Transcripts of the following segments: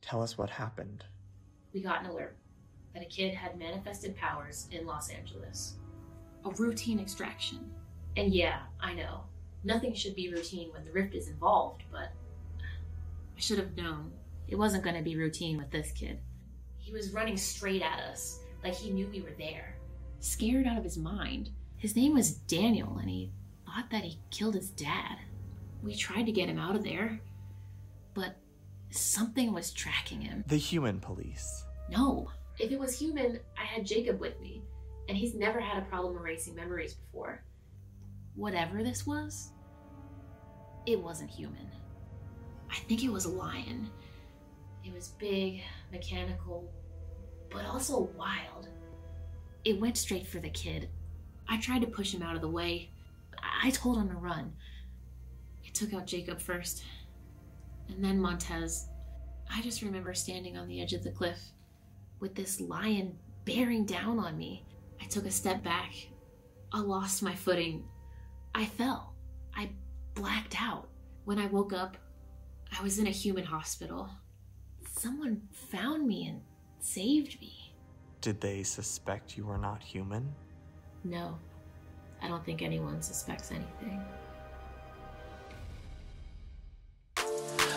Tell us what happened. We got an alert that a kid had manifested powers in Los Angeles. A routine extraction. And yeah, I know, nothing should be routine when the rift is involved, but I should have known. It wasn't going to be routine with this kid. He was running straight at us, like he knew we were there. Scared out of his mind. His name was Daniel, and he thought that he killed his dad. We tried to get him out of there, but something was tracking him. The human police. No. If it was human, I had Jacob with me, and he's never had a problem erasing memories before. Whatever this was, it wasn't human. I think it was a lion. It was big, mechanical, but also wild. It went straight for the kid. I tried to push him out of the way. I told him to run. It took out Jacob first, and then Montez. I just remember standing on the edge of the cliff with this lion bearing down on me. I took a step back. I lost my footing. I fell. I blacked out. When I woke up, I was in a human hospital. Someone found me and saved me. Did they suspect you were not human? No, I don't think anyone suspects anything.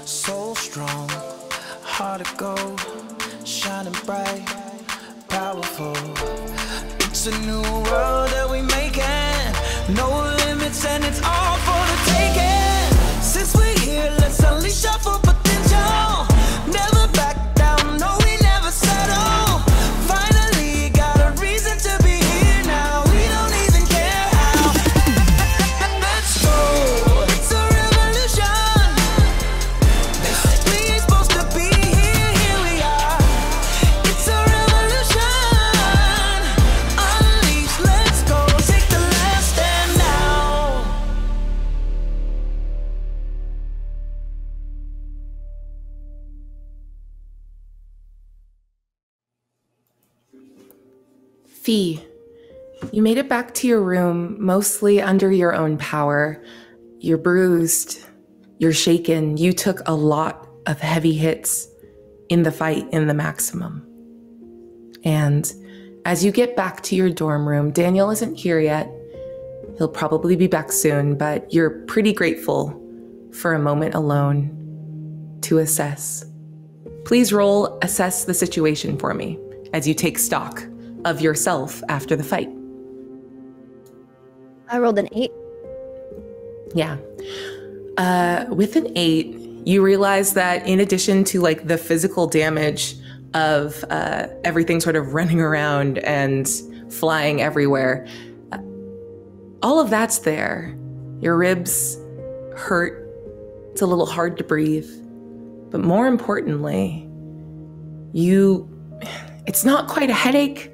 So strong, heart of gold, shining bright, powerful. It's a new world that we making, no limits and it's all for the taking. Since we're here, let's unleash our full potential. Never back down, no, we never settle. Finally got a reason to be here now. We don't even care how. Let's go, it's a revolution. We ain't supposed to be here, here we are. It's a revolution. Unleash, let's go, take the last stand now. Fee, you made it back to your room mostly under your own power. You're bruised, you're shaken, you took a lot of heavy hits in the fight in the Maximum. And as you get back to your dorm room, Daniel isn't here yet. He'll probably be back soon, but you're pretty grateful for a moment alone to assess. Please roll assess the situation for me as you take stock of yourself after the fight. I rolled an 8. Yeah. With an 8, you realize that in addition to like the physical damage of everything sort of running around and flying everywhere, all of that's there. Your ribs hurt. It's a little hard to breathe. But more importantly, it's not quite a headache.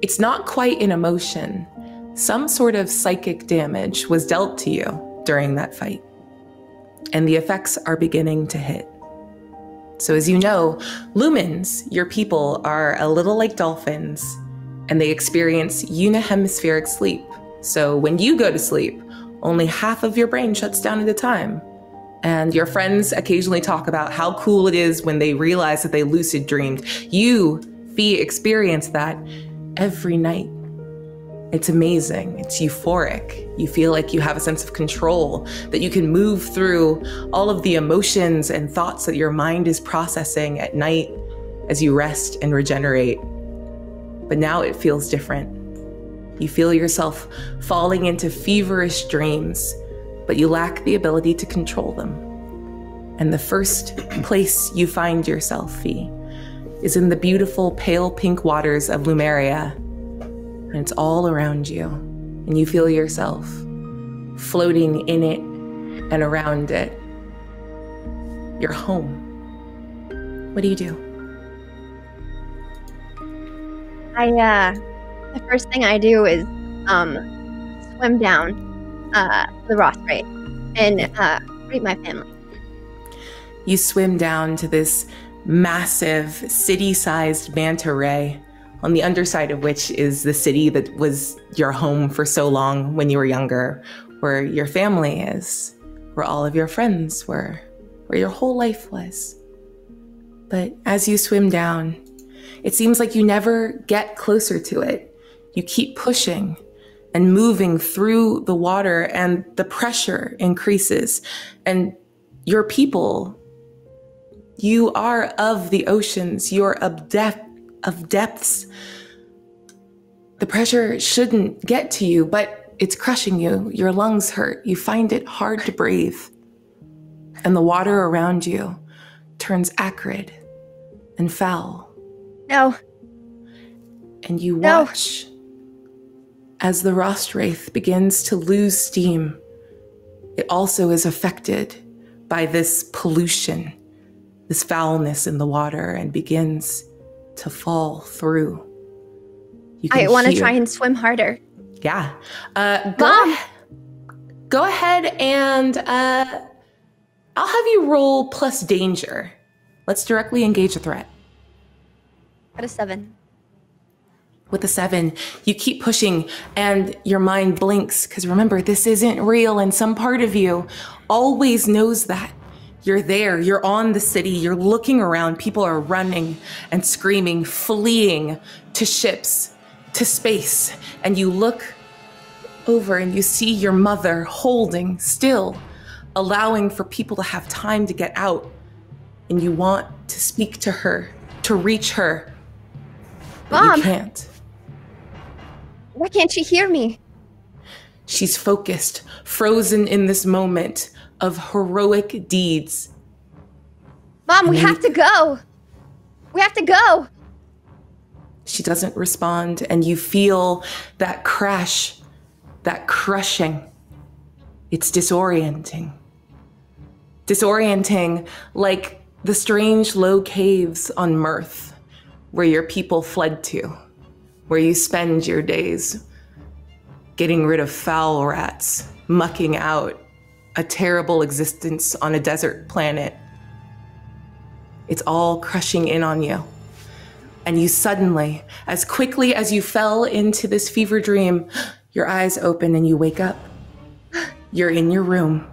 It's not quite an emotion. Some sort of psychic damage was dealt to you during that fight, and the effects are beginning to hit. So as you know, lumens, your people, are a little like dolphins, and they experience unihemispheric sleep. So when you go to sleep, only half of your brain shuts down at a time. And your friends occasionally talk about how cool it is when they realize that they lucid dreamed. You, Fee, experience that every night. It's amazing. It's euphoric. You feel like you have a sense of control, that you can move through all of the emotions and thoughts that your mind is processing at night as you rest and regenerate. But now it feels different. You feel yourself falling into feverish dreams, but you lack the ability to control them. And the first place you find yourself, Fee, is in the beautiful pale pink waters of Lumeria. And it's all around you. And you feel yourself floating in it and around it. You're home. What do you do? The first thing I do is swim down the Ross Strait and greet my family. You swim down to this massive city-sized manta ray, on the underside of which is the city that was your home for so long when you were younger, where your family is, where all of your friends were, where your whole life was. But as you swim down, it seems like you never get closer to it. You keep pushing and moving through the water, and the pressure increases. And your people, you are of the oceans, you're of depths. The pressure shouldn't get to you, but it's crushing you. Your lungs hurt. You find it hard to breathe. And the water around you turns acrid and foul. No. And you watch as the Rostwraith begins to lose steam. It also is affected by this pollution, this foulness in the water, and begins to fall through. I want to try and swim harder. Yeah. Mom! Go ahead and I'll have you roll plus danger. Let's directly engage a threat. At a 7. With a 7, you keep pushing and your mind blinks, because remember, this isn't real, and some part of you always knows that. You're there, you're on the city, you're looking around, people are running and screaming, fleeing to ships, to space, and you look over and you see your mother holding still, allowing for people to have time to get out, and you want to speak to her, to reach her, but Mom! you can't. Why can't she hear me? She's focused, frozen in this moment of heroic deeds. Mom, we have to go. We have to go. She doesn't respond, and you feel that crash, that crushing. It's disorienting. Disorienting like the strange low caves on Mirth, where your people fled to, where you spend your days getting rid of foul rats, mucking out a terrible existence on a desert planet. It's all crushing in on you. And you suddenly, as quickly as you fell into this fever dream, your eyes open and you wake up. You're in your room.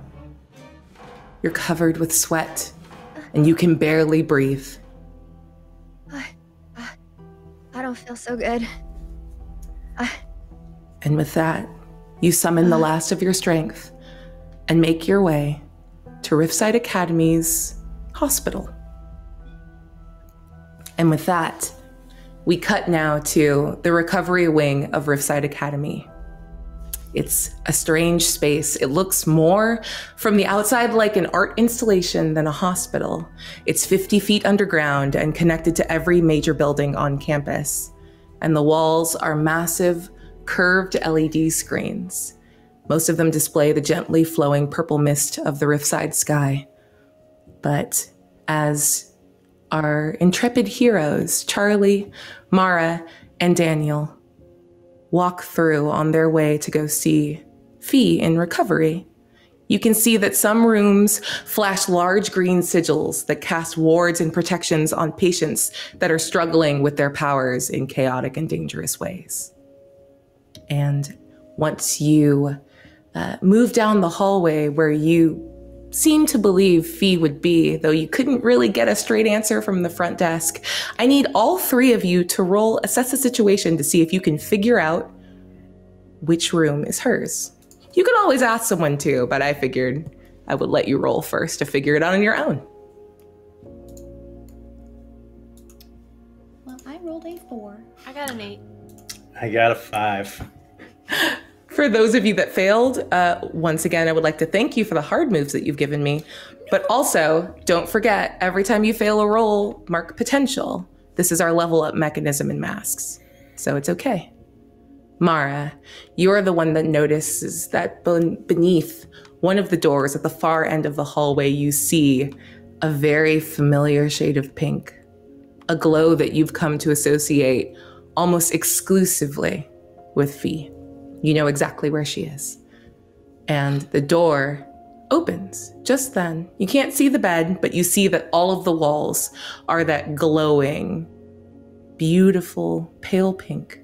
You're covered with sweat, and you can barely breathe. I don't feel so good. And with that, you summon the last of your strength and make your way to Riverside Academy's hospital. And with that, we cut now to the recovery wing of Riverside Academy. It's a strange space. It looks more from the outside like an art installation than a hospital. It's 50 feet underground and connected to every major building on campus. And the walls are massive, curved LED screens. Most of them display the gently flowing purple mist of the Riverside sky. But as our intrepid heroes, Charlie, Mara, and Daniel, walk through on their way to go see Fee in recovery, you can see that some rooms flash large green sigils that cast wards and protections on patients that are struggling with their powers in chaotic and dangerous ways. And once you move down the hallway where you seem to believe Fee would be, though you couldn't really get a straight answer from the front desk, I need all three of you to roll assess the situation to see if you can figure out which room is hers. You could always ask someone too, but I figured I would let you roll first to figure it out on your own. Well, I rolled a 4. I got an 8. I got a 5. For those of you that failed, once again, I would like to thank you for the hard moves that you've given me. But also, don't forget, every time you fail a roll, mark potential. This is our level up mechanism in masks, so it's okay. Mara, you're the one that notices that beneath one of the doors at the far end of the hallway, you see a very familiar shade of pink, a glow that you've come to associate almost exclusively with Fee. You know exactly where she is. And the door opens just then. You can't see the bed, but you see that all of the walls are that glowing, beautiful, pale pink.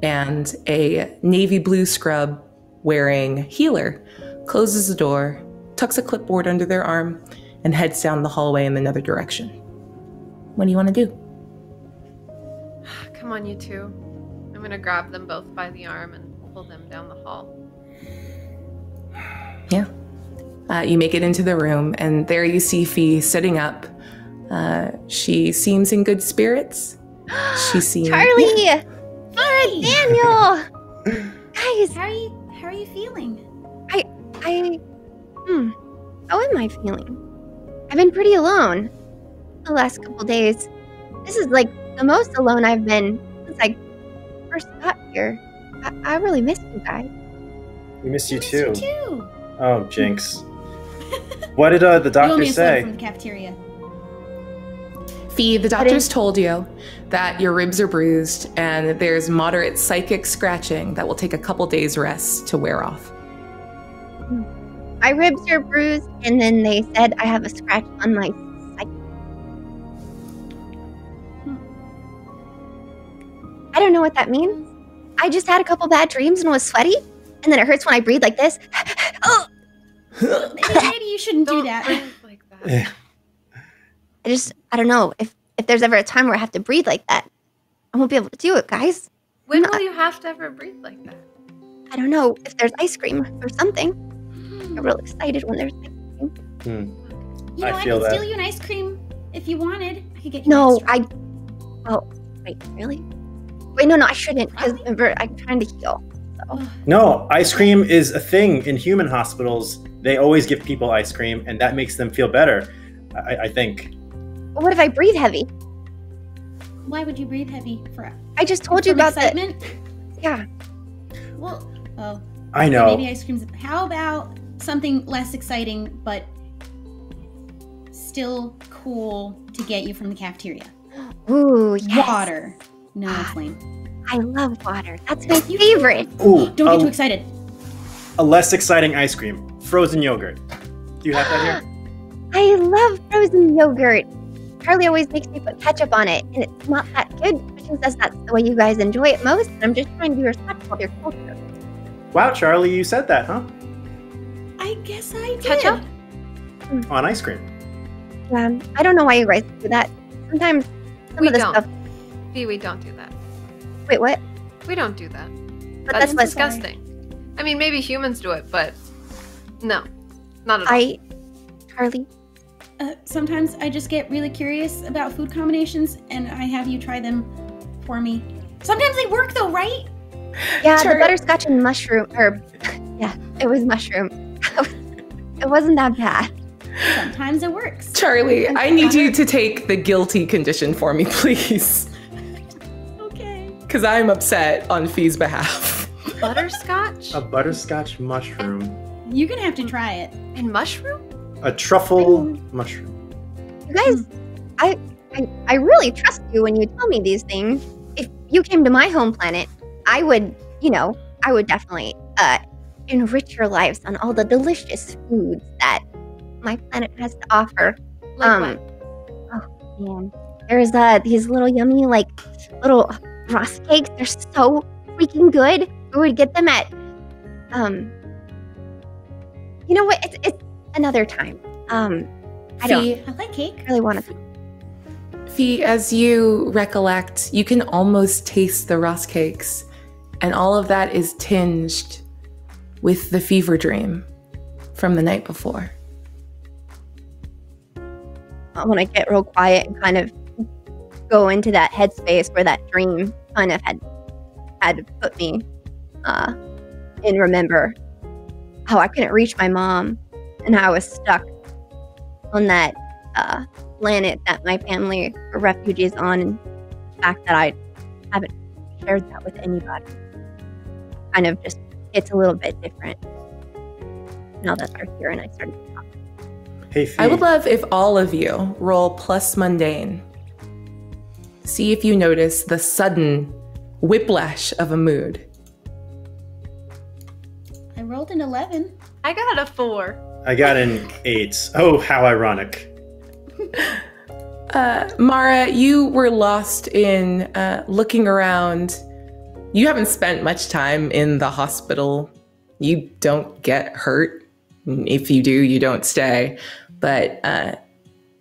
And a navy blue scrub wearing healer closes the door, tucks a clipboard under their arm, and heads down the hallway in another direction. What do you want to do? Come on, you two. I'm gonna grab them both by the arm and pull them down the hall. Yeah. You make it into the room, and there you see Fee sitting up. She seems in good spirits. She seems... Charlie! Yeah. Hey, Daniel! Guys, How are you feeling? how am I feeling? I've been pretty alone the last couple days. This is like the most alone I've been since I first got here. I really miss you guys. We miss you I miss too. you too. Oh, jinx. What did the You owe doctor me a soda say? from the cafeteria. Fee, the doctors told you that your ribs are bruised and there's moderate psychic scratching that will take a couple days rest to wear off. My ribs are bruised, and then they said I have a scratch on my psyche. I don't know what that means. I just had a couple bad dreams and was sweaty, and then it hurts when I breathe like this. Oh! Maybe you shouldn't do Don't that. breathe like that. I don't know. If there's ever a time where I have to breathe like that, I won't be able to do it, guys. When will you have to ever breathe like that? I don't know if there's ice cream or something. I get real excited when there's ice cream. You know, I I feel could that. steal you an ice cream if you wanted. I could get you No, an extra. Oh, wait, really? Wait, no, I shouldn't, because remember, I'm trying to heal. So. No, ice cream is a thing in human hospitals. They always give people ice cream, and that makes them feel better, I think. But what if I breathe heavy? Why would you breathe heavy? For I just told you from about that. excitement? Yeah. Well, oh. I know. Maybe ice cream's. How about something less exciting, but still cool to get you from the cafeteria? Ooh, yes. Water. No flame. I love water. That's my favorite. Ooh, Don't get too excited. a less exciting ice cream. Frozen yogurt. Do you have that here? I love frozen yogurt. Charlie always makes me put ketchup on it, and it's not that good. But she says that's the way you guys enjoy it most, and I'm just trying to be respectful of your culture. Wow, Charlie, you said that, huh? I guess I did. Ketchup? On ice cream. I don't know why you guys do that. Sometimes some We of the don't. stuff. Fee, we don't do that. Wait, what? We don't do that. But That's that's what disgusting. I mean, maybe humans do it, but no, not at all. Charlie. Sometimes I just get really curious about food combinations, and I have you try them for me. Sometimes they work, though, right? Yeah, Char- the butterscotch and mushroom, or yeah, it was mushroom. It wasn't that bad. Sometimes it works. Charlie, I need you to take the guilty condition for me, please. Okay. Because I'm upset on Fee's behalf. Butterscotch A butterscotch mushroom. You're gonna have to try it. and mushroom? A truffle mushroom. You guys, I really trust you when you tell me these things. If you came to my home planet, I would definitely enrich your lives on all the delicious foods that my planet has to offer. Like what? Oh man, there's these little yummy little Ross cakes. They're so freaking good. We would get them at you know what? It's another time. I don't Fee, I like cake. really want to. Fee, as you recollect, you can almost taste the Ross cakes, and all of that is tinged with the fever dream from the night before. I want to get real quiet and kind of go into that headspace where that dream kind of had put me and remember how I couldn't reach my mom and how I was stuck on that planet that my family are refugees on, and the fact that I haven't shared that with anybody kind of just hits a little bit different now that they're here and I started to talk. Hey, Fee. I would love if all of you roll plus mundane. See if you notice the sudden whiplash of a mood. I rolled an 11. I got a 4. I got an 8. Oh, how ironic. Mara, you were lost in looking around. You haven't spent much time in the hospital. You don't get hurt. If you do, you don't stay. But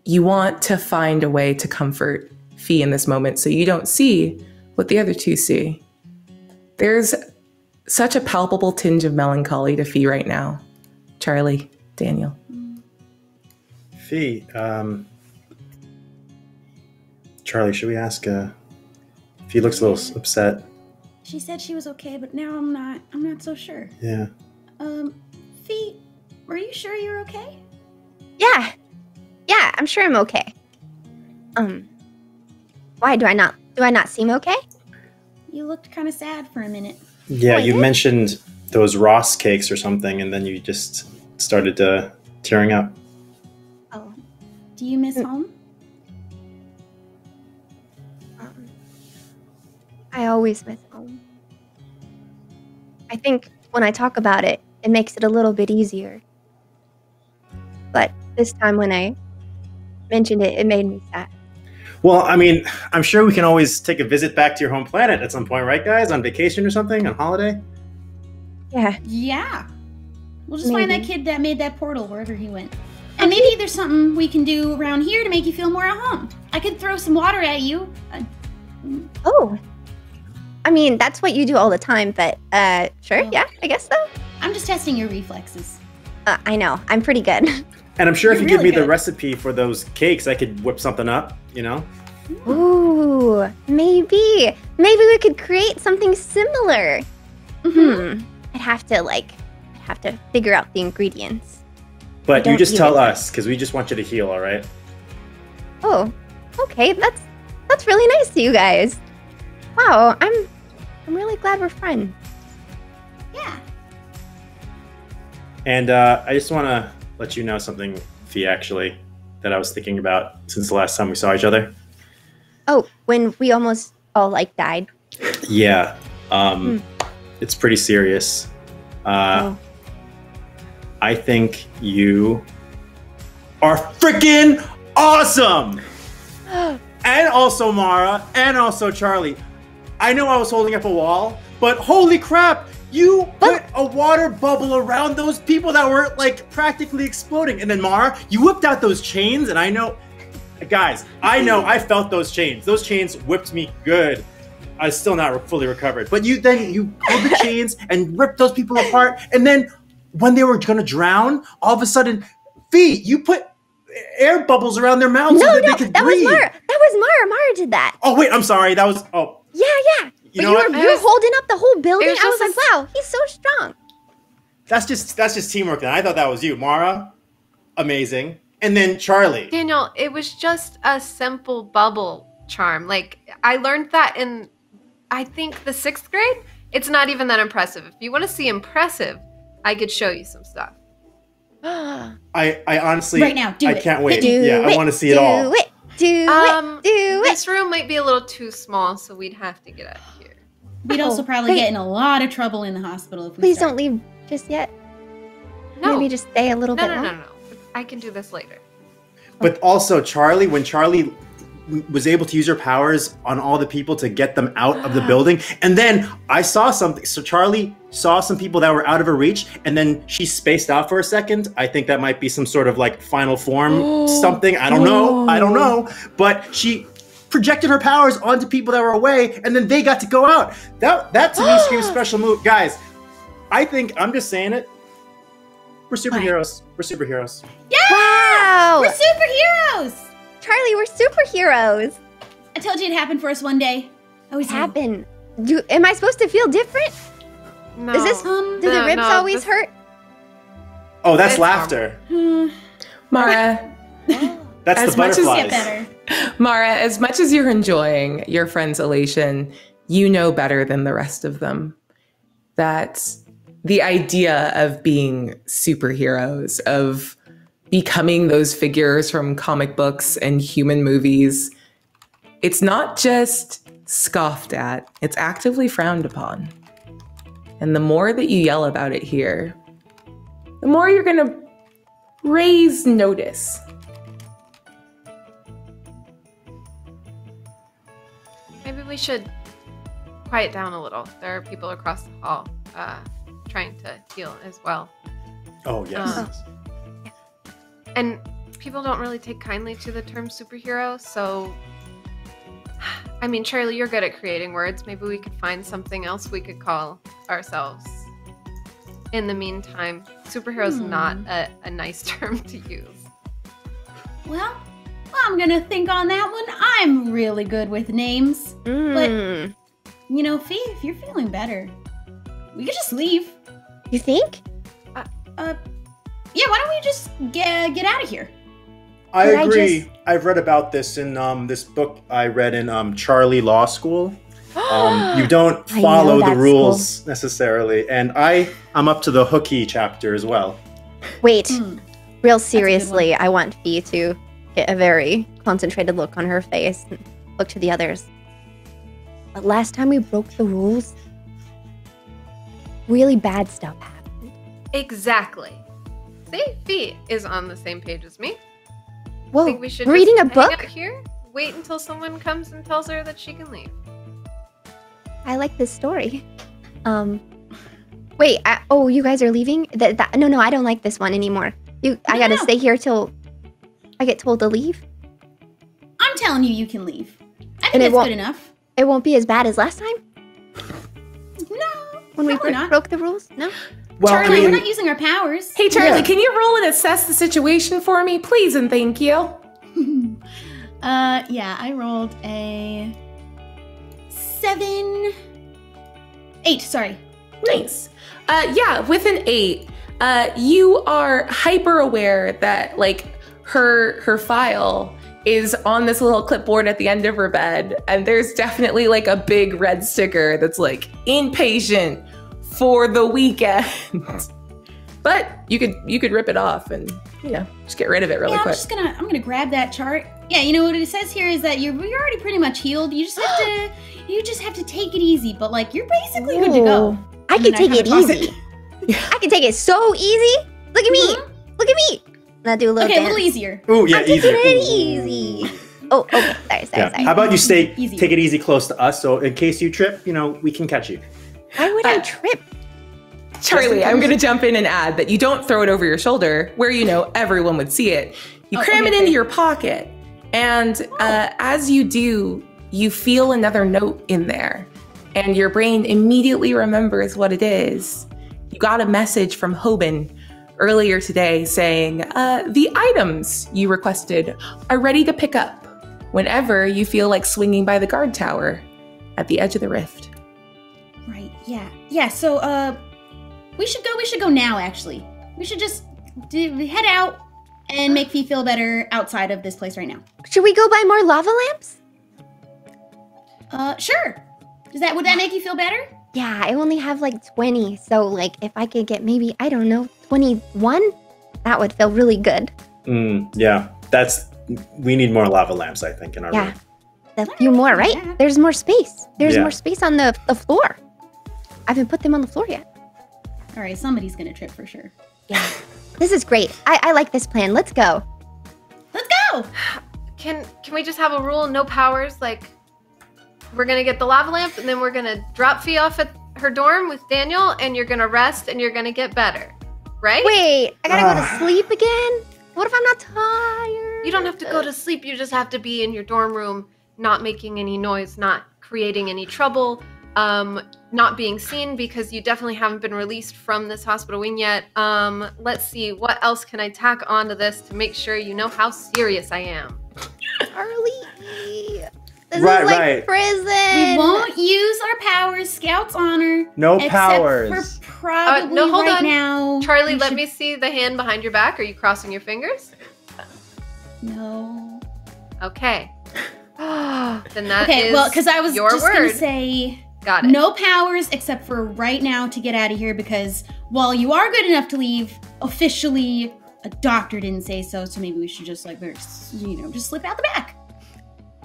you want to find a way to comfort Fee in this moment so you don't see what the other two see. There's such a palpable tinge of melancholy to Fee right now. Charlie, Daniel. Fee, Charlie, should we ask, Fee looks a little upset. She said she was okay, but now I'm not so sure. Yeah. Fee, were you sure you're okay? Yeah. Yeah, I'm sure I'm okay. Why do I not seem okay? You looked kind of sad for a minute. Yeah, I you did? mentioned those Ross cakes or something, and then you just started tearing up. Oh. Do you miss home? I always miss home. I think when I talk about it, it makes it a little bit easier. But this time when I mentioned it, it made me sad. Well, I mean, I'm sure we can always take a visit back to your home planet at some point, right, guys? On vacation or something? On holiday? Yeah. Yeah. We'll just find that Maybe. kid that made that portal wherever he went. And maybe there's something we can do around here to make you feel more at home. I could throw some water at you. Oh. I mean, that's what you do all the time, but sure, Oh. yeah, I guess so. I'm just testing your reflexes. I know, I'm pretty good. And I'm sure if You're you give me really the good. recipe for those cakes, I could whip something up, you know? Ooh, maybe we could create something similar. I'd have to figure out the ingredients. But you don't just eat tell it. us, because we just want you to heal, all right? Oh, okay, that's really nice to you guys. Wow, I'm really glad we're friends. Yeah. And I just want to let you know something, Fee, actually, that I was thinking about since the last time we saw each other. Oh, when we almost all died. Yeah. It's pretty serious. Oh. I think you are freaking awesome! And also Mara, and also Charlie. I know I was holding up a wall, but holy crap! You put a water bubble around those people that were practically exploding. And then Mara, you whipped out those chains, and I know, guys, I felt those chains. Those chains whipped me good. I'm still not fully recovered. But you pulled the chains and ripped those people apart. And then when they were gonna drown, all of a sudden, Fee, you put air bubbles around their mouths so that they could that breathe. was Mara. That was Mara. Mara did that. Oh wait, I'm sorry. That was Yeah. You But know you what? were holding up the whole building. it was I was just like, wow, he's so strong. That's just teamwork. Then I thought that was you, Mara. Amazing. And then Charlie. Daniel, it was just a simple bubble charm. I learned that in, I think, the 6th grade. It's not even that impressive. If you want to see impressive, I could show you some stuff. I honestly Right now, do I it. can't wait. Do I it, want to see it all. Do it. This room might be a little too small, so we'd have to get out of here. We'd also probably wait. get in a lot of trouble in the hospital if we Please start. don't leave just yet. No, Maybe just stay a little no, bit no, no, longer. no. I can do this later. But also Charlie, when Charlie was able to use her powers on all the people to get them out of the building, and then I saw something. So Charlie saw some people that were out of her reach, and then she spaced out for a second. I think that might be some sort of final form something. I don't know. But she projected her powers onto people that were away, and then they got to go out. That to me screams special move. Guys, I think, I'm just saying it, we're superheroes. We're superheroes. Yeah! Wow! We're superheroes! Charlie, we're superheroes. I told you it'd happen for us one day. Always What happened? Am I supposed to feel different? No. Is this? Do the ribs always hurt? Oh, that's It's laughter. Mara, That's As the much as- butterflies. Get better. Mara, as much as you're enjoying your friend's elation, you know better than the rest of them that the idea of being superheroes, of becoming those figures from comic books and human movies, it's not just scoffed at, it's actively frowned upon. And the more that you yell about it here, the more you're going to raise notice. Maybe we should quiet down a little. There are people across the hall trying to heal as well. Oh, yes. And people don't really take kindly to the term superhero, so I mean, Charlie, you're good at creating words. Maybe we could find something else we could call ourselves. In the meantime, superhero's not a nice term to use. Well, I'm gonna think on that one. I'm really good with names. But, you know, Fee, if you're feeling better, we could just leave. You think? Yeah, why don't we just get out of here? I Could I agree. just- I've read about this in this book I read in Charlie Law School. You don't I know follow the that rules necessarily, and I'm up to the hooky chapter as well. Wait, Hmm. real seriously, I want Fee to get a very concentrated look on her face and look to the others. But last time we broke the rules, really bad stuff happened. Exactly. See, Fee is on the same page as me. Whoa, Think we should reading just a book? hang out here? Wait until someone comes and tells her that she can leave. I like this story. Wait, you guys are leaving? No, I don't like this one anymore. I gotta No. stay here till I get told to leave. I'm telling you, you can leave. I And think it that's won't- good enough. It won't be as bad as last time No, when we probably not. broke the rules. No. Well, Charlie, I we're mean, not using our powers. Hey, Charlie, Yeah. can you roll and assess the situation for me, please and thank you? Yeah, I rolled a 8, sorry. Nice. Yeah, with an 8, you are hyper aware that like her file is on this little clipboard at the end of her bed, and there's definitely like a big red sticker that's like inpatient for the weekend. But you could rip it off and just get rid of it really Yeah, quick. I'm gonna grab that chart. Yeah, you know what it says here is that you're already pretty much healed. You just have to take it easy, but like you're basically good to go. Ooh. I And can then take it kinda toss easy. I can take it so easy. Look at me. Look at me. And I do a little Okay, a dance. little easier. ooh, yeah, I'm taking easier. it easy. Oh, okay. Sorry. Yeah. How about you take Easy. it easy close to us, so in case you trip, we can catch you. Why would I trip? Charlie, I'm going to jump in and add that you don't throw it over your shoulder where everyone would see it. You cram okay, it into okay. your pocket, and as you do, you feel another note in there, and your brain immediately remembers what it is. You got a message from Hoban earlier today saying the items you requested are ready to pick up whenever you feel like swinging by the guard tower at the edge of the rift. Right. Yeah. Yeah. So we should go now. Actually, we should just head out and make Fee feel better outside of this place right now. Should we go buy more lava lamps? Sure. Would that make you feel better? Yeah, I only have like 20. So like if I could get maybe, I don't know, 21, that would feel really good. Yeah, we need more lava lamps, I think, in our Yeah. room. A few more, right? Yeah. There's more space. There's Yeah. more space on the floor. I haven't put them on the floor yet. All right. Somebody's gonna trip for sure. Yeah. This is great. I like this plan. Let's go. Let's go. Can we just have a rule, no powers? Like, we're gonna get the lava lamp, and then we're gonna drop Fee off at her dorm with Daniel, and you're gonna rest, and you're gonna get better, right? Wait, I gotta go to sleep again? What if I'm not tired? You don't have to go to sleep. You just have to be in your dorm room, not making any noise, not creating any trouble, not being seen, because you definitely haven't been released from this hospital wing yet. Let's see, what else can I tack onto this to make sure you know how serious I am? Charlie. This Right, is like right. prison. We won't use our powers. Scout's honor. No except powers. For probably no, hold right on. now. Charlie, we let should- me see the hand behind your back. Are you crossing your fingers? No. Okay. Then that Okay. is Well, because I was your just word. gonna say Got it. no powers except for right now to get out of here. Because while you are good enough to leave, officially a doctor didn't say so. So maybe we should just just slip out the back.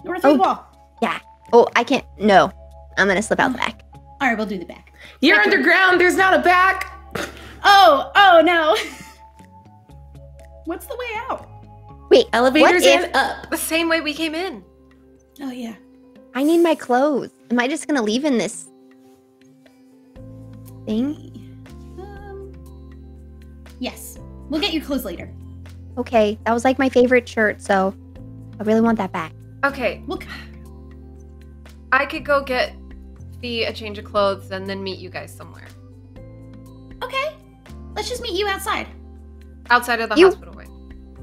North of the wall. Yeah. Oh, I can't. No. I'm gonna slip out the back. All right, we'll do the back. You're underground, there's not a back. Oh no. What's the way out? Wait, Elevators what if and up. The same way we came in. Oh yeah. I need my clothes? Am I just gonna leave in this thing? Yes. We'll get your clothes later. Okay, that was like my favorite shirt, so I really want that back. Okay. Look. I could go get Fee a change of clothes and then meet you guys somewhere. Okay. Let's just meet you outside. Outside of the You- hospital way.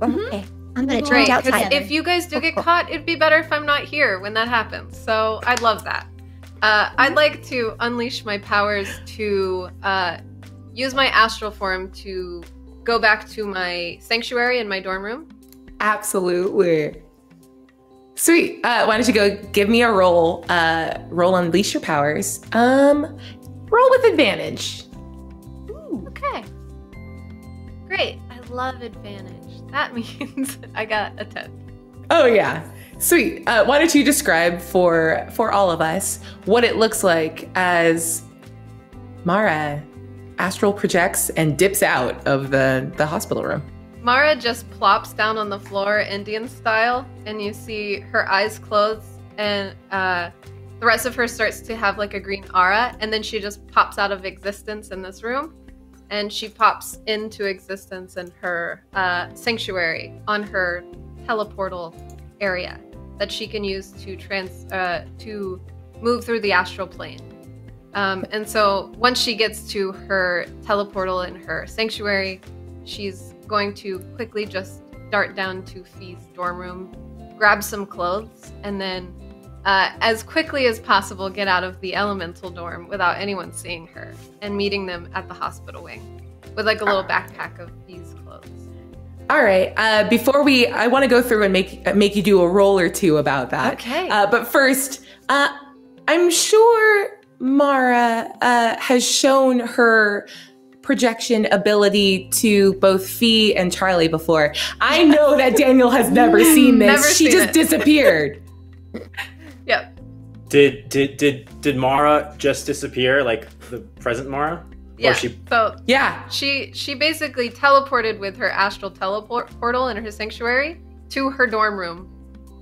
Okay, I'm gonna Great, change Great, 'cause outside. if you guys do get caught, it'd be better if I'm not here when that happens. So I'd love that. I'd like to unleash my powers to use my astral form to go back to my sanctuary in my dorm room. Absolutely. Sweet. Why don't you go give me a roll? Roll unleash your powers. Roll with advantage. Okay. Great. I love advantage. That means I got a 10. Oh yeah. Sweet. Why don't you describe for all of us what it looks like as Mara astral projects and dips out of the hospital room. Mara just plops down on the floor, Indian style, and you see her eyes closed, and the rest of her starts to have like a green aura, and then she just pops out of existence in this room, and she pops into existence in her sanctuary on her teleportal area that she can use to move through the astral plane. And so once she gets to her teleportal in her sanctuary, she's going to quickly just dart down to Fee's dorm room, grab some clothes, and then as quickly as possible get out of the elemental dorm without anyone seeing her, and meeting them at the hospital wing with like a little backpack of Fee's clothes. All right. I want to go through and make you do a roll or two about that. Okay. But first, I'm sure Mara has shown her projection ability to both Fee and Charlie before. I know that Daniel has never seen this. Never She seen just it. disappeared. Yep. Did Mara just disappear, like the present Mara? Yeah. Or she So Yeah. she basically teleported with her astral portal in her sanctuary to her dorm room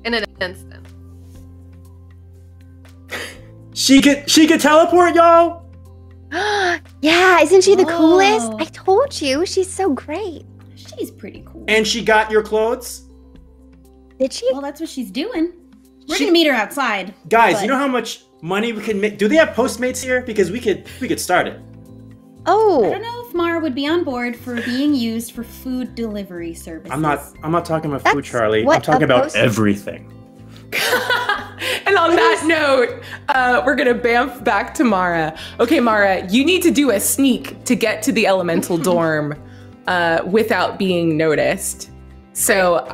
in an instant. she could teleport, y'all? Yeah, isn't she the coolest? Whoa. I told you, she's so great. She's pretty cool. And she got your clothes? Did she? Well, that's what she's doing. We're She- gonna meet her outside. Guys, But- you know how much money we can make? Do they have Postmates here? Because we could start it. I Oh, don't know if Mara would be on board for being used for food delivery services. I'm not talking about food, That's Charlie. I'm what talking a about post- everything. And on that note, we're going to bamf back to Mara. Okay, Mara, you need to do a sneak to get to the elemental dorm without being noticed. So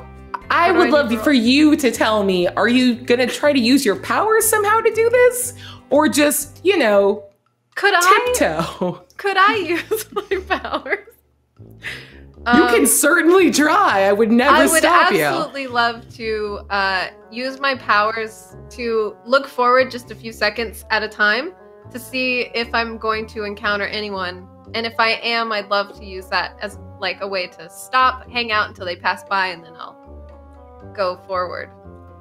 I What do would I love need to for you to tell me, are you going to try to use your powers somehow to do this? Or just, Could tiptoe? I use my powers? You can certainly try. I would never I would stop you. absolutely love to use my powers to look forward just a few seconds at a time to see if I'm going to encounter anyone. And if I am, I'd love to use that as like a way to stop, hang out until they pass by, and then I'll go forward.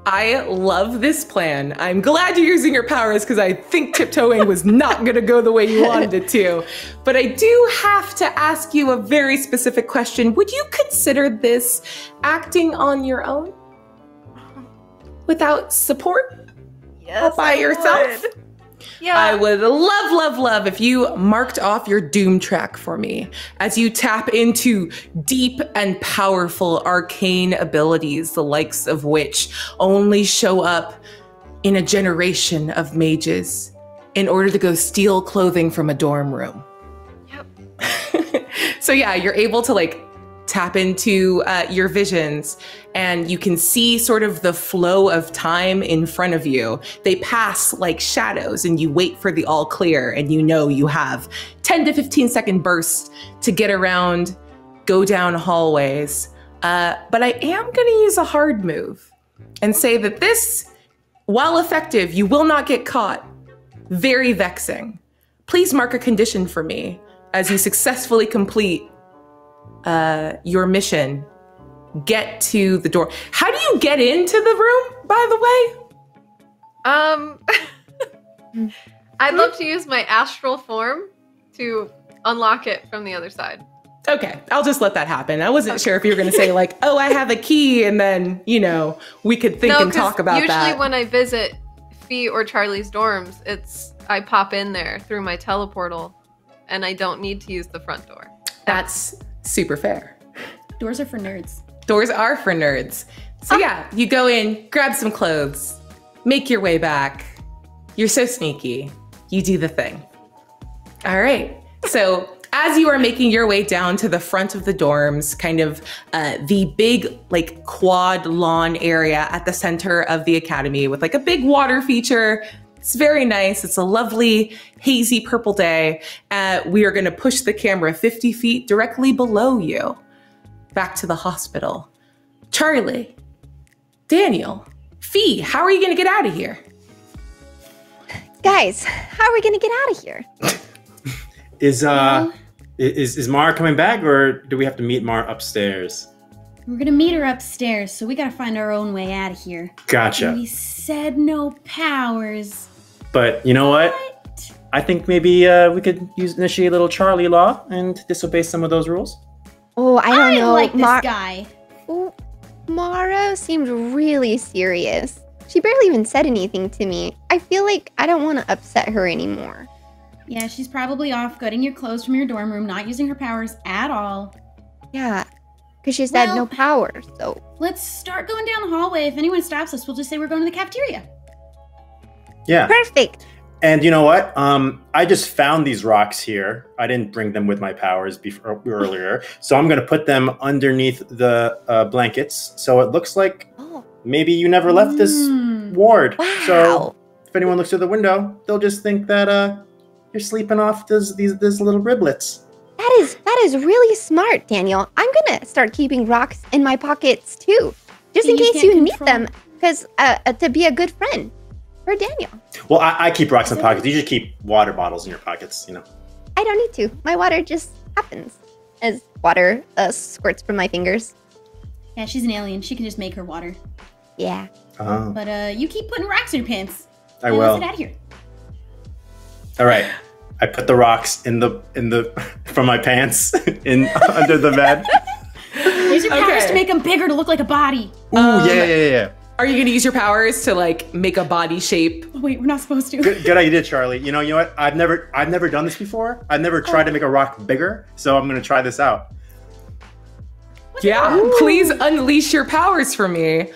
I love this plan. I'm glad you're using your powers because I think tiptoeing was not going to go the way you wanted it to. But I do have to ask you a very specific question. Would you consider this acting on your own? Without support? Yes, By yourself? Yeah. I would love if you marked off your doom track for me as you tap into deep and powerful arcane abilities, the likes of which only show up in a generation of mages in order to go steal clothing from a dorm room. Yep. So yeah, you're able to tap into your visions, and you can see sort of the flow of time in front of you. They pass like shadows, and you wait for the all clear, and you have 10 to 15 second bursts to get around, go down hallways. But I am going to use a hard move and say that this, while effective, you will not get caught. Very vexing. Please mark a condition for me as you successfully complete your mission. Get to the door. How do you get into the room, by the way? I'd love to use my astral form to unlock it from the other side. Okay, I'll just let that happen. I wasn't sure if you were going to say like, oh, I have a key, and then, you know, we could think and 'cause talk about that. Usually when I visit Fee or Charlie's dorms, I pop in there through my teleportal, and I don't need to use the front door. That's super fair. Doors are for nerds. Doors are for nerds. So yeah, you go in, grab some clothes, make your way back. You're so sneaky. You do the thing. All right. So as you are making your way down to the front of the dorms, kind of the big like quad lawn area at the center of the academy with like a big water feature. It's very nice. It's a lovely hazy purple day. We are going to push the camera 50 feet directly below you back to the hospital. Charlie, Daniel, Fee, how are you going to get out of here? Guys, how are we gonna get out of here? Is Mara coming back, or do we have to meet Mara upstairs? We're gonna meet her upstairs, so we gotta find our own way out of here. Gotcha. And we said no powers. But you know what? I think maybe we could initiate a little Charlie law and disobey some of those rules. Oh, I don't know. like this guy. Oh, Mara seemed really serious. She barely even said anything to me. I feel like I don't want to upset her anymore. Yeah, she's probably off getting your clothes from your dorm room, not using her powers at all. Yeah, because she said no power, so. Let's start going down the hallway. If anyone stops us, we'll just say we're going to the cafeteria. Yeah. Perfect. And you know what? I just found these rocks here. I didn't bring them with my powers earlier. So I'm going to put them underneath the blankets. So it looks like maybe you never left this ward. Wow. So if anyone looks through the window, they'll just think that you're sleeping off these little riblets. That is really smart, Daniel. I'm going to start keeping rocks in my pockets too. Just in case you need them. Because to be a good friend for Daniel. Well, I keep rocks in pockets. You just keep water bottles in your pockets, you know. I don't need to. My water just happens as water squirts from my fingers. Yeah, she's an alien. She can just make her water. Yeah. Oh. But you keep putting rocks in your pants. I will. Let's get out of here. All right. I put the rocks in the from my pants in under the bed. Use your powers to make them bigger to look like a body. Ooh, yeah. Are you going to use your powers to like make a body shape? Oh, wait, we're not supposed to. Good idea, Charlie. You know what? I've never done this before. I've never tried to make a rock bigger, so I'm going to try this out. Yeah, please unleash your powers for me.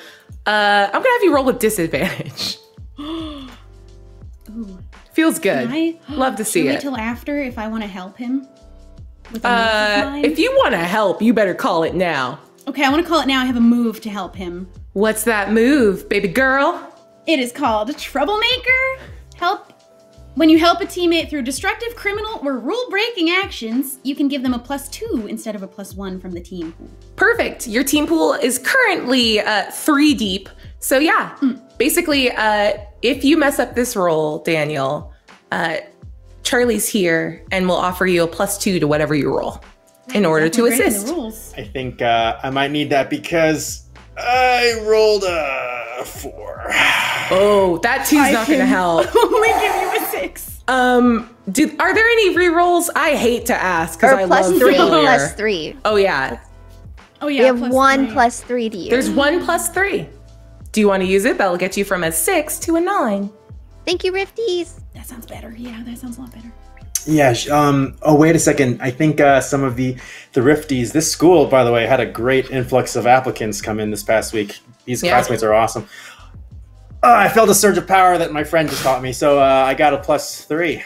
I'm going to have you roll with disadvantage. Ooh. Feels good. Love to see Should it. wait till after if I want to help him? With a move of mine? If you want to help, you better call it now. Okay, I want to call it now. I have a move to help him. What's that move, baby girl? It is called Troublemaker. When you help a teammate through destructive, criminal, or rule-breaking actions, you can give them a +2 instead of a +1 from the team pool. Perfect. Your team pool is currently 3 deep. So yeah, basically, if you mess up this roll, Daniel, Charlie's here and will offer you a +2 to whatever you roll in order to assist. I think I might need that because I rolled a 4. Oh, that 2's not going to help. Only give you a 6. Are there any rerolls? I hate to ask because Or I love +3, familiar. +3. Oh yeah. Oh yeah. We have +3. 1 +3 to you. There's 1 +3. Do you want to use it? That'll get you from a 6 to a 9. Thank you, Rifties. That sounds better. Yeah, that sounds a lot better. Yeah. Oh, wait a second. I think some of the Rifties. This school, by the way, had a great influx of applicants come in this past week. These classmates are awesome. I felt a surge of power that my friend just taught me, so I got a +3.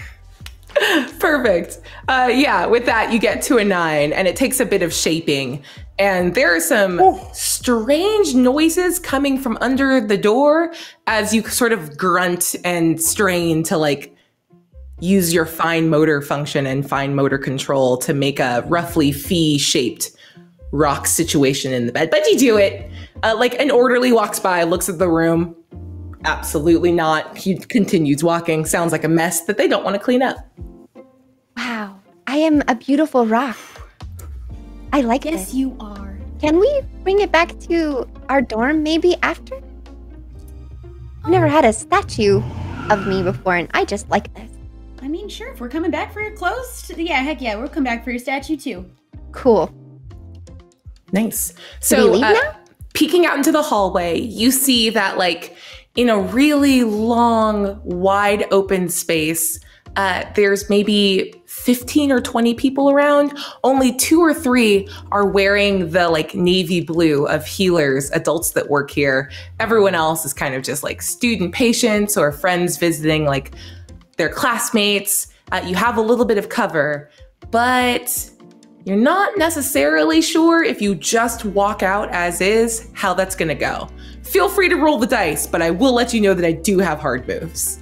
Perfect. Yeah, with that, you get to a 9, and it takes a bit of shaping. And there are some strange noises coming from under the door as you sort of grunt and strain to like use your fine motor function and fine motor control to make a roughly Fee-shaped rock situation in the bed. But you do it. Like an orderly walks by, looks at the room. Absolutely not. He continues walking. Sounds like a mess that they don't want to clean up. Wow, I am a beautiful rock. I like Yes, this. you are. Can we bring it back to our dorm maybe after? I've never had a statue of me before, and I just like this. I mean, sure. If we're coming back for your clothes, yeah, heck yeah, we'll come back for your statue too. Cool. Nice. Do we So, leave now? peeking out into the hallway, you see that, like, in a really long, wide open space, there's maybe 15 or 20 people around. Only 2 or 3 are wearing the, like, navy blue of healers, adults that work here. Everyone else is kind of just, like, student patients or friends visiting, like, their classmates. You have a little bit of cover, but you're not necessarily sure if you just walk out as is, how that's gonna go. Feel free to roll the dice, but I will let you know that I do have hard moves.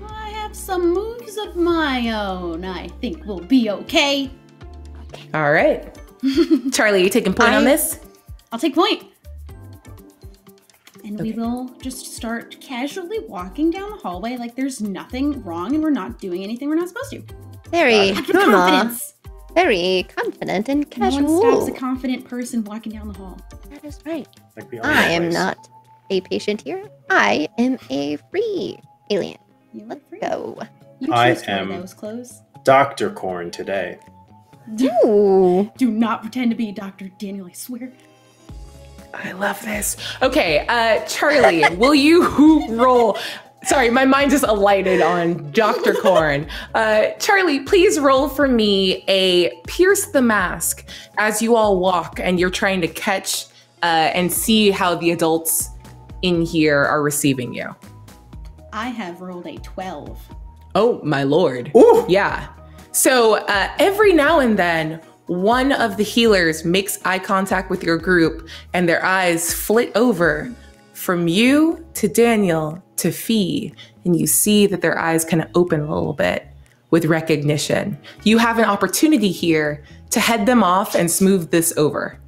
I have some moves of my own. I think we'll be okay. All right. Charlie, you taking point on this? I'll take point. And we will just start casually walking down the hallway like there's nothing wrong and we're not doing anything we're not supposed to. Very Act with normal. confidence. Very confident and No casual. one stops a confident person walking down the hall. That is right. Like the other I am place. not a patient here. I am a free alien. You Let's look free. go. You I choose to wear am- those clothes. Dr. Corn today. Ooh. Do not pretend to be Dr. Daniel, I swear. I love this. Okay, Charlie, will you roll? Sorry, my mind just alighted on Dr. Corn. Charlie, please roll for me a pierce the mask as you all walk and you're trying to catch and see how the adults in here are receiving you. I have rolled a 12. Oh, my lord. Ooh! Yeah. So every now and then, one of the healers makes eye contact with your group and their eyes flit over from you to Daniel to Fee. And you see that their eyes kind of open a little bit with recognition. You have an opportunity here to head them off and smooth this over.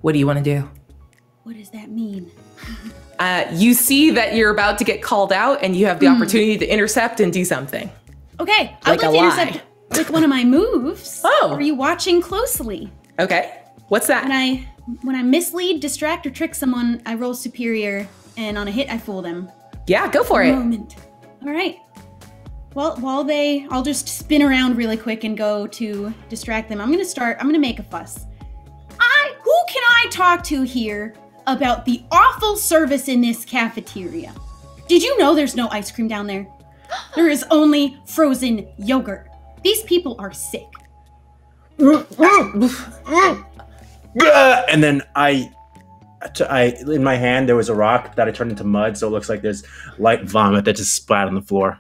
What do you want to do? What does that mean? You see that you're about to get called out and you have the opportunity to intercept and do something. Okay, I would Like like a to lie. intercept with one of my moves. Oh. Are you watching closely? Okay. What's that? When I mislead, distract, or trick someone, I roll superior, and on a hit, I fool them. Yeah, go for it. Moment. All right. Well, I'll just spin around really quick and go to distract them. I'm gonna make a fuss. Who can I talk to here about the awful service in this cafeteria? Did you know there's no ice cream down there? There is only frozen yogurt. These people are sick. And then I, in my hand, there was a rock that I turned into mud, so it looks like there's light vomit that just splat on the floor.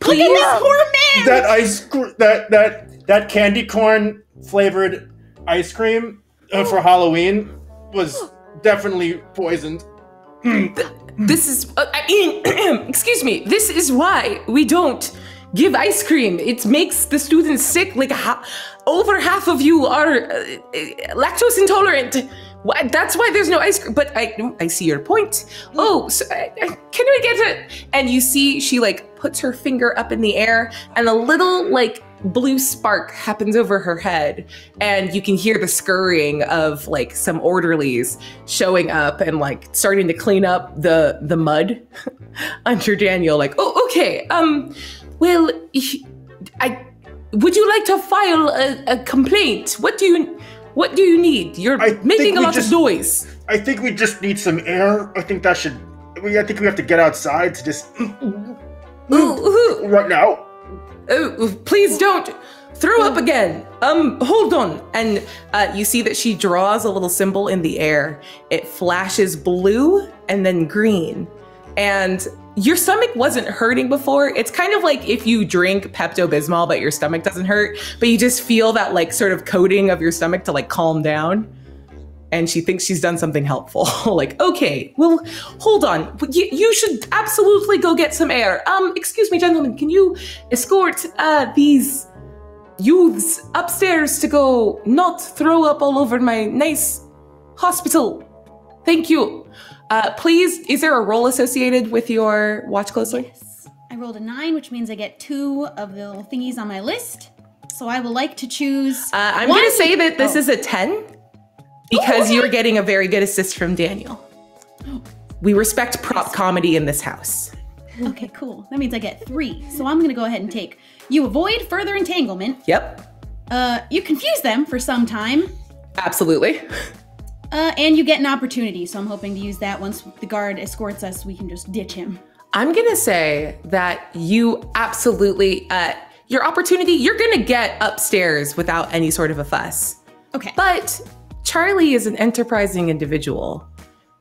Please. Look at this poor man! That candy corn flavored ice cream for Halloween was definitely poisoned. This is, excuse me, this is why we don't give ice cream. It makes the students sick. Like, over half of you are lactose intolerant. That's why there's no ice cream. But I see your point. Oh, so, can we get it? And you see she, like, puts her finger up in the air and a little, like, blue spark happens over her head, and you can hear the scurrying of like some orderlies showing up and like starting to clean up the mud under Daniel. Like, oh, okay. Well, would you like to file a complaint? What do you need? You're making a lot of noise. I think we just need some air. I think we have to get outside to just right now. Oh, please don't throw up again. Hold on. And you see that she draws a little symbol in the air. It flashes blue and then green. And your stomach wasn't hurting before. It's kind of like if you drink Pepto-Bismol, but your stomach doesn't hurt, but you just feel that like sort of coating of your stomach to like calm down. And she thinks she's done something helpful. Like, okay, well, hold on. You should absolutely go get some air. Excuse me, gentlemen, can you escort these youths upstairs to go not throw up all over my nice hospital? Thank you. Please, is there a roll associated with your watch closely? Yes. I rolled a 9, which means I get 2 of the little thingies on my list. So I will like to choose. I'm going to say that this is a 10. Because you're getting a very good assist from Daniel. We respect prop comedy in this house. Okay, cool. That means I get 3. So I'm gonna go ahead and take. You avoid further entanglement. Yep, You confuse them for some time. absolutely. And you get an opportunity. So I'm hoping to use that once the guard escorts us. We can just ditch him. I'm gonna say that you absolutely, your opportunity, you're gonna get upstairs without any sort of a fuss. Okay. But Charlie is an enterprising individual,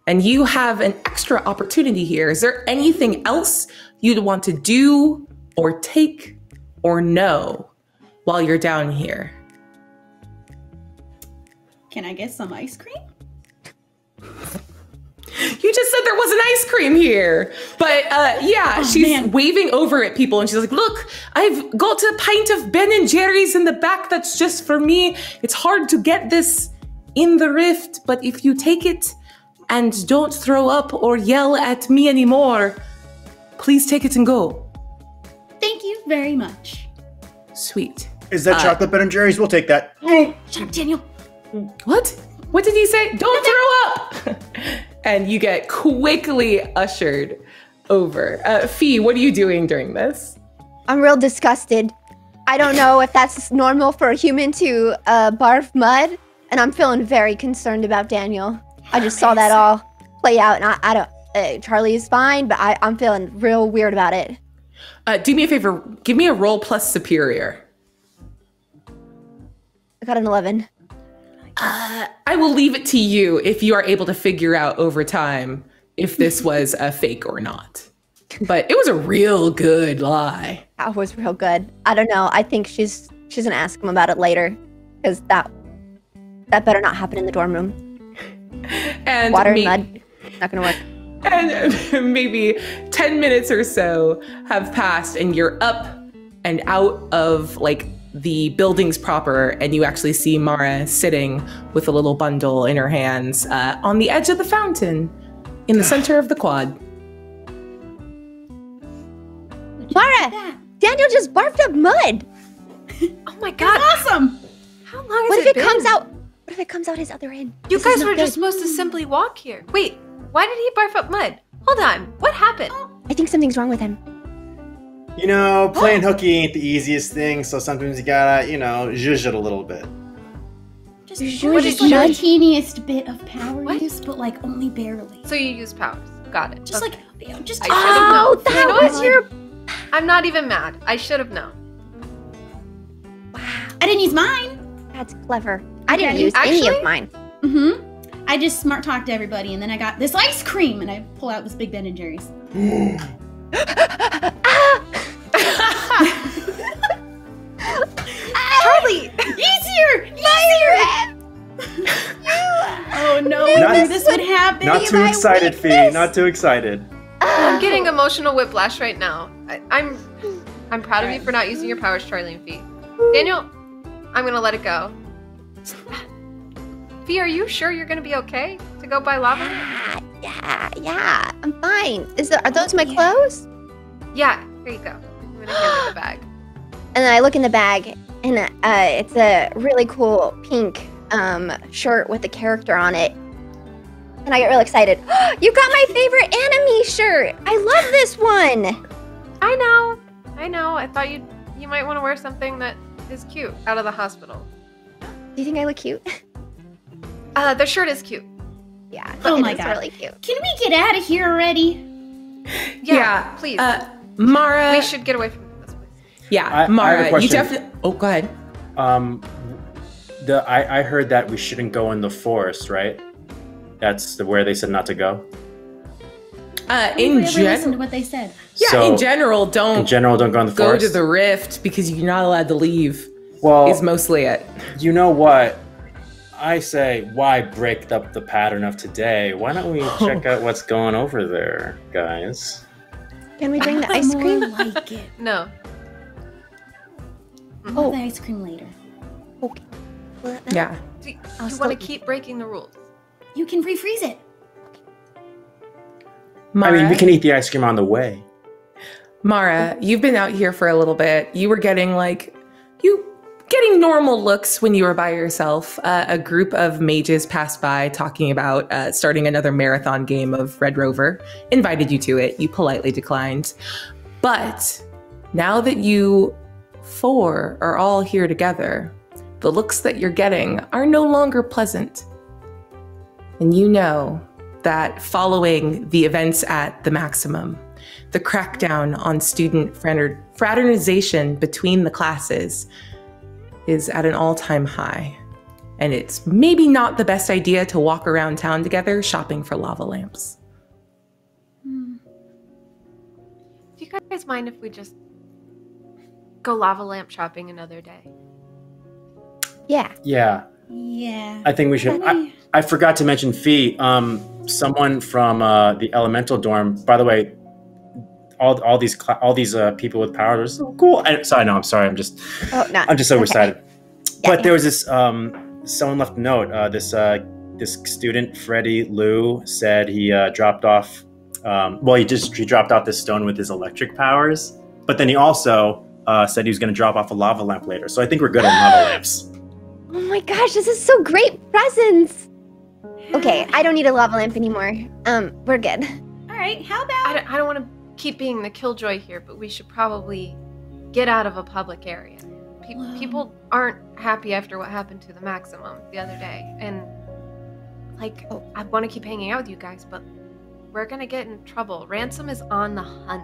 and you have an extra opportunity here. Is there anything else you'd want to do or take or know while you're down here? Can I get some ice cream? You just said there wasn't ice cream here. But yeah, she's man. waving over at people and she's like, look, I've got a pint of Ben & Jerry's in the back that's just for me. It's hard to get this in the rift, but if you take it and don't throw up or yell at me anymore, please take it and go. Thank you very much. Sweet. Is that chocolate Ben and Jerry's? We'll take that. Shut up, Daniel. What? What did he say? Don't throw up! And you get quickly ushered over. Fee, what are you doing during this? I'm real disgusted. I don't know if that's normal for a human to barf mud, and I'm feeling very concerned about Daniel. I just saw that all play out, and I don't. Charlie is fine, but I'm feeling real weird about it. Do me a favor. Give me a roll plus superior. I got an 11. I will leave it to you if you are able to figure out over time if this was a fake or not. But it was a real good lie. That was real good. I don't know. I think she's gonna ask him about it later, because that better not happen in the dorm room. And Water and mud, not gonna work. And maybe 10 minutes or so have passed and you're up and out of like the buildings proper, and you actually see Mara sitting with a little bundle in her hands on the edge of the fountain in the center of the quad. Mara, Daniel just barfed up mud. Oh my god. That's awesome. How long has What if it been? comes out? What if it comes out his other end? You This is guys not were just good. supposed to simply walk here. Wait, why did he barf up mud? Hold on, what happened? I think something's wrong with him. You know, playing hooky ain't the easiest thing, so sometimes you gotta, zhuzh it a little bit. Just, You what just is like the judge- teeniest bit of power What? use, but like only barely. So you use powers. Got it. Just Okay. like, just I should've known. that You know was what? your. I'm not even mad. I should have known. I didn't use mine. That's clever. I didn't Okay. use any Actually- of mine. Mm-hmm. I just smart talked to everybody, and then I got this ice cream, and I pull out this big Ben and Jerry's. Charlie! Easier! Oh no! Not- I knew this would happen. Not too my excited, Fee. weakness. Not too excited. I'm getting emotional whiplash right now. I'm proud of you for not using your powers, Charlie and Fee. Daniel, I'm gonna let it go. Fee, are you sure you're gonna be okay to go buy lava? Yeah, I'm fine. Are those my clothes? Yeah, here you go. I'm gonna hand you the bag. And then I look in the bag, and it's a really cool pink shirt with a character on it. And I get real excited. You got my favorite anime shirt! I love this one! I know. I thought you might want to wear something that is cute out of the hospital. Do you think I look cute? The shirt is cute. Yeah, Oh it my is God. really cute. Can we get out of here already? Yeah, please. Mara. We should get away from this place. Yeah, I have a Mara, you question. definitely. Oh, go ahead. I heard that we shouldn't go in the forest, right? That's where they said not to go. In Listen to general, what they said. yeah. So, in general, don't In general, don't go in the go forest. to the rift because you're not allowed to leave. Well, Is mostly it. you know what? I say, why break up the pattern of today? Why don't we check out what's going over there, guys? Can we bring the I ice more cream? like it. No. I'll have the ice cream later. Okay. Well, Yeah. Do you I'll want to still- keep breaking the rules? You can refreeze it. Mara, I mean, we can eat the ice cream on the way. Mara, you've been out here for a little bit. You were getting like, you getting normal looks when you were by yourself. A group of mages passed by talking about starting another marathon game of Red Rover, invited you to it. You politely declined. But now that you four are all here together, the looks that you're getting are no longer pleasant. And you know that following the events at the Maximum, the crackdown on student fraternization between the classes is at an all-time high. And it's maybe not the best idea to walk around town together shopping for lava lamps. Do you guys mind if we just go lava lamp shopping another day? Yeah. Yeah. Yeah. I think we should. I forgot to mention Fee. Someone from the elemental dorm. By the way, all these people with powers are so cool. I'm sorry. I'm just so excited. But there was this. Someone left a note. This student Freddie Liu said he dropped off. He dropped off this stone with his electric powers. But then he also said he was going to drop off a lava lamp later. So I think we're good on lava lamps. Oh my gosh, this is so great presents. Okay, I don't need a lava lamp anymore. We're good. All right, how about... I don't want to keep being the killjoy here, but we should probably get out of a public area. People aren't happy after what happened to the Maximum the other day. And, I want to keep hanging out with you guys, but we're going to get in trouble. Ransom is on the hunt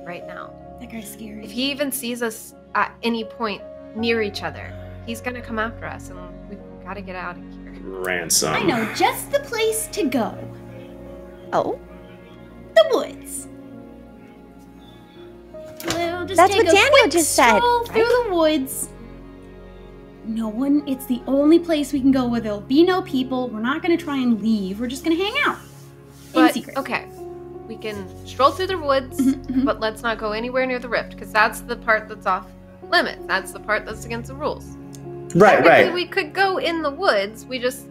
right now. That guy's scary. If he even sees us at any point near each other, he's going to come after us, and we've got to get out of here. Ransom. I know just the place to go. Oh? The woods. We'll just That's take what a Daniel quick just said, stroll through the woods. It's the only place we can go where there'll be no people. We're not going to try and leave. We're just going to hang out. In secret. Okay. We can stroll through the woods, but let's not go anywhere near the rift, because that's the part that's off limits. That's the part that's against the rules. Right. We could go in the woods. We just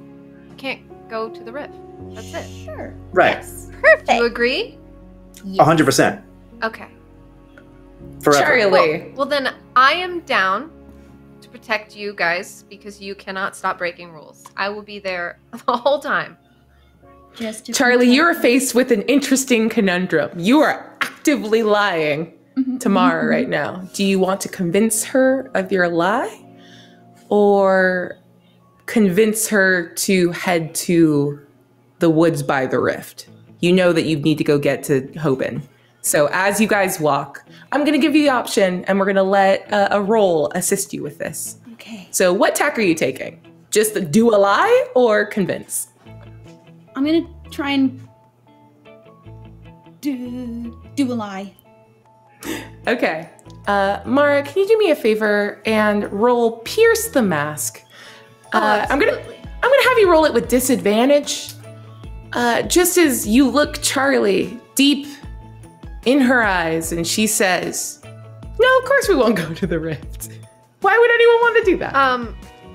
can't go to the rift. That's it. Sure. Right. Yes. Perfect. Do you agree? 100%. Okay. Forever. Charlie. Well, then I am down to protect you guys because you cannot stop breaking rules. I will be there the whole time. Just to Charlie, protect- you are faced with an interesting conundrum. You are actively lying to Mara right now. Do you want to convince her of your lie? Or convince her to head to the woods by the rift? You know that you need to go get to Hoban. So as you guys walk, I'm going to give you the option, and we're going to let a roll assist you with this. Okay. So what tack are you taking? Just do a lie or convince? I'm going to try and do a lie. Okay. Mara, can you do me a favor and roll Pierce the Mask? I'm gonna have you roll it with disadvantage. Just as you look Charlie deep in her eyes and she says, "No, of course we won't go to the rift. Why would anyone want to do that?"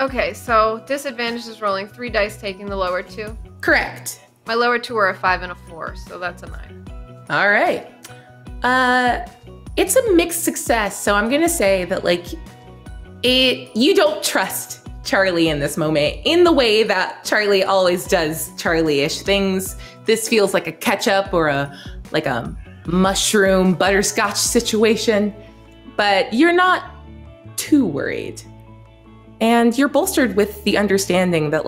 Okay, so disadvantage is rolling 3 dice, taking the lower 2. Correct. My lower 2 are a 5 and a 4, so that's a 9. All right. It's a mixed success, so I'm gonna say that you don't trust Charlie in this moment in the way that Charlie always does Charlie-ish things. This feels like a ketchup or a mushroom butterscotch situation, but you're not too worried. And you're bolstered with the understanding that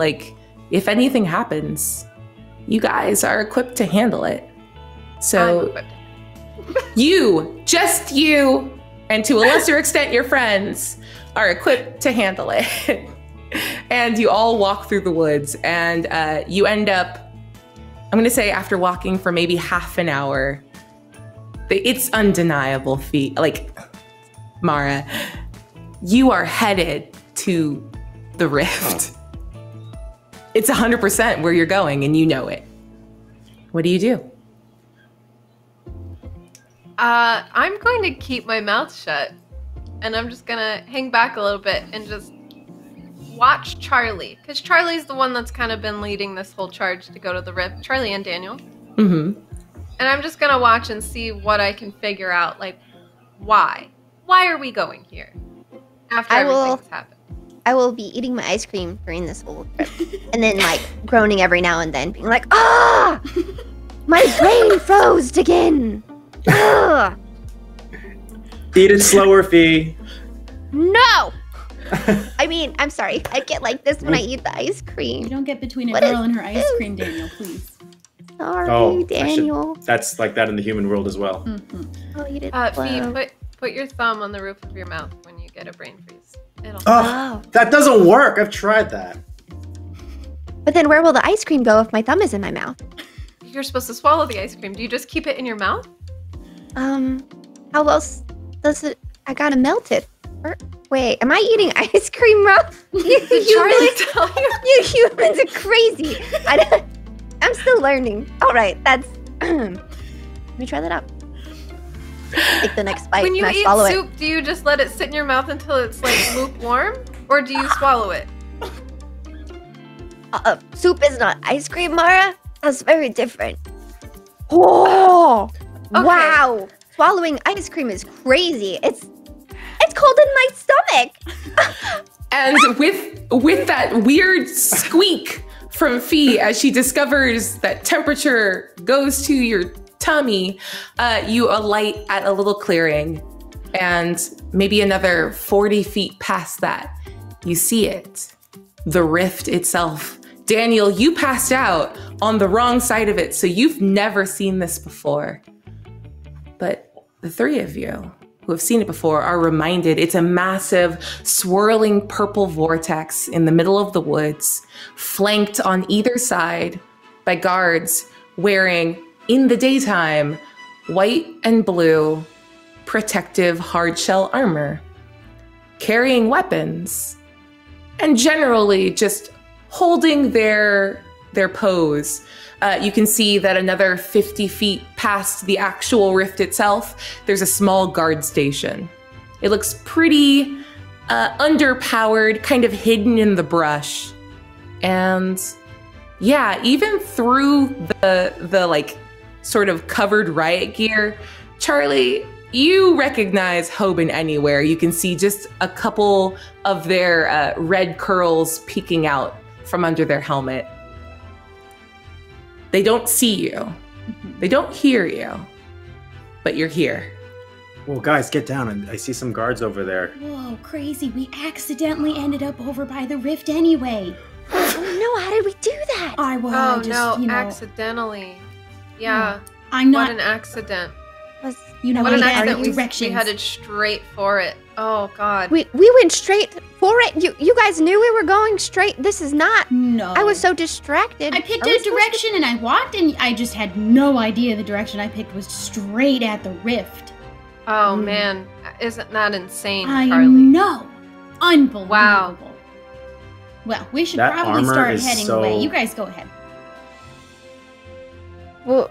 if anything happens, you guys are equipped to handle it. So just you, and to a lesser extent your friends, are equipped to handle it. And you all walk through the woods, and you end up, I'm going to say after walking for maybe half an hour, it's undeniable feat. Mara, you are headed to the rift. It's 100% where you're going, and you know it. What do you do? I'm going to keep my mouth shut, and I'm just gonna hang back a little bit and just watch Charlie, because Charlie's the one that's kind of been leading this whole charge to go to the rift. Charlie and Daniel. Mm-hmm. And I'm just gonna watch and see what I can figure out, why? Why are we going here? After I will- everything's happened. I will be eating my ice cream during this whole trip, and then like groaning every now and then, being like, "Ah, my brain froze again." Ah, Eat it slower, Fee. no. I mean, I'm sorry. I get like this when I eat the ice You cream. don't get between a What girl is and her ice this? cream, Daniel, please. Sorry, Oh, I should- Daniel. That's like that in the human world as well. Mm-hmm. I'll eat it Fee, slow. put your thumb on the roof of your mouth when you get a brain freeze. It'll. Oh, Oh. that doesn't work. I've tried that. But then where will the ice cream go if my thumb is in my mouth? You're supposed to swallow the ice cream. Do you just keep it in your mouth? How else does it? I gotta melt it. Wait, am I eating ice cream raw? You Did Charlie humans, tell you? you humans are crazy. I'm still learning. All right, that's. Let me try that out. Take the next bite When you and I eat swallow soup, do you just let it sit in your mouth until it's like lukewarm, or do you swallow it? it. Soup is not ice cream, Mara. That's very different. Oh, Okay. wow! Swallowing ice cream is crazy. It's cold in my stomach. And with that weird squeak from Fee as she discovers that temperature goes to your tummy, you alight at a little clearing, and maybe another 40 feet past that, you see it. The rift itself. Daniel, you passed out on the wrong side of it, so you've never seen this before. But the three of you who have seen it before are reminded it's a massive, swirling purple vortex in the middle of the woods, flanked on either side by guards wearing, in the daytime, white and blue protective hardshell armor, carrying weapons, and generally just holding their pose. You can see that another 50 feet past the actual rift itself, there's a small guard station. It looks pretty underpowered, kind of hidden in the brush. And yeah, even through the like sort of covered riot gear, Charlie, you recognize Hoban anywhere. You can see just a couple of their red curls peeking out from under their helmet. They don't see you. They don't hear you. But you're here. Well, guys, get down. I see some guards over there. Whoa, crazy. We accidentally ended up over by the rift anyway. Oh no! How did we do that? Oh no, accidentally. Yeah. I'm What not, an accident. Was What an we accident. had We directions. headed straight for it. Oh god. we went straight for it? You guys knew we were going straight. This is not. No. I was so distracted. I picked Are we a supposed to- direction and I walked and I just had no idea the direction I picked was straight at the rift. Oh man. Isn't that insane, I Charlie? know. Unbelievable. Wow. Well, we should That probably armor start is heading so- away. You guys go ahead. Well,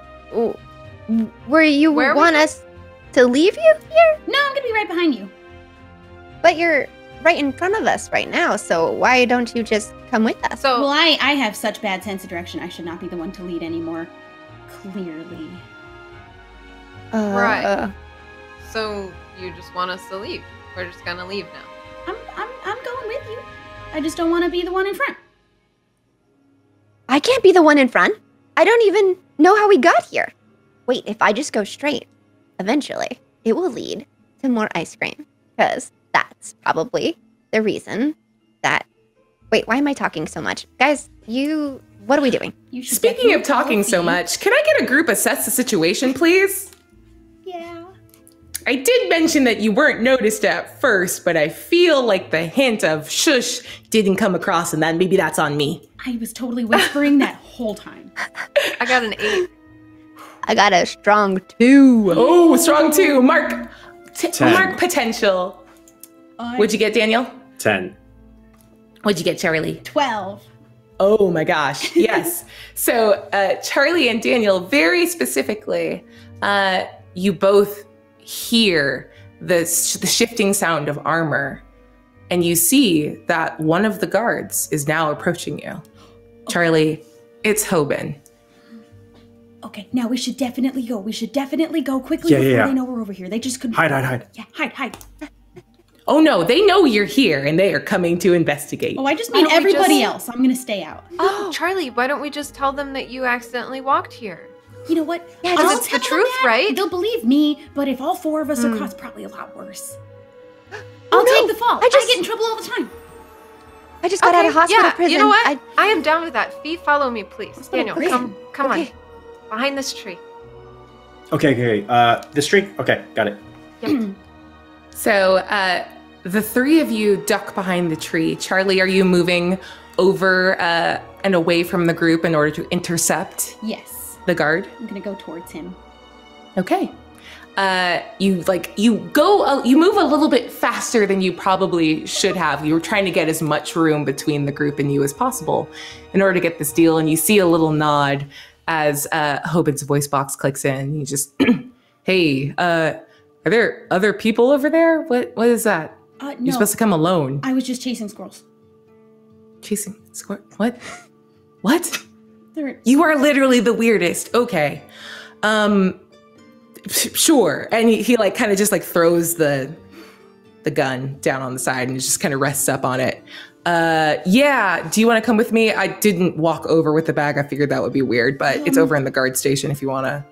where you Where are we want us to leave you here? No, I'm gonna be right behind you. But you're right in front of us right now, so why don't you just come with us? So Well, I have such bad sense of direction. I should not be the one to lead anymore. Clearly. Right. so you just want us to leave. We're just gonna leave now. I'm going with you. I just don't want to be the one in front. I can't be the one in front. I don't even know how we got here. Wait, if I just go straight, eventually it will lead to more ice cream. Because that's probably the reason that. Wait, why am I talking so much? Guys, what are we doing? You should Speaking of definitely talking so follow me. much, can I get a group assess the situation, please? Yeah. I did mention that you weren't noticed at first, but I feel like the hint of shush didn't come across, and then maybe that's on me. I was totally whispering that whole time. I got an 8. I got a strong 2. Oh, strong too. Mark 10. Mark potential. What'd you get, Daniel? 10. What'd you get, Charlie? 12. Oh my gosh, yes. So Charlie and Daniel, very specifically, you both hear the shifting sound of armor, and you see that one of the guards is now approaching you. Charlie, it's Hoban. Okay, now we should definitely go. We should definitely go quickly Yeah, before yeah. they know we're over here. They just couldn't. Hide. Yeah, hide. Oh no, they know you're here and they are coming to investigate. Oh, I just Why mean don't we everybody just- else. I'm gonna stay out. Oh, Charlie, why don't we just tell them that you accidentally walked here? You know what? Yeah, I'll Because just it's the tell them truth, that. right? They'll believe me, but if all 4 of us are caught, it's probably a lot worse. Oh, I'll no. take the fall. I just- get in trouble all the time. I just got out of hospital yeah, prison. you know what? I am down with that. Fee, follow me, please. Hospital Daniel, prison. come Okay. on. Behind this tree. Okay. The street. Okay, got it. So the 3 of you duck behind the tree. Charlie, are you moving over and away from the group in order to intercept Yes. the guard? I'm gonna go towards him. Okay. You move a little bit faster than you probably should have. You were trying to get as much room between the group and you as possible in order to get this deal. And you see a little nod as Hoban's voice box clicks in. You just, hey, are there other people over there? What is that? No, You're supposed to come alone. I was just chasing squirrels. Chasing squirrel? What? What? They're You are literally the weirdest. Okay. Sure. And he like kind of just like throws the gun down on the side and just kind of rests up on it. Yeah. Do you want to come with me? I didn't walk over with the bag. I figured that would be weird, but it's over in the guard station if you want to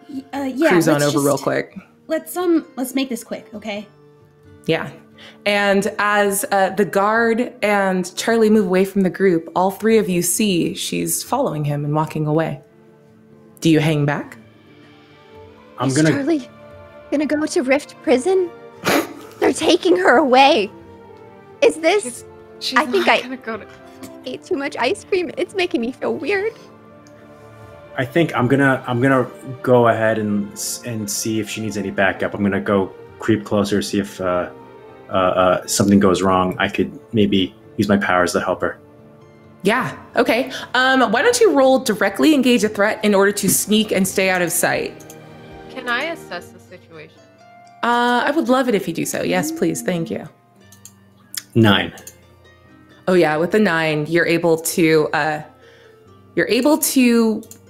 yeah. cruise on let's over real just- quick. Let's make this quick, okay? Yeah. And as the guard and Charlie move away from the group, all 3 of you see she's following him and walking away. Do you hang back? I'm Is gonna. Charlie gonna go to Rift Prison? They're taking her away. Is this? She's I think not I- gonna go to. Ate too much ice cream. It's making me feel weird. I think I'm gonna go ahead and see if she needs any backup. I'm gonna go creep closer, see if something goes wrong. I could maybe use my powers to help her. Yeah. Okay. Why don't you roll directly engage a threat in order to sneak and stay out of sight? Can I assess the situation? I would love it if you do so. Yes, please. Thank you. 9. Oh yeah, with the 9, you're able to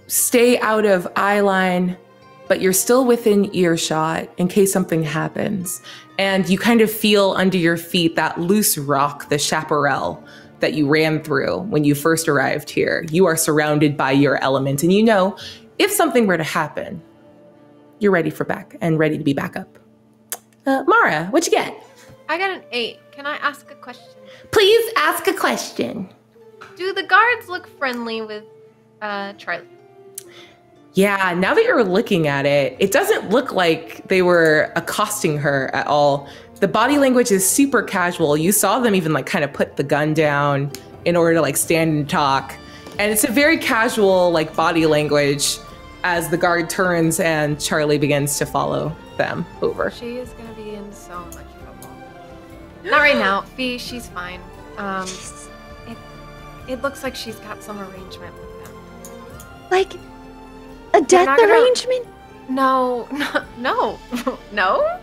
stay out of eye line, but you're still within earshot in case something happens. And you kind of feel under your feet that loose rock, the chaparral that you ran through when you first arrived here. You are surrounded by your element, and you know if something were to happen, you're ready to be back up. Mara, what'd you get? I got an 8. Can I ask a question? Please ask a question. Do the guards look friendly with Charlie? Yeah, now that you're looking at it, it doesn't look like they were accosting her at all. The body language is super casual. You saw them even like kind of put the gun down in order to like stand and talk. And it's a very casual like body language as the guard turns and Charlie begins to follow them over. She is gonna be in so much trouble. Not right now. Fee, she's fine. It looks like she's got some arrangement with them. Like a death not gonna- arrangement? No. No. No.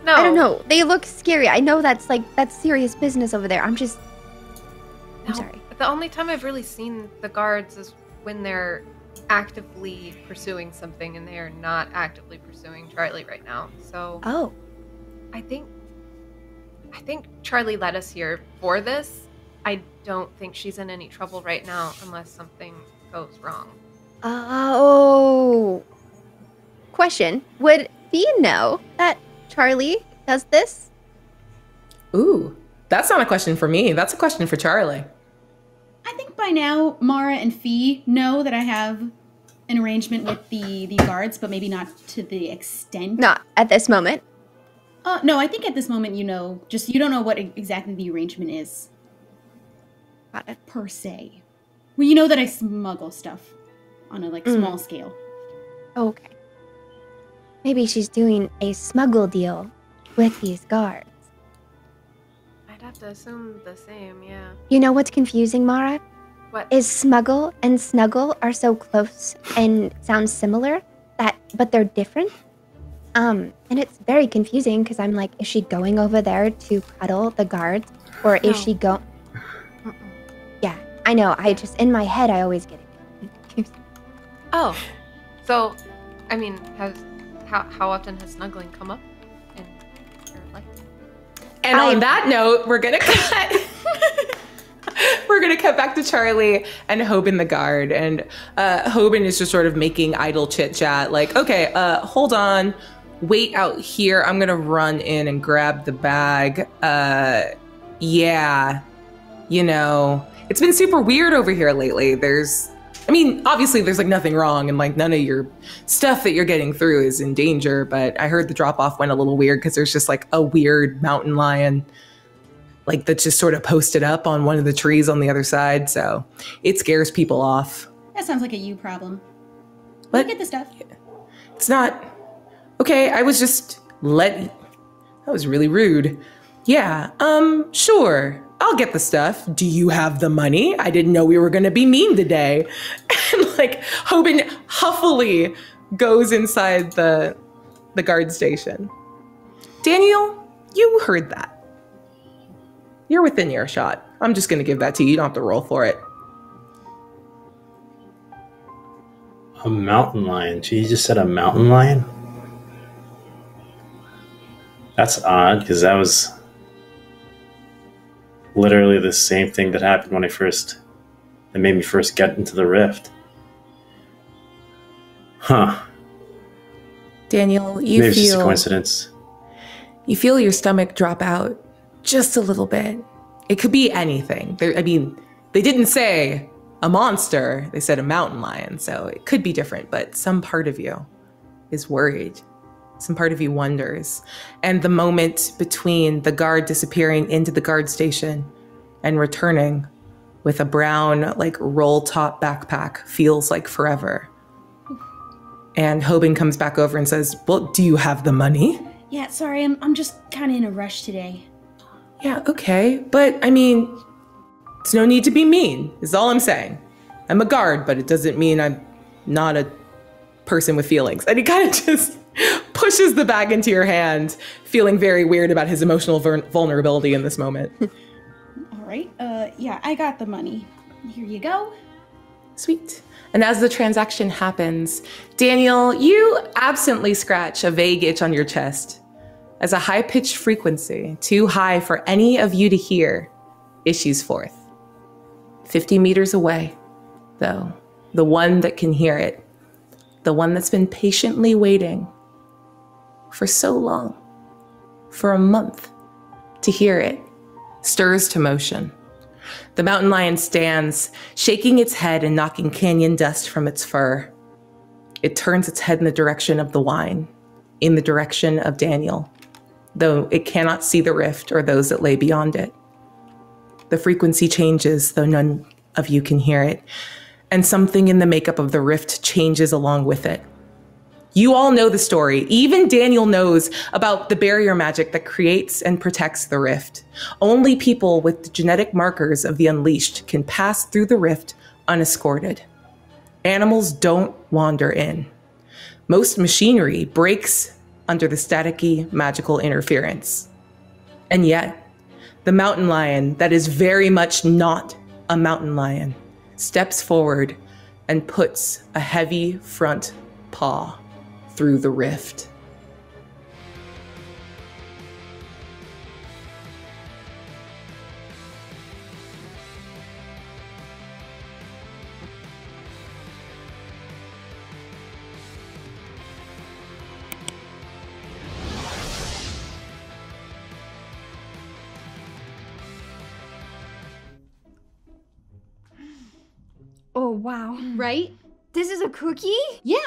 I don't know. They look scary. I know that's serious business over there. I'm No. sorry. The only time I've really seen the guards is when they're actively pursuing something and they are not actively pursuing Charlie right now. So Oh. I think Charlie led us here for this. I don't think she's in any trouble right now unless something goes wrong. Oh. Question. Would Fee know that Charlie does this? Ooh, that's not a question for me. That's a question for Charlie. I think by now Mara and Fee know that I have an arrangement with the guards, but maybe not to the extent. Not at this moment. No, I think at this moment you know, just you don't know what exactly the arrangement is Got it. per se. Well, you know that I smuggle stuff on a small scale. Okay. Maybe she's doing a smuggle deal with these guards. I'd have to assume the same, yeah. You know what's confusing, Mara? What? Is smuggle and snuggle are so close and sound similar, but they're different. And it's very confusing because I'm like, is she going over there to cuddle the guards, or is No. she Yeah, I know. I just in my head I always get it confused. Oh, so, I mean, how often has snuggling come up in your life? And on that note, we're gonna cut. We're gonna cut back to Charlie and Hoban the guard, and Hoban is just sort of making idle chit chat, like, okay, hold on, wait out here. I'm gonna run in and grab the bag. Yeah, you know, it's been super weird over here lately. Obviously there's like nothing wrong, and like none of your stuff that you're getting through is in danger, but I heard the drop off went a little weird because there's just like a weird mountain lion like that's just sort of posted up on one of the trees on the other side, so it scares people off. That sounds like a you problem. What? Get the stuff. It's not. Okay, I was just that was really rude. Yeah, sure. I'll get the stuff. Do you have the money? I didn't know we were gonna be mean today. And like Hoban huffily goes inside the guard station. Daniel, you heard that. You're within earshot. I'm just gonna give that to you. You don't have to roll for it. A mountain lion. She just said a mountain lion? That's odd, because that was literally the same thing that happened when that made me first get into the rift. Huh. Daniel, Maybe it's just a coincidence. You feel your stomach drop out just a little bit. It could be anything. They didn't say a monster. They said a mountain lion, so it could be different, but some part of you is worried. Some part of you wonders. And the moment between the guard disappearing into the guard station and returning with a brown, like, roll-top backpack feels like forever. And Hoban comes back over and says, well, do you have the money? Yeah, sorry, I'm just kind of in a rush today. Yeah, okay. But, it's no need to be mean, is all I'm saying. I'm a guard, but it doesn't mean I'm not a person with feelings. And he kind of just pushes the bag into your hand, feeling very weird about his emotional vulnerability in this moment. All right, yeah, I got the money. Here you go. Sweet. And as the transaction happens, Daniel, you absently scratch a vague itch on your chest as a high-pitched frequency, too high for any of you to hear, issues forth. 50 meters away, though, the one that can hear it, the one that's been patiently waiting for so long, for a month, to hear it, stirs to motion. The mountain lion stands, shaking its head and knocking canyon dust from its fur. It turns its head in the direction of the wine, in the direction of Daniel, though it cannot see the rift or those that lay beyond it. The frequency changes, though none of you can hear it, and something in the makeup of the rift changes along with it. You all know the story. Even Daniel knows about the barrier magic that creates and protects the rift. Only people with the genetic markers of the Unleashed can pass through the rift unescorted. Animals don't wander in. Most machinery breaks under the staticky magical interference. And yet, the mountain lion that is very much not a mountain lion steps forward and puts a heavy front paw through the rift. Oh, wow. Right? This is a cookie? Yeah.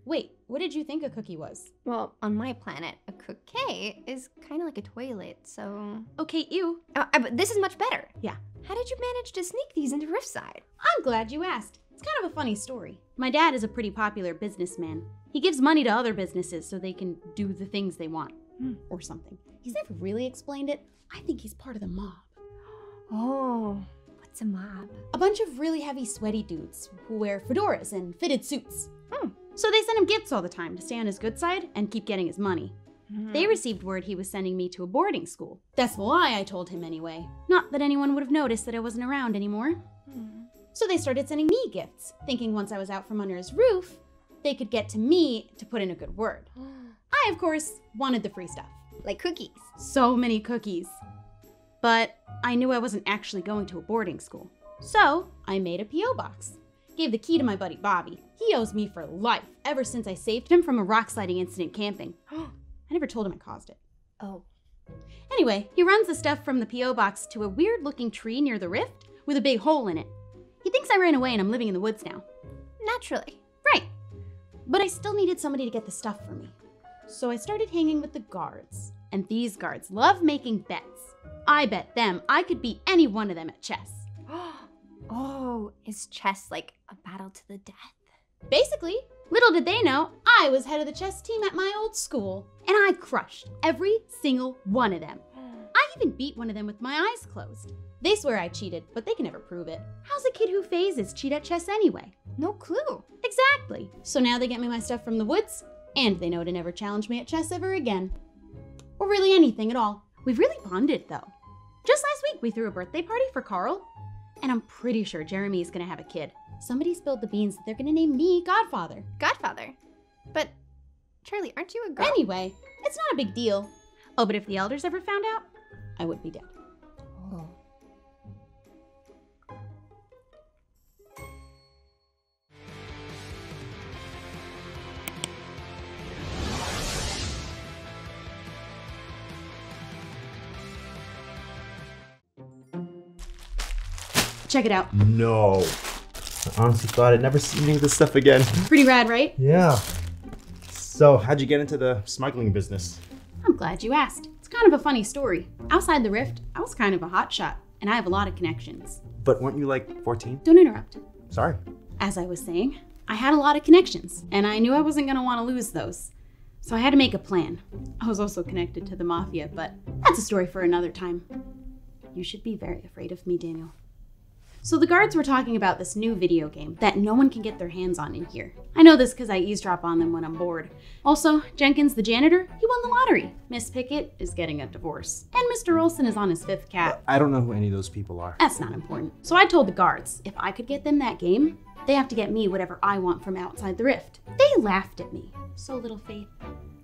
Wait, what did you think a cookie was? Well, on my planet, a cookie is kind of like a toilet, so... Okay, ew. But this is much better. Yeah. How did you manage to sneak these into Riftside? I'm glad you asked. It's kind of a funny story. My dad is a pretty popular businessman. He gives money to other businesses so they can do the things they want. Or something. He's never really explained it. I think he's part of the mob. Oh, what's a mob? A bunch of really heavy, sweaty dudes who wear fedoras and fitted suits. So they send him gifts all the time to stay on his good side and keep getting his money. They received word he was sending me to a boarding school. That's the lie I told him anyway. Not that anyone would have noticed that I wasn't around anymore. So they started sending me gifts, thinking once I was out from under his roof, they could get to me to put in a good word. I, of course, wanted the free stuff. Like cookies. So many cookies. But I knew I wasn't actually going to a boarding school. So I made a P.O. box. Gave the key to my buddy Bobby. He owes me for life ever since I saved him from a rock sliding incident camping. I never told him I caused it. Oh. Anyway, he runs the stuff from the P.O. box to a weird looking tree near the rift with a big hole in it. He thinks I ran away and I'm living in the woods now. Naturally. Right. But I still needed somebody to get the stuff for me. So I started hanging with the guards. And these guards love making bets. I bet them I could beat any one of them at chess. Oh, is chess like a battle to the death? Basically, little did they know, I was head of the chess team at my old school. And I crushed every single one of them. I even beat one of them with my eyes closed. They swear I cheated, but they can never prove it. How's a kid who phases cheat at chess anyway? No clue. Exactly. So now they get me my stuff from the woods, and they know to never challenge me at chess ever again. Or really anything at all. We've really bonded, though. Just last week, we threw a birthday party for Carl, and I'm pretty sure Jeremy is gonna have a kid. Somebody spilled the beans that they're gonna name me Godfather. Godfather? But, Charlie, aren't you a girl? Anyway, it's not a big deal. Oh, but if the elders ever found out, I would be dead. Oh. Check it out. No. I honestly thought I'd never see any of this stuff again. Pretty rad, right? Yeah. So, how'd you get into the smuggling business? I'm glad you asked. It's kind of a funny story. Outside the rift, I was kind of a hotshot, and I have a lot of connections. But weren't you like 14? Don't interrupt. Sorry. As I was saying, I had a lot of connections, and I knew I wasn't going to want to lose those. So I had to make a plan. I was also connected to the mafia, but that's a story for another time. You should be very afraid of me, Daniel. So the guards were talking about this new video game that no one can get their hands on in here. I know this because I eavesdrop on them when I'm bored. Also, Jenkins, the janitor, he won the lottery. Miss Pickett is getting a divorce. And Mr. Olson is on his 5th cat. I don't know who any of those people are. That's not important. So I told the guards, if I could get them that game, they have to get me whatever I want from outside the rift. They laughed at me. So little faith.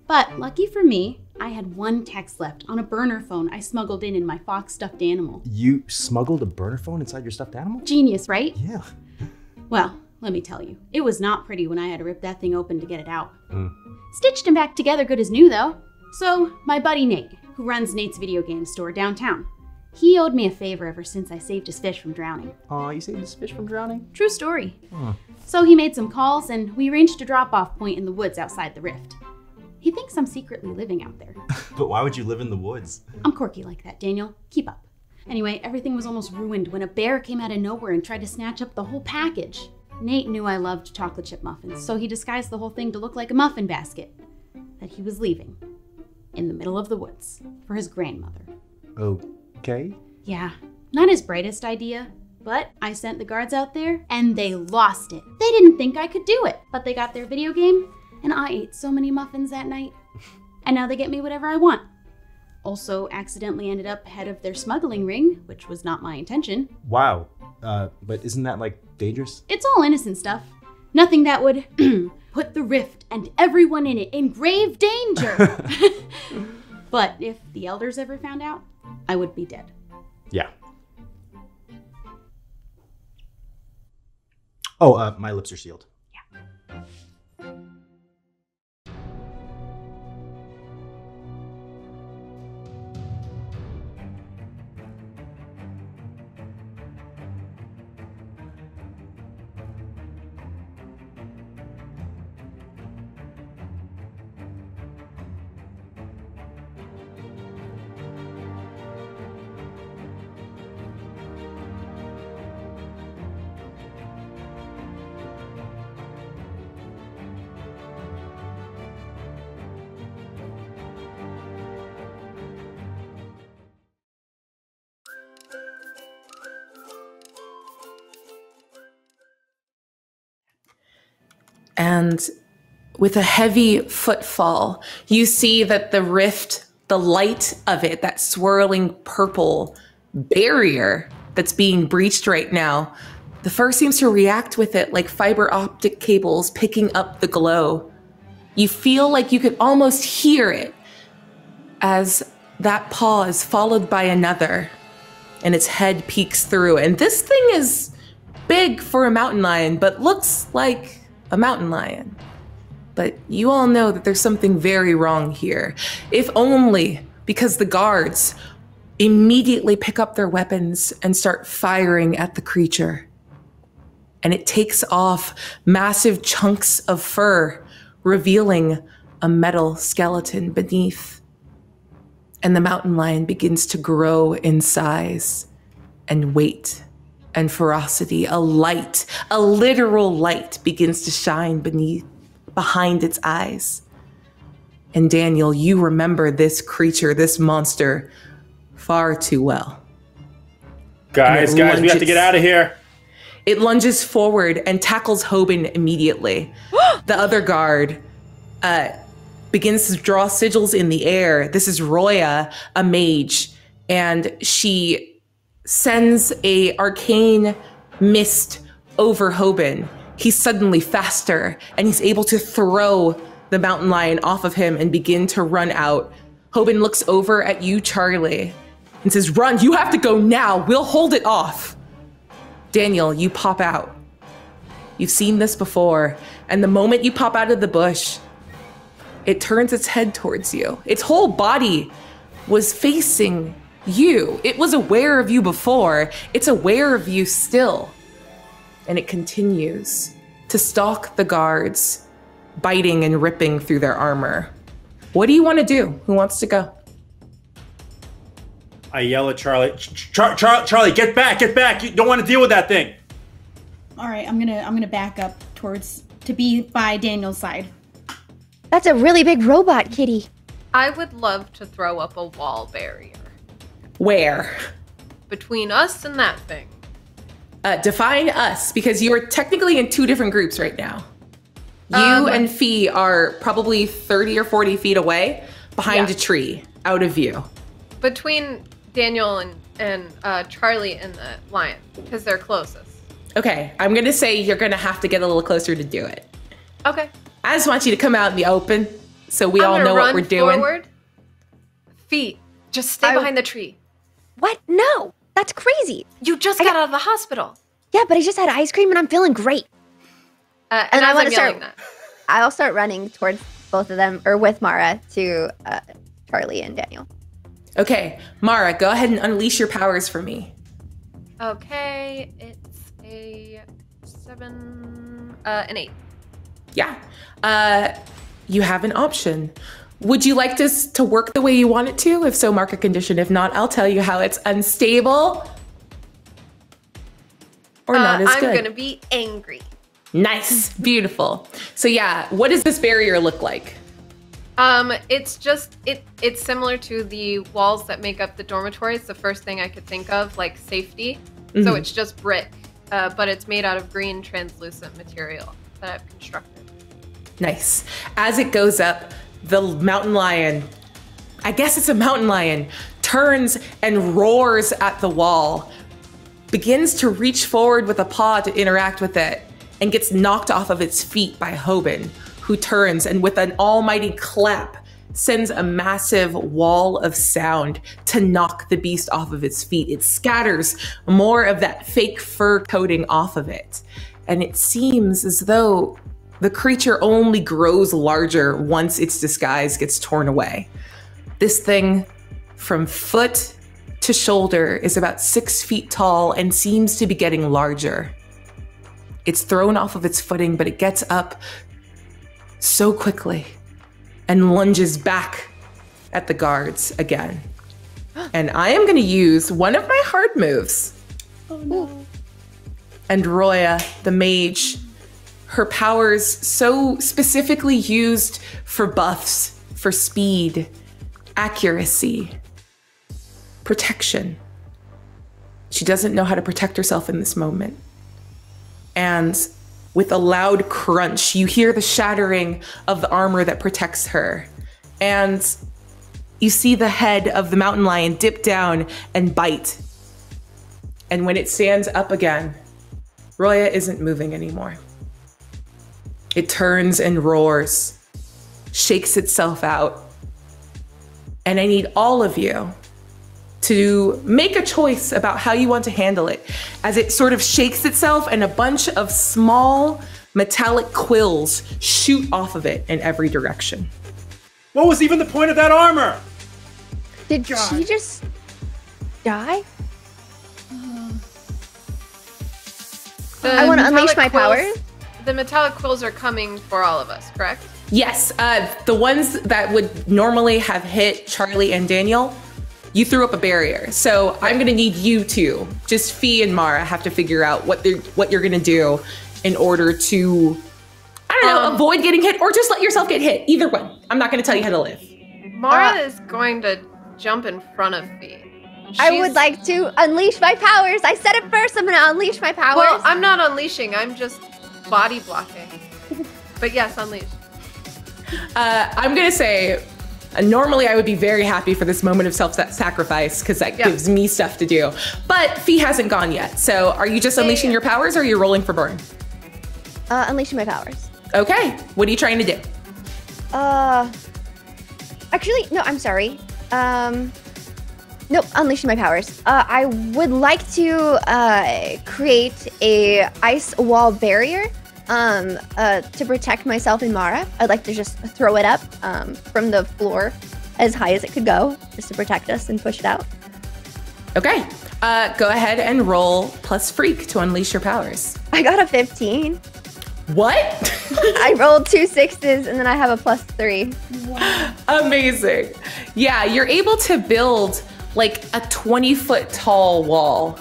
But lucky for me, I had one text left on a burner phone I smuggled in my fox stuffed animal. You smuggled a burner phone inside your stuffed animal? Genius, right? Yeah. Well, let me tell you, it was not pretty when I had to rip that thing open to get it out. Stitched him back together good as new, though. So, my buddy Nate, who runs Nate's video game store downtown, he owed me a favor ever since I saved his fish from drowning. Aw, you saved his fish from drowning? True story. Huh. So he made some calls, and we arranged a drop-off point in the woods outside the rift. He thinks I'm secretly living out there. But why would you live in the woods? I'm quirky like that, Daniel. Keep up. Anyway, everything was almost ruined when a bear came out of nowhere and tried to snatch up the whole package. Nate knew I loved chocolate chip muffins, so he disguised the whole thing to look like a muffin basket that he was leaving in the middle of the woods for his grandmother. Okay. Yeah, not his brightest idea, but I sent the guards out there and they lost it. They didn't think I could do it, but they got their video game and I ate so many muffins that night. And now they get me whatever I want. Also accidentally ended up head of their smuggling ring, which was not my intention. Wow. But isn't that like dangerous? It's all innocent stuff. Nothing that would put the rift and everyone in it in grave danger. But if the elders ever found out, I would be dead. Yeah. Oh, my lips are sealed. And with a heavy footfall, you see that the rift, the light of it, that swirling purple barrier that's being breached right now, the fur seems to react with it like fiber optic cables picking up the glow. You feel like you could almost hear it as that paw is followed by another, and its head peeks through. And this thing is big for a mountain lion, but looks like a mountain lion. But you all know that there's something very wrong here. If only because the guards immediately pick up their weapons and start firing at the creature. And it takes off massive chunks of fur, revealing a metal skeleton beneath. And the mountain lion begins to grow in size and weight and ferocity. A light, a literal light, begins to shine behind its eyes. And Daniel, you remember this creature, this monster, far too well. Guys, we have to get out of here. It lunges forward and tackles Hoban immediately. The other guard begins to draw sigils in the air. This is Roya, a mage, and she sends a arcane mist over Hoban. He's suddenly faster, and he's able to throw the mountain lion off of him and begin to run out. Hoban looks over at you, Charlie, and says, "Run, you have to go now. We'll hold it off." Daniel, you pop out. You've seen this before, and the moment you pop out of the bush, it turns its head towards you. Its whole body was facing you. It was aware of you before. It's aware of you still. And it continues to stalk the guards, biting and ripping through their armor. What do you want to do? Who wants to go? I yell at Charlie. Charlie, get back, get back. You don't want to deal with that thing. All right, I'm gonna back up to be by Daniel's side. That's a really big robot, Kitty. I would love to throw up a wall barrier. Where? Between us and that thing. Define us, because you are technically in two different groups right now. You and Fee are probably 30 or 40 feet away behind a tree, out of view. Between Daniel and Charlie and the lion, because they're closest. Okay, I'm going to say you're going to have to get a little closer to do it. Okay. I just want you to come out in the open so we all know what we're doing. Forward. Feet, just stay behind the tree. What? No, that's crazy. You just got out of the hospital. Yeah, but I just had ice cream and I'm feeling great. And I want to start. I'll start running towards both of them, or with Mara, to Charlie and Daniel. Okay, Mara, go ahead and unleash your powers for me. Okay, it's a 7, an 8. Yeah. You have an option. Would you like this to work the way you want it to? If so, mark a condition. If not, I'll tell you how it's unstable or not as good. I'm gonna be angry. Nice. Beautiful. So yeah, what does this barrier look like? It's just, it's similar to the walls that make up the dormitory. It's the first thing I could think of, like safety. Mm-hmm. So it's just brick, but it's made out of green translucent material that I've constructed. Nice. As it goes up, the mountain lion, I guess it's a mountain lion, turns and roars at the wall, begins to reach forward with a paw to interact with it, and gets knocked off of its feet by Hoban, who turns and with an almighty clap sends a massive wall of sound to knock the beast off of its feet. It scatters more of that fake fur coating off of it. And it seems as though the creature only grows larger once its disguise gets torn away. This thing, from foot to shoulder, is about 6 feet tall and seems to be getting larger. It's thrown off of its footing, but it gets up so quickly and lunges back at the guards again. And I am going to use one of my hard moves. Oh no. And Roya, the mage, her powers so specifically used for buffs, for speed, accuracy, protection. She doesn't know how to protect herself in this moment. And with a loud crunch, you hear the shattering of the armor that protects her. And you see the head of the mountain lion dip down and bite. And when it stands up again, Roya isn't moving anymore. It turns and roars, shakes itself out, And I need all of you to make a choice about how you want to handle it as it sort of shakes itself and a bunch of small metallic quills shoot off of it in every direction. What was even the point of that armor? Did she just die? I want to unleash my powers. The metallic quills are coming for all of us, correct? Yes, the ones that would normally have hit Charlie and Daniel, you threw up a barrier. So I'm gonna need you two, just Fee and Mara, have to figure out what you're gonna do in order to, I don't know, avoid getting hit or just let yourself get hit. Either one. I'm not gonna tell you how to live. Mara is going to jump in front of Fee. I would like to unleash my powers. I said it first. I'm going to unleash my powers. Well, I'm not unleashing. I'm just body blocking. But yes, unleash. I'm going to say, normally I would be very happy for this moment of self-sacrifice because that gives me stuff to do. But Fee hasn't gone yet. So are you just unleashing your powers or are you rolling for burn? Unleashing my powers. Okay. What are you trying to do? Actually, no, I'm sorry. Nope, unleashing my powers. I would like to create a ice wall barrier to protect myself and Mara. I'd like to just throw it up from the floor as high as it could go, just to protect us and push it out. Okay. Go ahead and roll plus freak to unleash your powers. I got a 15. What? I rolled 2 6s and then I have a +3. Wow. Amazing. Yeah, you're able to build like a 20-foot tall wall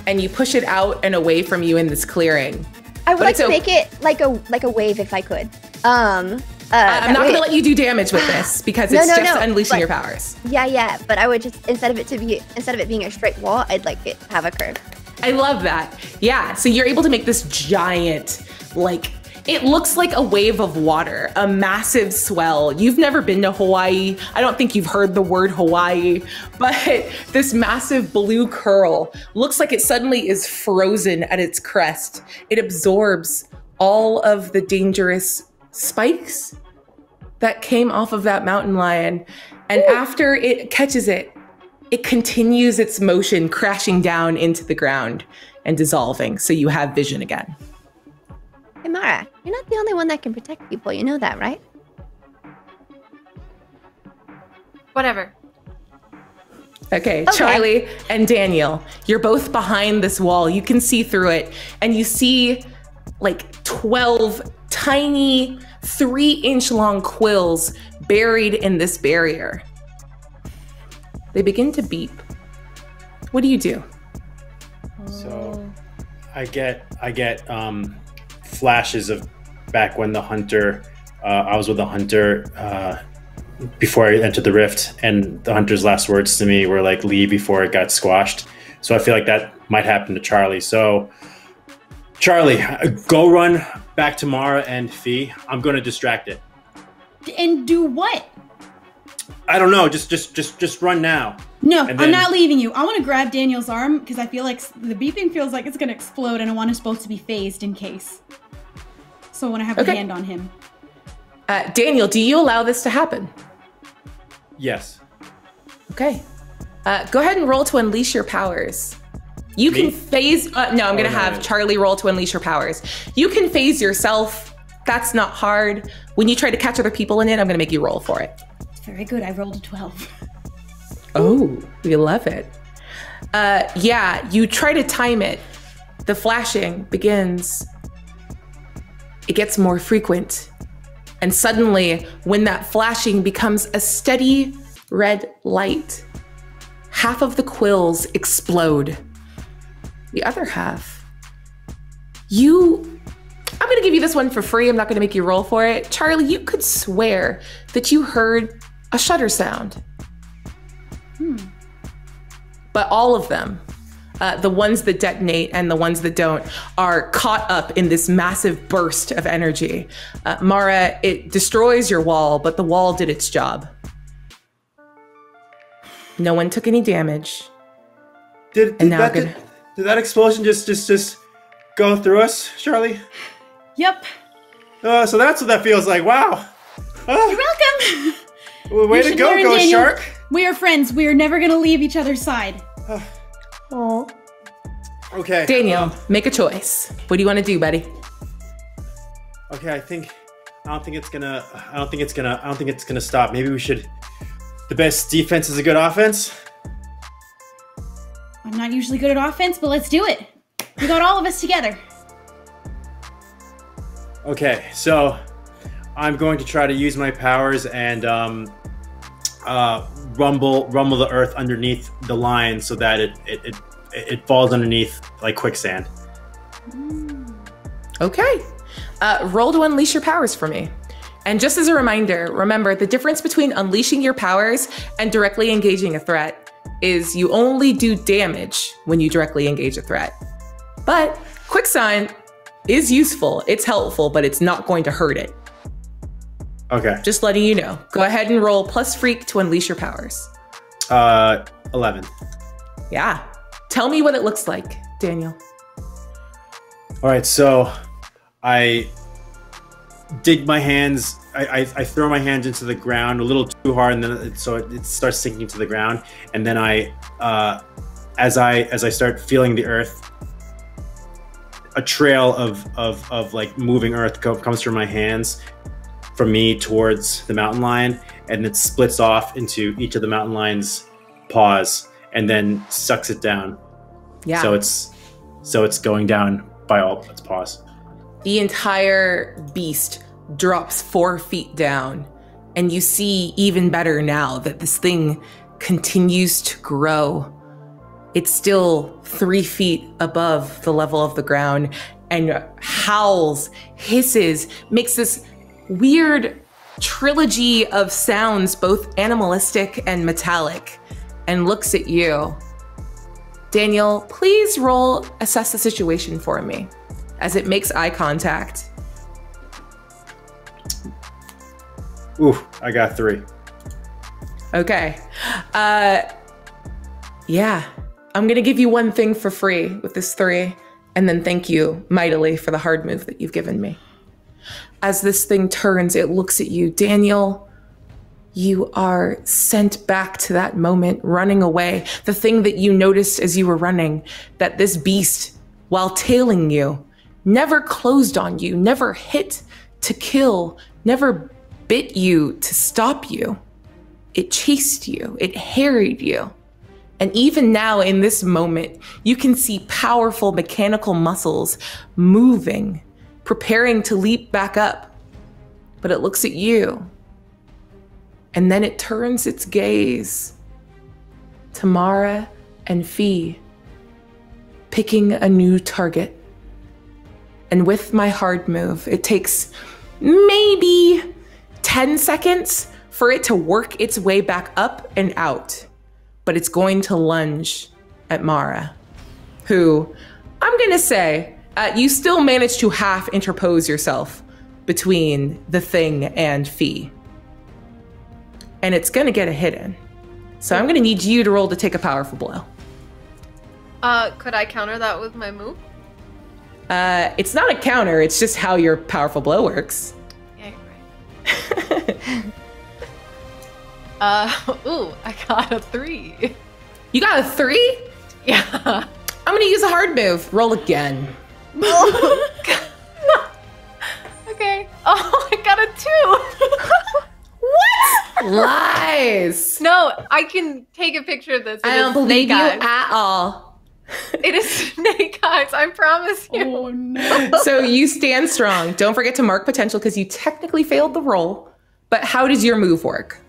and you push it out and away from you in this clearing. I would like to make it like a wave if I could. I'm not going to let you do damage with this because it's just unleashing your powers. Yeah, but I would just instead of it being a straight wall, I'd like it to have a curve. I love that. Yeah, so you're able to make this giant, like, it looks like a wave of water, a massive swell. You've never been to Hawaii. I don't think you've heard the word Hawaii, but this massive blue curl looks like it suddenly is frozen at its crest. It absorbs all of the dangerous spikes that came off of that mountain lion. And after it catches it, it continues its motion, crashing down into the ground and dissolving. So you have vision again. Hey, Mara, you're not the only one that can protect people. You know that, right? Whatever. Okay, Charlie and Daniel, you're both behind this wall. You can see through it, and you see like 12 tiny 3-inch long quills buried in this barrier. They begin to beep. What do you do? So I get flashes of back when the hunter, I was with the hunter before I entered the rift, and the hunter's last words to me were like, leave before it got squashed. So I feel like that might happen to Charlie. So Charlie, go run back to Mara and Fee. I'm going to distract it. And do what? I don't know. Just run now. No, I'm not leaving you. I want to grab Daniel's arm because I feel like the beeping feels like it's going to explode and I want us both to be phased in case. So I want to have a hand on him. Daniel, do you allow this to happen? Yes. Okay. Go ahead and roll to unleash your powers. You can phase... no, I'm going to have Charlie roll to unleash your powers. You can phase yourself. That's not hard. When you try to catch other people in it, I'm going to make you roll for it. Very good. I rolled a 12. Oh, we love it. Yeah, you try to time it. The flashing begins. It gets more frequent. And suddenly, when that flashing becomes a steady red light, half of the quills explode. The other half, I'm gonna give you this one for free. I'm not gonna make you roll for it. Charlie, you could swear that you heard a shutter sound. But all of them, the ones that detonate and the ones that don't, are caught up in this massive burst of energy. Mara, it destroys your wall, but the wall did its job. No one took any damage. Did that explosion just go through us, Charlie? Yep. So that's what that feels like. Wow. You're welcome. Well, way You to should go, learn, Ghost Daniel. Shark. We are friends. We are never going to leave each other's side. Oh. Okay. Daniel, make a choice. What do you want to do, buddy? Okay, I don't think it's gonna stop. Maybe we should. The best defense is a good offense. I'm not usually good at offense, but let's do it. We got all of us together. Okay, so I'm going to try to use my powers and rumble the earth underneath the line so that it falls underneath like quicksand. Okay. Roll to unleash your powers for me. And just as a reminder, remember the difference between unleashing your powers and directly engaging a threat is you only do damage when you directly engage a threat. But quicksand is useful, it's helpful, but it's not going to hurt it. Okay. Just letting you know. Go ahead and roll plus freak to unleash your powers. 11. Yeah. Tell me what it looks like, Daniel. All right, so I dig my hands. I throw my hands into the ground a little too hard, and then it starts sinking to the ground. And then as I start feeling the earth, a trail of like moving earth comes from my hands, from me towards the mountain lion, and it splits off into each of the mountain lion's paws, and then sucks it down. Yeah. So it's going down by all its paws. The entire beast drops 4 feet down, and you see even better now that this thing continues to grow. It's still 3 feet above the level of the ground and howls, hisses, makes this weird trilogy of sounds, both animalistic and metallic, and looks at you. Daniel, please roll assess the situation for me as it makes eye contact. Ooh, I got 3. Okay. Yeah. I'm gonna give you one thing for free with this 3, and then thank you mightily for the hard move that you've given me. As this thing turns, it looks at you. Daniel, you are sent back to that moment, running away. The thing that you noticed as you were running, that this beast, while tailing you, never closed on you, never hit to kill, never bit you to stop you. It chased you, it harried you. And even now in this moment, you can see powerful mechanical muscles moving, preparing to leap back up. But it looks at you. And then it turns its gaze to Mara and Fee, picking a new target. And with my hard move, it takes maybe 10 seconds for it to work its way back up and out. But it's going to lunge at Mara, who, I'm gonna say, you still manage to half interpose yourself between the thing and Fee. And it's gonna get a hit in. So I'm gonna need you to roll to take a powerful blow. Could I counter that with my move? It's not a counter, it's just how your powerful blow works. Yeah, you're right. Ooh, I got a 3. You got a 3? Yeah. I'm gonna use a hard move. Roll again. Okay. Oh, I got a 2. What? Lies. No, I can take a picture of this. I don't believe you at all. It is snake eyes, I promise you. Oh no. So you stand strong. Don't forget to mark potential because you technically failed the roll. But how does your move work?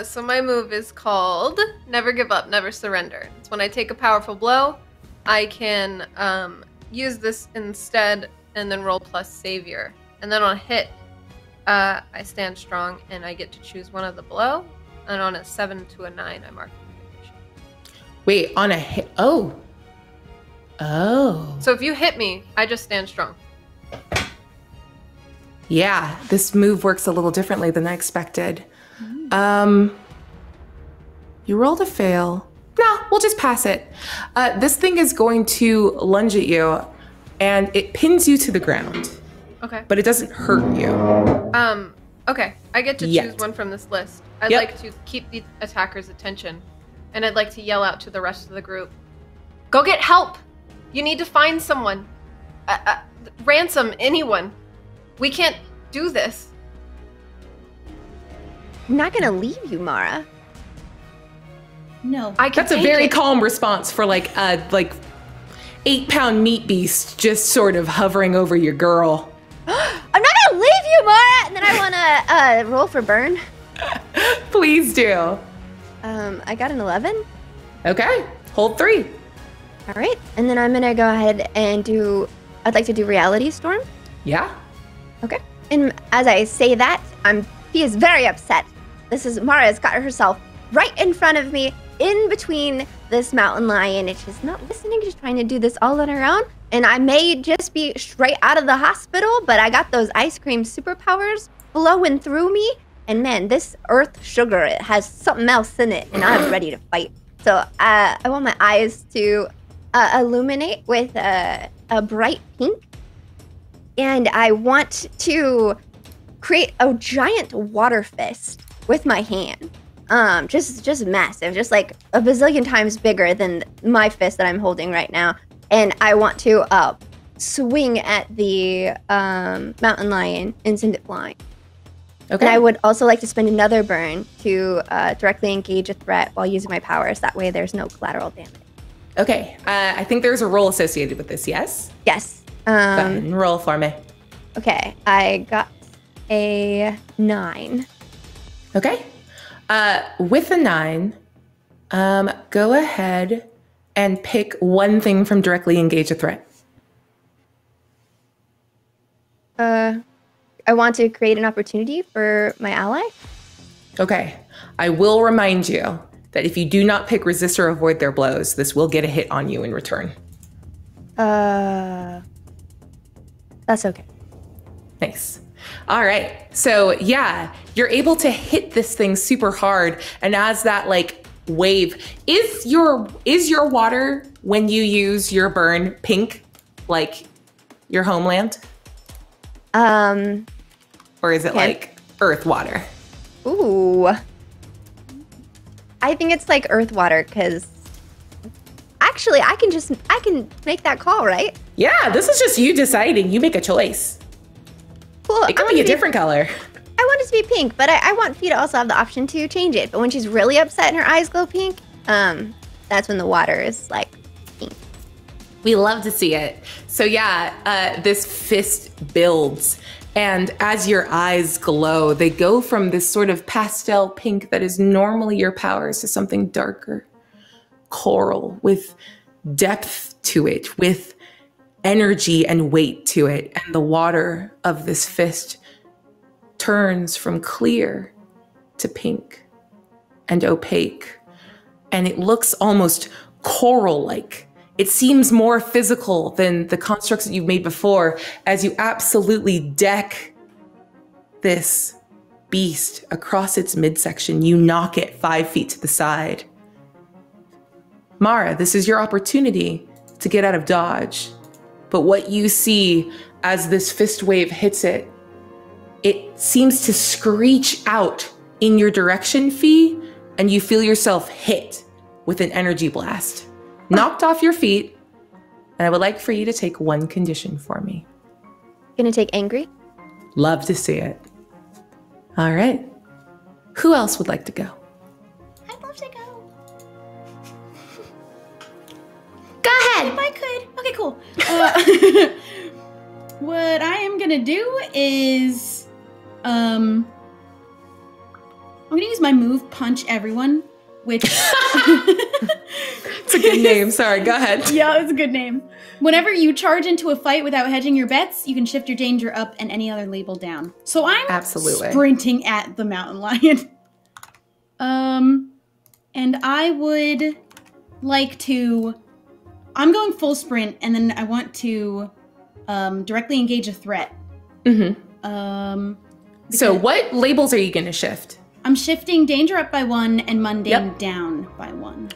So my move is called Never Give Up, Never Surrender. It's when I take a powerful blow, I can use this instead and then roll plus Savior. And then on a hit, I stand strong and I get to choose one of the blow. And on a 7 to a 9, I mark the Wait, on a hit? Oh. Oh. So if you hit me, I just stand strong. Yeah, this move works a little differently than I expected. You rolled a fail. No, we'll just pass it. This thing is going to lunge at you, and it pins you to the ground. Okay. But it doesn't hurt you. Okay, I get to Yet. choose one from this list. I'd Yep. like to keep the attacker's attention, and I'd like to yell out to the rest of the group, "Go get help! You need to find someone. Ransom anyone. We can't do this." I'm not gonna leave you, Mara. No. I can That's a take very it. calm response for like a 8-pound meat beast just sort of hovering over your girl. I'm not gonna leave you, Mara! And then I wanna roll for burn. Please do. I got an 11. Okay, hold 3. All right. And then I'm gonna go ahead and I'd like to do Reality Storm. Yeah. Okay. And as I say that, he is very upset. Mara's got herself right in front of me, in between this mountain lion, and she's not listening, she's trying to do this all on her own. And I may just be straight out of the hospital, but I got those ice cream superpowers flowing through me. And man, this earth sugar, it has something else in it, and I'm ready to fight. So I want my eyes to illuminate with a bright pink. And I want to create a giant water fist with my hand. Just massive, just like a bazillion times bigger than my fist that I'm holding right now. And I want to swing at the mountain lion and send it flying. Okay. And I would also like to spend another burn to directly engage a threat while using my powers. That way there's no collateral damage. Okay. I think there's a roll associated with this, yes? Yes. Go ahead and roll for me. Okay, I got a 9. Okay. With a 9, go ahead and pick one thing from directly engage a threat. I want to create an opportunity for my ally. Okay. I will remind you that if you do not pick resist or avoid their blows, this will get a hit on you in return. That's okay. Nice. All right. So yeah, you're able to hit this thing super hard. And as that like wave, is your water when you use your burn pink, like your homeland? Or is it like earth water? Ooh. I think it's like earth water because actually I can make that call, right? Yeah, this is just you deciding. You make a choice. Cool. It could be a different color. I want it to be pink, but I want Fee to also have the option to change it. But when she's really upset and her eyes glow pink, that's when the water is like pink. We love to see it. So yeah, this fist builds. And as your eyes glow, they go from this sort of pastel pink that is normally your powers to something darker, coral, with depth to it, with energy and weight to it. And the water of this fist turns from clear to pink and opaque. And it looks almost coral-like. It seems more physical than the constructs that you've made before as you absolutely deck this beast across its midsection. You knock it 5 feet to the side. Mara, this is your opportunity to get out of dodge. But what you see as this fist wave hits it, it seems to screech out in your direction, Fee, and you feel yourself hit with an energy blast. Knocked off your feet, and I would like for you to take one condition for me. Gonna take angry? Love to see it. All right. Who else would like to go? I'd love to go. Go ahead. If I could. Okay, cool. What I am gonna do is, I'm gonna use my move, Punch Everyone, which... It's a good name. Sorry, go ahead. Yeah, it's a good name. Whenever you charge into a fight without hedging your bets, you can shift your danger up and any other label down. So I'm Absolutely sprinting at the mountain lion. And I would like to... I'm going full sprint, and then I want to directly engage a threat. Mm-hmm. So what labels are you going to shift? I'm shifting danger up by 1 and mundane down by 1.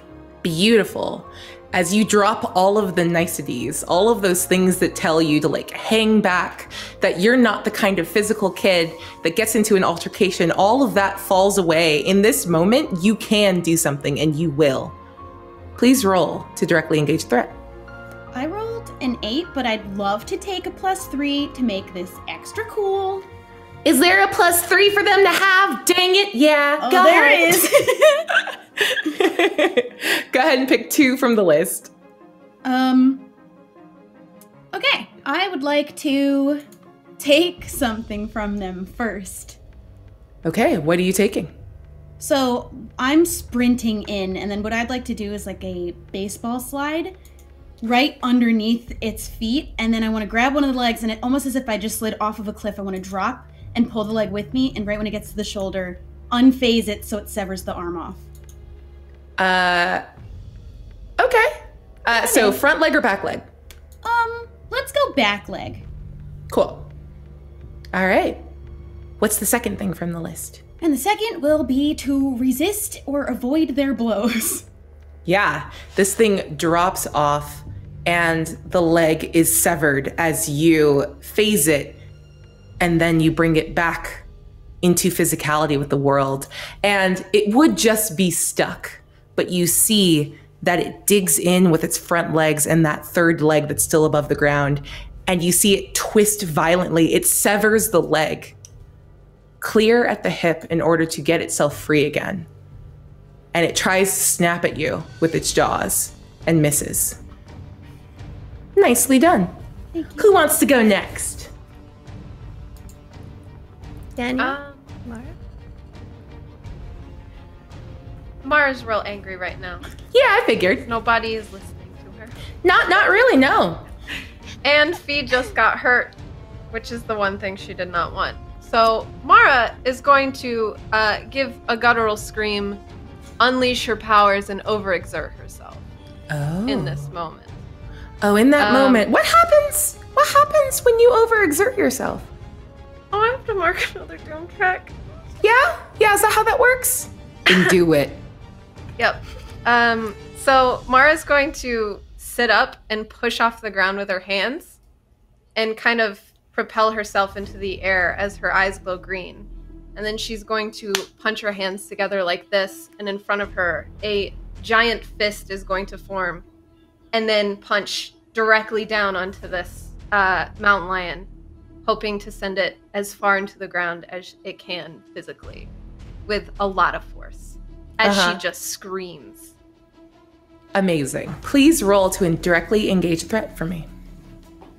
beautiful as you drop all of the niceties, all of those things that tell you to like hang back, that you're not the kind of physical kid that gets into an altercation. All of that falls away. In this moment, you can do something and you will. Please roll to directly engage threat. I rolled an 8, but I'd love to take a +3 to make this extra cool. Is there a +3 for them to have? Dang it, yeah. Oh, go there ahead. is. Go ahead and pick 2 from the list. Okay, I would like to take something from them first. Okay, what are you taking? So I'm sprinting in, and then what I'd like to do is like a baseball slide right underneath its feet, and then I want to grab one of the legs, and it almost as if I just slid off of a cliff. I want to drop and pull the leg with me, and right when it gets to the shoulder, unphase it so it severs the arm off. Okay. So front leg or back leg? Let's go back leg. Cool. All right. What's the second thing from the list? And the second will be to resist or avoid their blows. Yeah, this thing drops off and the leg is severed as you phase it, and then you bring it back into physicality with the world. And it would just be stuck, but you see that it digs in with its front legs and that third leg that's still above the ground, and you see it twist violently. It severs the leg clear at the hip in order to get itself free again. And it tries to snap at you with its jaws and misses. Nicely done. Who wants to go next? Daniel? Mara? Mara's real angry right now. Yeah, I figured. Nobody is listening to her. Not really, no. And Fee just got hurt, which is the one thing she did not want. So Mara is going to give a guttural scream, unleash her powers, and overexert herself in this moment. Oh, in that moment. What happens? What happens when you overexert yourself? Oh, I have to mark another doom track. Yeah? Yeah, is that how that works? Then do it. Yep. So Mara's going to sit up and push off the ground with her hands and kind of propel herself into the air as her eyes glow green. And then she's going to punch her hands together like this, and in front of her, a giant fist is going to form and then punch directly down onto this mountain lion, hoping to send it as far into the ground as it can physically with a lot of force as she just screams. Amazing. Please roll to directly engage threat for me.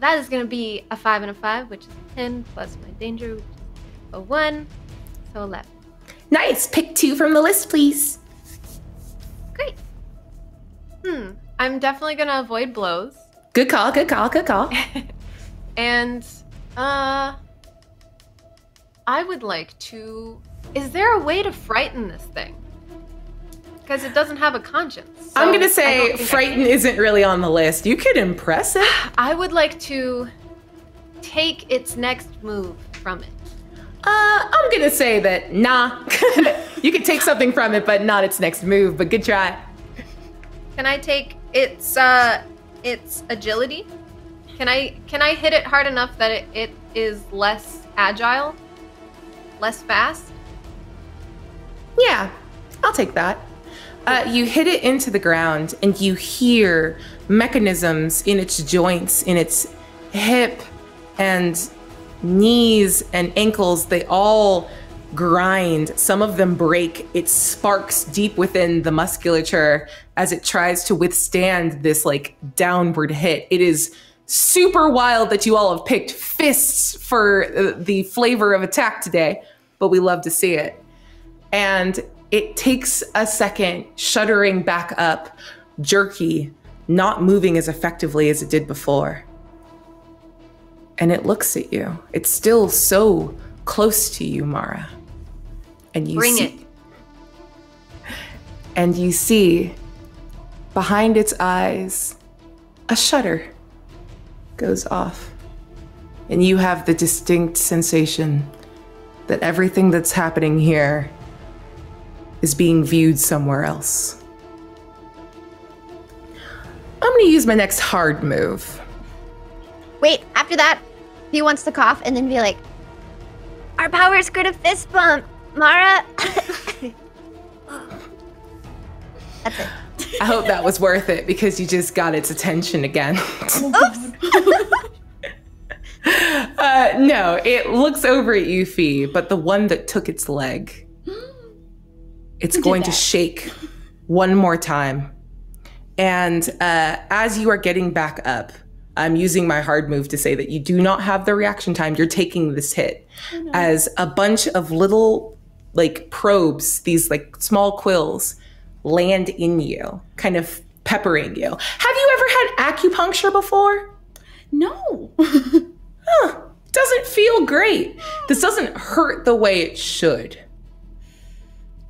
That is going to be a 5 and a 5, which is 10 plus my danger, which is a 1, so 11. Nice. Pick 2 from the list, please. Great. I'm definitely going to avoid blows. Good call, good call, good call. And I would like to... Is there a way to frighten this thing? Because it doesn't have a conscience. So I'm going to say frighten isn't really on the list. You could impress it. I would like to take its next move from it. I'm going to say that, nah. You could take something from it, but not its next move, but good try. Can I take its agility? Can I hit it hard enough that it is less agile? Less fast? Yeah, I'll take that. You hit it into the ground and you hear mechanisms in its joints, in its hip and knees and ankles. They all grind. Some of them break. It sparks deep within the musculature as it tries to withstand this like downward hit. It is super wild that you all have picked fists for the flavor of attack today, but we love to see it. And it takes a second, shuddering back up, jerky, not moving as effectively as it did before. And it looks at you. It's still so close to you, Mara. And you Bring see, it. And you see behind its eyes, a shudder goes off. And you have the distinct sensation that everything that's happening here is being viewed somewhere else. I'm gonna use my next hard move. Wait, after that, he wants to cough and then be like, our powers could have fist bump, Mara. That's it. I hope that was worth it because you just got its attention again. No, it looks over at you, Fee, but the one that took its leg, it's going to shake one more time. And as you are getting back up, I'm using my hard move to say that you do not have the reaction time. You're taking this hit as a bunch of little like probes, these like small quills, land in you, kind of peppering you. Have you ever had acupuncture before? No. Huh. Doesn't feel great. This doesn't hurt the way it should.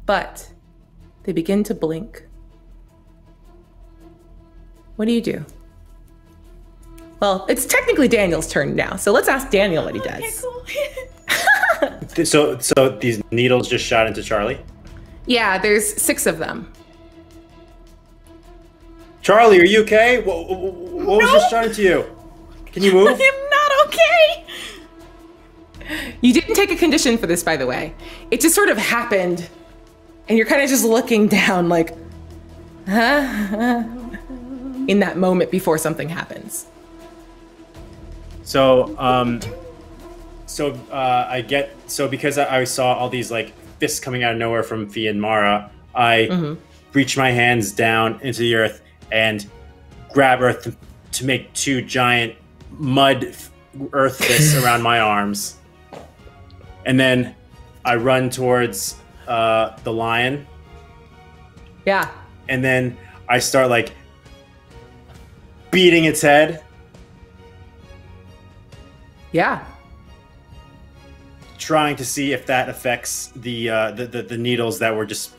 But they begin to blink. What do you do? Well, it's technically Daniel's turn now, so let's ask Daniel what he does. Okay, So these needles just shot into Charlie? Yeah, there's 6 of them. Charlie, are you okay? What was just shot into you? Can you move? I'm not okay. You didn't take a condition for this, by the way. It just sort of happened, and you're kind of just looking down like, huh? In that moment before something happens. So because I saw all these like fists coming out of nowhere from Fee and Mara, I reach my hands down into the earth and grab earth to make 2 giant mud earth fists around my arms. And then I run towards the lion. Yeah. And then I start like beating its head. Yeah. Trying to see if that affects the needles that were just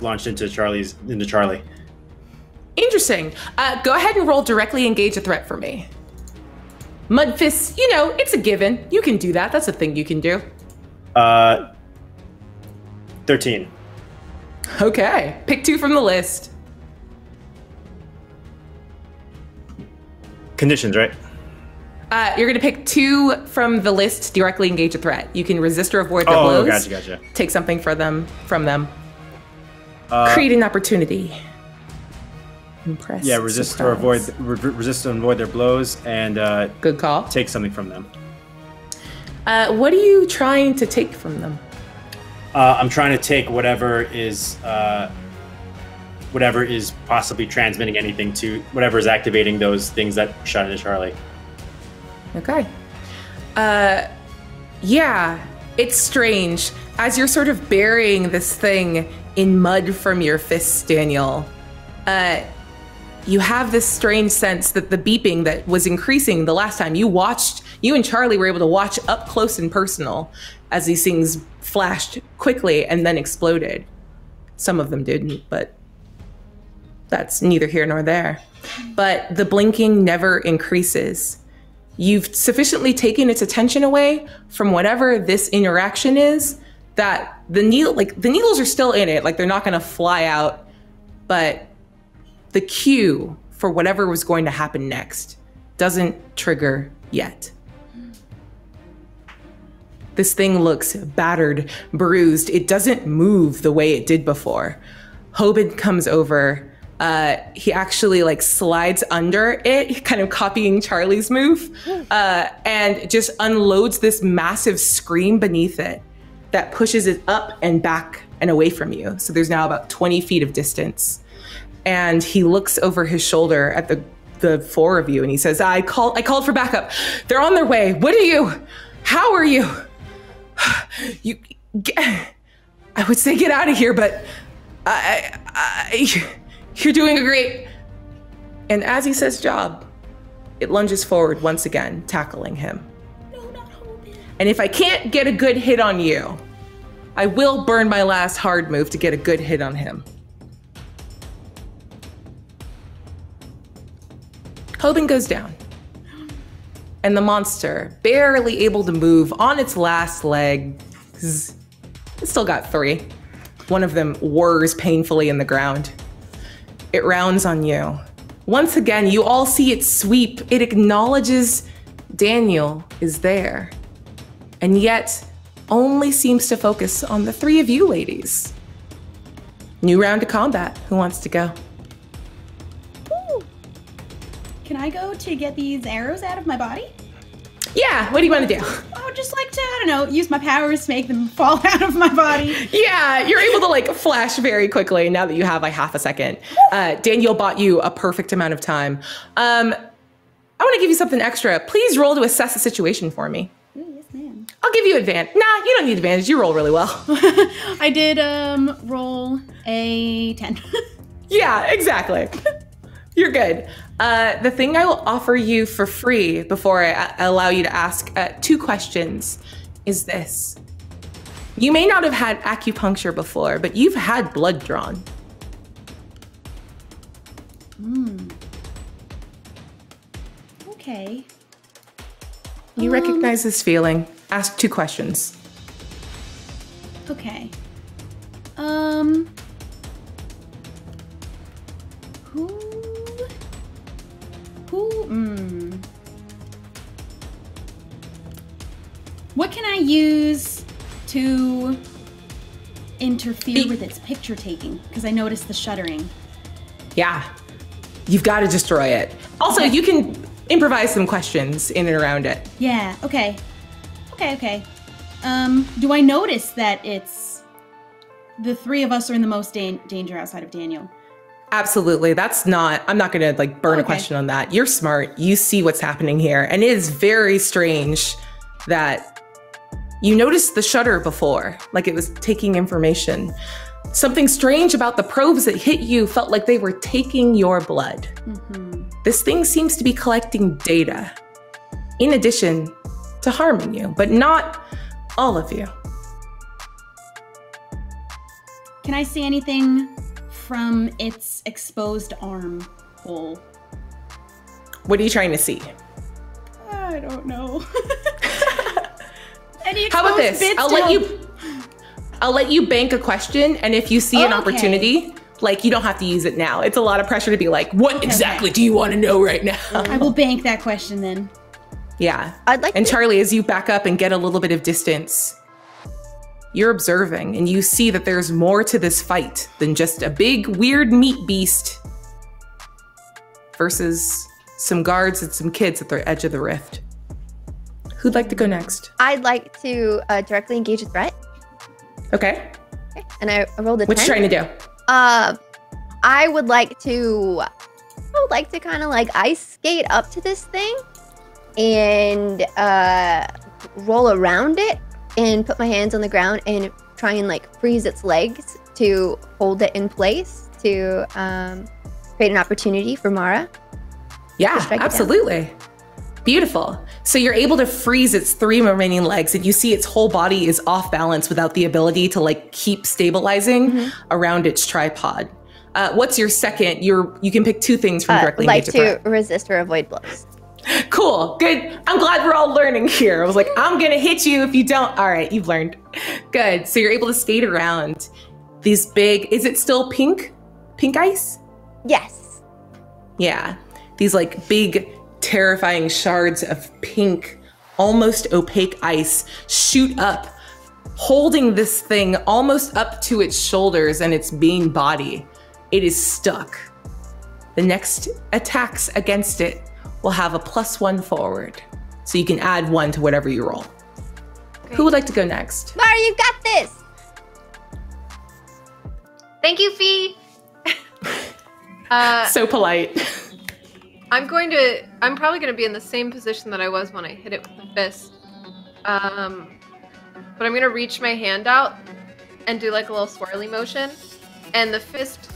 launched into Charlie. Interesting. Go ahead and roll directly engage a threat for me. Mud fists, you know, it's a given. You can do that. That's a thing you can do. 13. Okay. Pick 2 from the list. Conditions, right? You're going to pick 2 from the list to directly engage a threat. You can resist or avoid their blows. Gotcha. Take something from them. Create an opportunity. Impress. Yeah, resist surprise. and avoid their blows, and Good call. take something from them. What are you trying to take from them? I'm trying to take whatever is possibly transmitting anything to whatever is activating those things that shot into Charlie. Okay. Yeah, it's strange. As you're sort of burying this thing in mud from your fists, Daniel, you have this strange sense that the beeping that was increasing the last time you and Charlie were able to watch up close and personal as these things flashed quickly and then exploded. Some of them didn't, but that's neither here nor there. But the blinking never increases. You've sufficiently taken its attention away from whatever this interaction is that the needles are still in it, like they're not going to fly out, but the cue for whatever was going to happen next doesn't trigger yet. This thing looks battered, bruised. It doesn't move the way it did before. Hoban comes over. He actually like slides under it, kind of copying Charlie's move, and just unloads this massive scream beneath it that pushes it up and back and away from you. So there's now about 20 feet of distance. And he looks over his shoulder at the 4 of you and he says, I called for backup. They're on their way. What are you? How are you? I would say get out of here, but you're doing a great... And as he says job, it lunges forward once again, tackling him. No, not Hoban. And if I can't get a good hit on you, I will burn my last hard move to get a good hit on him. Hoban goes down. And the monster, barely able to move on its last legs, it's still got 3. One of them whirs painfully in the ground. It rounds on you. Once again, you all see it sweep. It acknowledges Daniel is there, and yet only seems to focus on the three of you ladies. New round of combat. Who wants to go? Ooh. Can I go to get these arrows out of my body? Yeah, what do you want to do? I would just like to, I don't know, use my powers to make them fall out of my body. Yeah, you're able to like flash very quickly now that you have like half a second. Daniel bought you a perfect amount of time. I want to give you something extra. Please roll to assess the situation for me. Ooh, yes, ma'am. I'll give you advantage. Nah, you don't need advantage. You roll really well. I did roll a 10. Yeah, exactly. You're good. The thing I will offer you for free before I allow you to ask 2 questions is this. You may not have had acupuncture before, but you've had blood drawn. Okay. You recognize this feeling. Ask 2 questions. Okay. What can I use to interfere with its picture taking? Because I noticed the shuddering. Yeah. You've got to destroy it. Also, you can improvise some questions in and around it. Yeah, okay. Okay. Do I notice that it's the 3 of us are in the most danger outside of Daniel? Absolutely. I'm not going to like burn a question on that. You're smart. You see what's happening here. And it is very strange that you noticed the shutter before, like it was taking information. Something strange about the probes that hit you felt like they were taking your blood. This thing seems to be collecting data in addition to harming you, but not all of you. Can I see anything from its exposed arm hole? What are you trying to see? I don't know. Any How about this? bits I'll let you bank a question, and if you see an opportunity, like you don't have to use it now. It's a lot of pressure to be like, what exactly do you want to know right now? I will bank that question then. Yeah. I'd like and to- Charlie, as you back up and get a little bit of distance, you're observing and you see that there's more to this fight than just a big, weird meat beast versus some guards and some kids at the edge of the rift. Who'd like to go next? I'd like to directly engage a threat. Okay. And I rolled a 10. What you trying to do? I would like to kind of like ice skate up to this thing and roll around it and put my hands on the ground and try and like freeze its legs to hold it in place to create an opportunity for Mara. Yeah, absolutely. Beautiful. So you're able to freeze its 3 remaining legs, and you see its whole body is off balance without the ability to like keep stabilizing around its tripod. What's your second? You can pick 2 things from directly engage a threat. Like to resist or avoid blows. Cool. Good. I'm glad we're all learning here. I was like, I'm going to hit you if you don't. All right. You've learned. Good. So you're able to skate around these big, is it still pink? Pink ice? Yes. Yeah. These like big, terrifying shards of pink, almost opaque ice shoot up, holding this thing almost up to its shoulders and its main body. It is stuck. The next attacks against it will have a +1 forward. So you can add 1 to whatever you roll. Great. Who would like to go next? Mara, you got this! Thank you, Fee! So polite. I'm probably gonna be in the same position that I was when I hit it with the fist. But I'm gonna reach my hand out and do like a little swirly motion. And the fist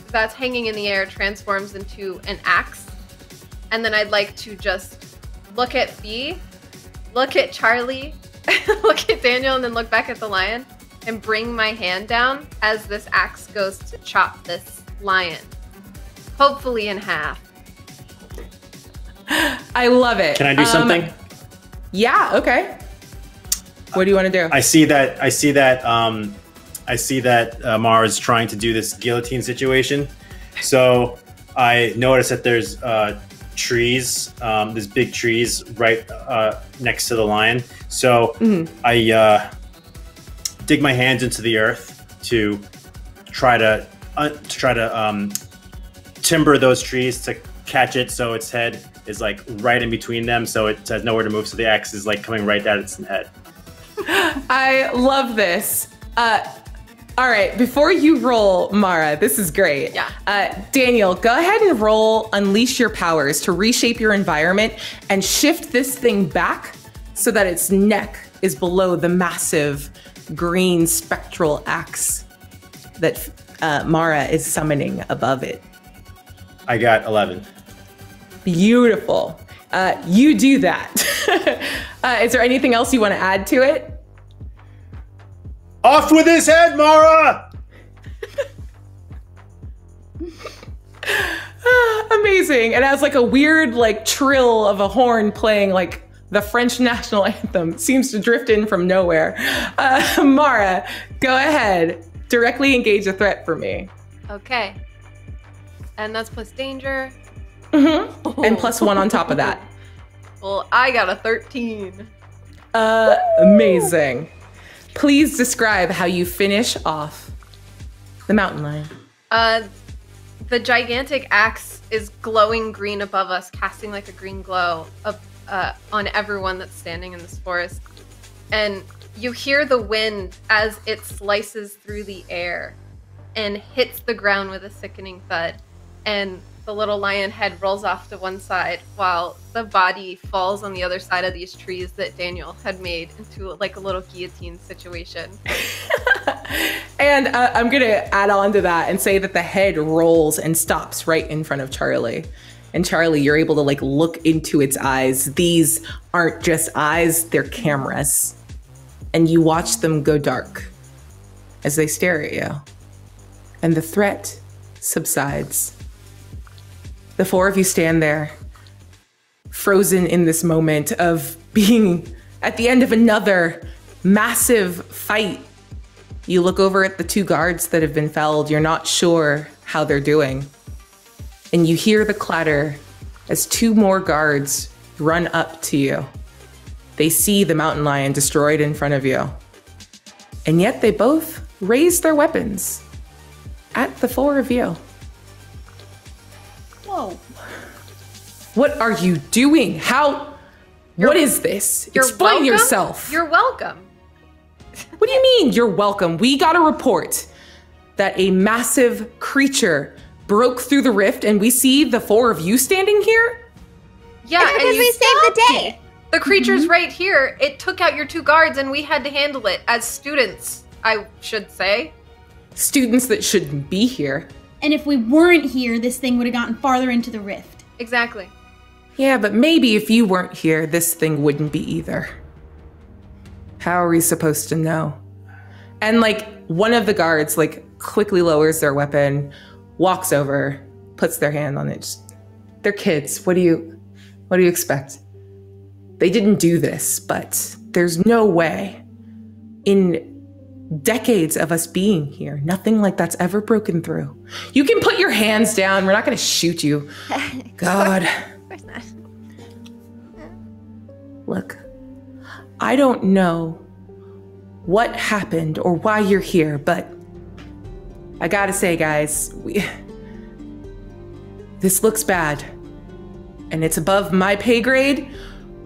that's hanging in the air transforms into an axe. And then I'd like to just look at Fee, look at Charlie, look at Daniel, and then look back at the lion and bring my hand down as this axe goes to chop this lion. Hopefully in half. I love it. Can I do something? Yeah, okay. What do you want to do? I see that Mara's trying to do this guillotine situation. So I notice that there's trees, there's big trees right next to the lion. So I dig my hands into the earth to try to timber those trees to catch it, so its head is like right in between them, so it has nowhere to move. So the axe is like coming right at its head. I love this. All right, before you roll, Mara, this is great. Yeah. Daniel, go ahead and roll Unleash Your Powers to reshape your environment and shift this thing back so that its neck is below the massive green spectral axe that Mara is summoning above it. I got 11. Beautiful. You do that. Is there anything else you want to add to it? Off with his head, Mara! Amazing. It has like a weird like trill of a horn playing like the French national anthem. Seems to drift in from nowhere. Mara, go ahead. Directly engage a threat for me. Okay. And that's plus danger. And plus 1 on top of that. Well, I got a 13. Amazing. Please describe how you finish off the mountain lion. The gigantic axe is glowing green above us, casting like a green glow on everyone that's standing in this forest. And you hear the wind as it slices through the air and hits the ground with a sickening thud. And the little lion head rolls off to one side while the body falls on the other side of these trees that Daniel had made into like a little guillotine situation. And I'm going to add on to that and say that the head rolls and stops right in front of Charlie. And Charlie, you're able to like look into its eyes. These aren't just eyes, they're cameras. And you watch them go dark as they stare at you. And the threat subsides. The 4 of you stand there, frozen in this moment of being at the end of another massive fight. You look over at the 2 guards that have been felled. You're not sure how they're doing. And you hear the clatter as 2 more guards run up to you. They see the mountain lion destroyed in front of you. And yet they both raise their weapons at the 4 of you. Whoa. What are you doing? What is this? Explain welcome? yourself. You're welcome. What do you mean you're welcome? We got a report that a massive creature broke through the rift and we see the 4 of you standing here? Yeah, It's because we saved the day. The creature's right here. It took out your 2 guards and we had to handle it as students, I should say. Students that shouldn't be here. And if we weren't here, this thing would have gotten farther into the rift. Exactly. Yeah, but maybe if you weren't here, this thing wouldn't be either. How are we supposed to know? And like one of the guards like quickly lowers their weapon, walks over, puts their hand on it. They're kids. What do you expect? They didn't do this, but there's no way in decades of us being here, nothing like that's ever broken through. You can put your hands down. We're not going to shoot you. God. Of course not. Look, I don't know what happened or why you're here, but I gotta say, guys, this looks bad. And it's above my pay grade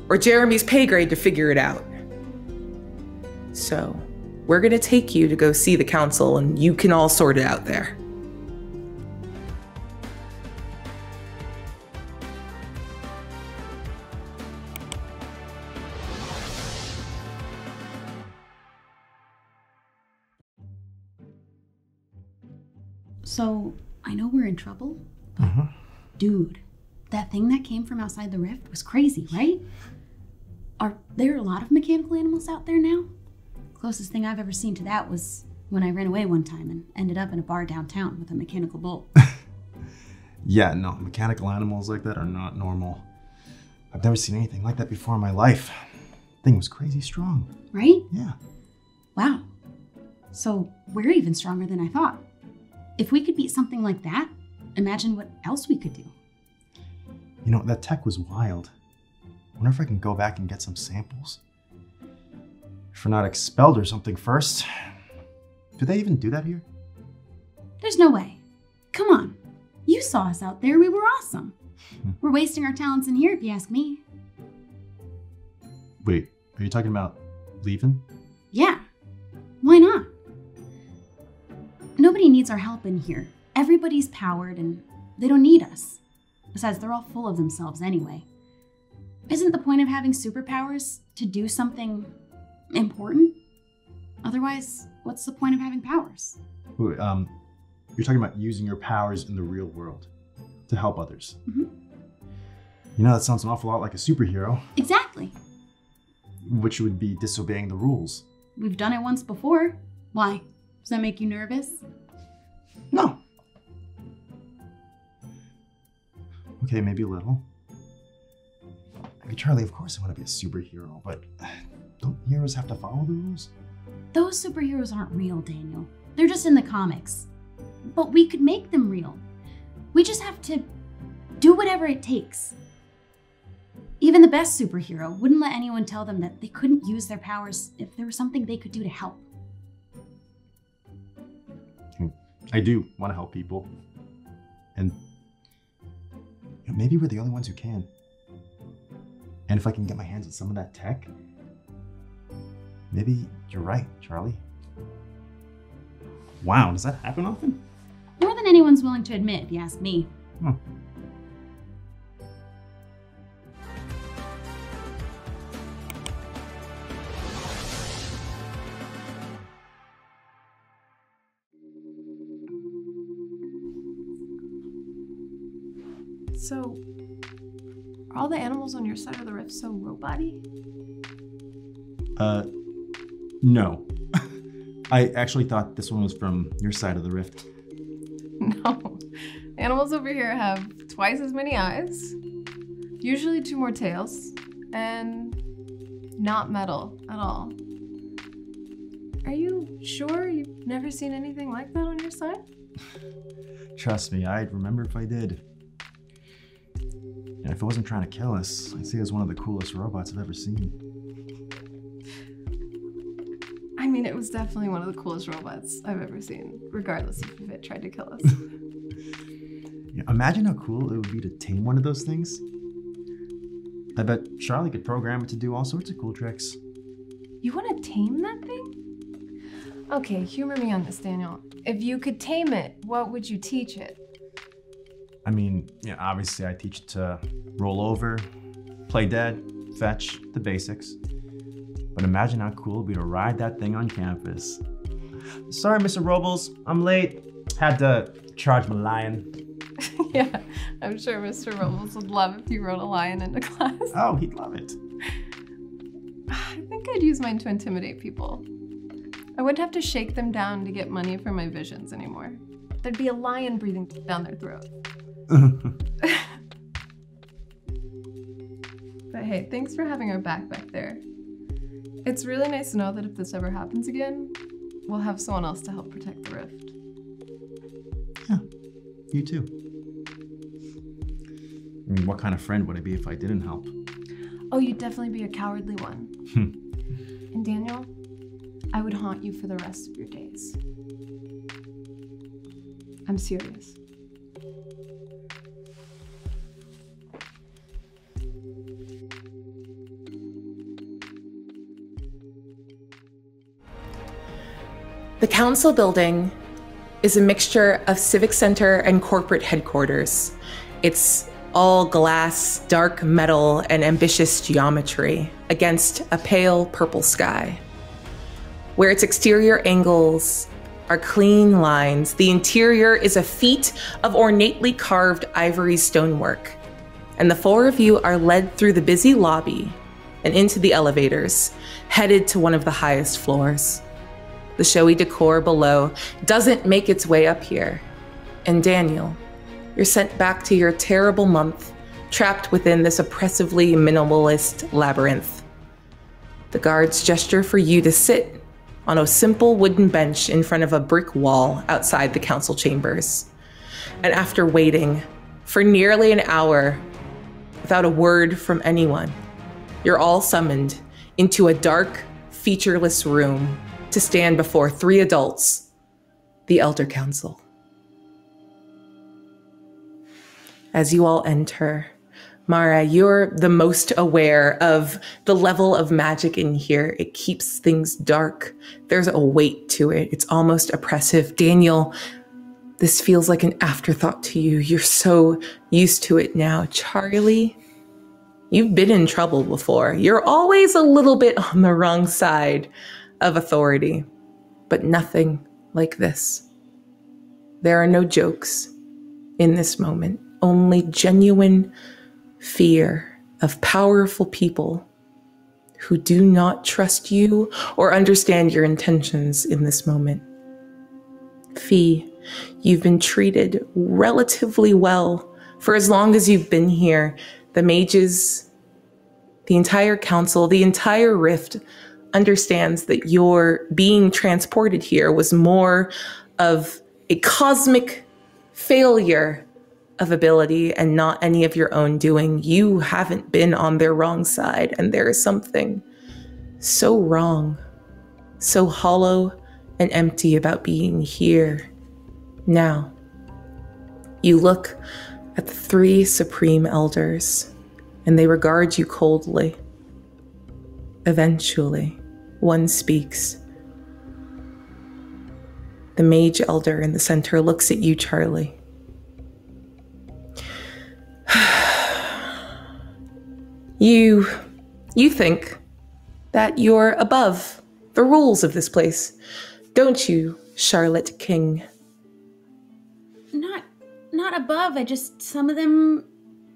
or Jeremy's pay grade to figure it out. So we're gonna take you to go see the council and you can all sort it out there. So, I know we're in trouble, but dude, that thing that came from outside the rift was crazy, right? Are there a lot of mechanical animals out there now? Closest thing I've ever seen to that was when I ran away one time and ended up in a bar downtown with a mechanical bull. Yeah, no, mechanical animals like that are not normal. I've never seen anything like that before in my life. Thing was crazy strong. Right? Yeah. Wow. So we're even stronger than I thought. If we could beat something like that, imagine what else we could do. You know, that tech was wild. I wonder if I can go back and get some samples. If we're not expelled or something first. Do they even do that here? There's no way. Come on. You saw us out there. We were awesome. We're wasting our talents in here, if you ask me. Wait, are you talking about leaving? Yeah. Why not? Nobody needs our help in here. Everybody's powered and they don't need us. Besides, they're all full of themselves anyway. Isn't the point of having superpowers to do something important? Otherwise, what's the point of having powers? Wait, you're talking about using your powers in the real world to help others. Mm-hmm. You know, that sounds an awful lot like a superhero, Exactly. which would be disobeying the rules. We've done it once before. Why? Does that make you nervous? No. Okay, maybe a little. I mean, Charlie, of course I want to be a superhero, but don't heroes have to follow the rules? Those superheroes aren't real, Daniel. They're just in the comics. But we could make them real. We just have to do whatever it takes. Even the best superhero wouldn't let anyone tell them that they couldn't use their powers if there was something they could do to help. I do want to help people. And you know, maybe we're the only ones who can. And if I can get my hands on some of that tech, maybe you're right, Charlie. Wow, does that happen often? More than anyone's willing to admit, if you ask me. Hmm. So, are all the animals on your side of the rift so robot-y? No. I actually thought this one was from your side of the rift. No. Animals over here have twice as many eyes, usually 2 more tails, and not metal at all. Are you sure you've never seen anything like that on your side? Trust me, I'd remember if I did. And if it wasn't trying to kill us, I'd say it was one of the coolest robots I've ever seen. I mean, it was definitely one of the coolest robots I've ever seen, regardless of if it tried to kill us. Yeah, imagine how cool it would be to tame one of those things. I bet Charlie could program it to do all sorts of cool tricks. You want to tame that thing? Okay, humor me on this, Daniel. If you could tame it, what would you teach it? I mean, yeah, obviously I teach it to roll over, play dead, fetch, the basics. But imagine how cool it would be to ride that thing on campus. Sorry, Mr. Robles, I'm late. Had to charge my lion. Yeah, I'm sure Mr. Robles would love if you rode a lion into class. Oh, he'd love it. I think I'd use mine to intimidate people. I wouldn't have to shake them down to get money for my visions anymore. There'd be a lion breathing down their throat. But hey, thanks for having our back there. It's really nice to know that if this ever happens again, we'll have someone else to help protect the rift. Yeah, you too. I mean, what kind of friend would I be if I didn't help? Oh, you'd definitely be a cowardly one. And Daniel, I would haunt you for the rest of your days. I'm serious. The council building is a mixture of civic center and corporate headquarters. It's all glass, dark metal, and ambitious geometry against a pale purple sky. Where its exterior angles are clean lines, the interior is a feat of ornately carved ivory stonework. And the 4 of you are led through the busy lobby and into the elevators, headed to one of the highest floors. The showy decor below doesn't make its way up here. And Daniel, you're sent back to your terrible month, trapped within this oppressively minimalist labyrinth. The guards gesture for you to sit on a simple wooden bench in front of a brick wall outside the council chambers. And after waiting for nearly an hour without a word from anyone, you're all summoned into a dark, featureless room to stand before 3 adults, the Elder Council. As you all enter, Mara, you're the most aware of the level of magic in here. It keeps things dark. There's a weight to it. It's almost oppressive. Daniel, this feels like an afterthought to you. You're so used to it now. Charlie, you've been in trouble before. You're always a little bit on the wrong side of authority, but nothing like this. There are no jokes in this moment, only genuine fear of powerful people who do not trust you or understand your intentions in this moment. Fee, you've been treated relatively well for as long as you've been here. The mages, the entire council, the entire rift understands that your being transported here was more of a cosmic failure of ability and not any of your own doing. You haven't been on their wrong side, and there is something so wrong, so hollow and empty about being here. Now, you look at the 3 supreme elders, and they regard you coldly. Eventually, one speaks. The mage elder in the center looks at you, Charlie. You think that you're above the rules of this place, don't you, Charlotte King? Not above, some of them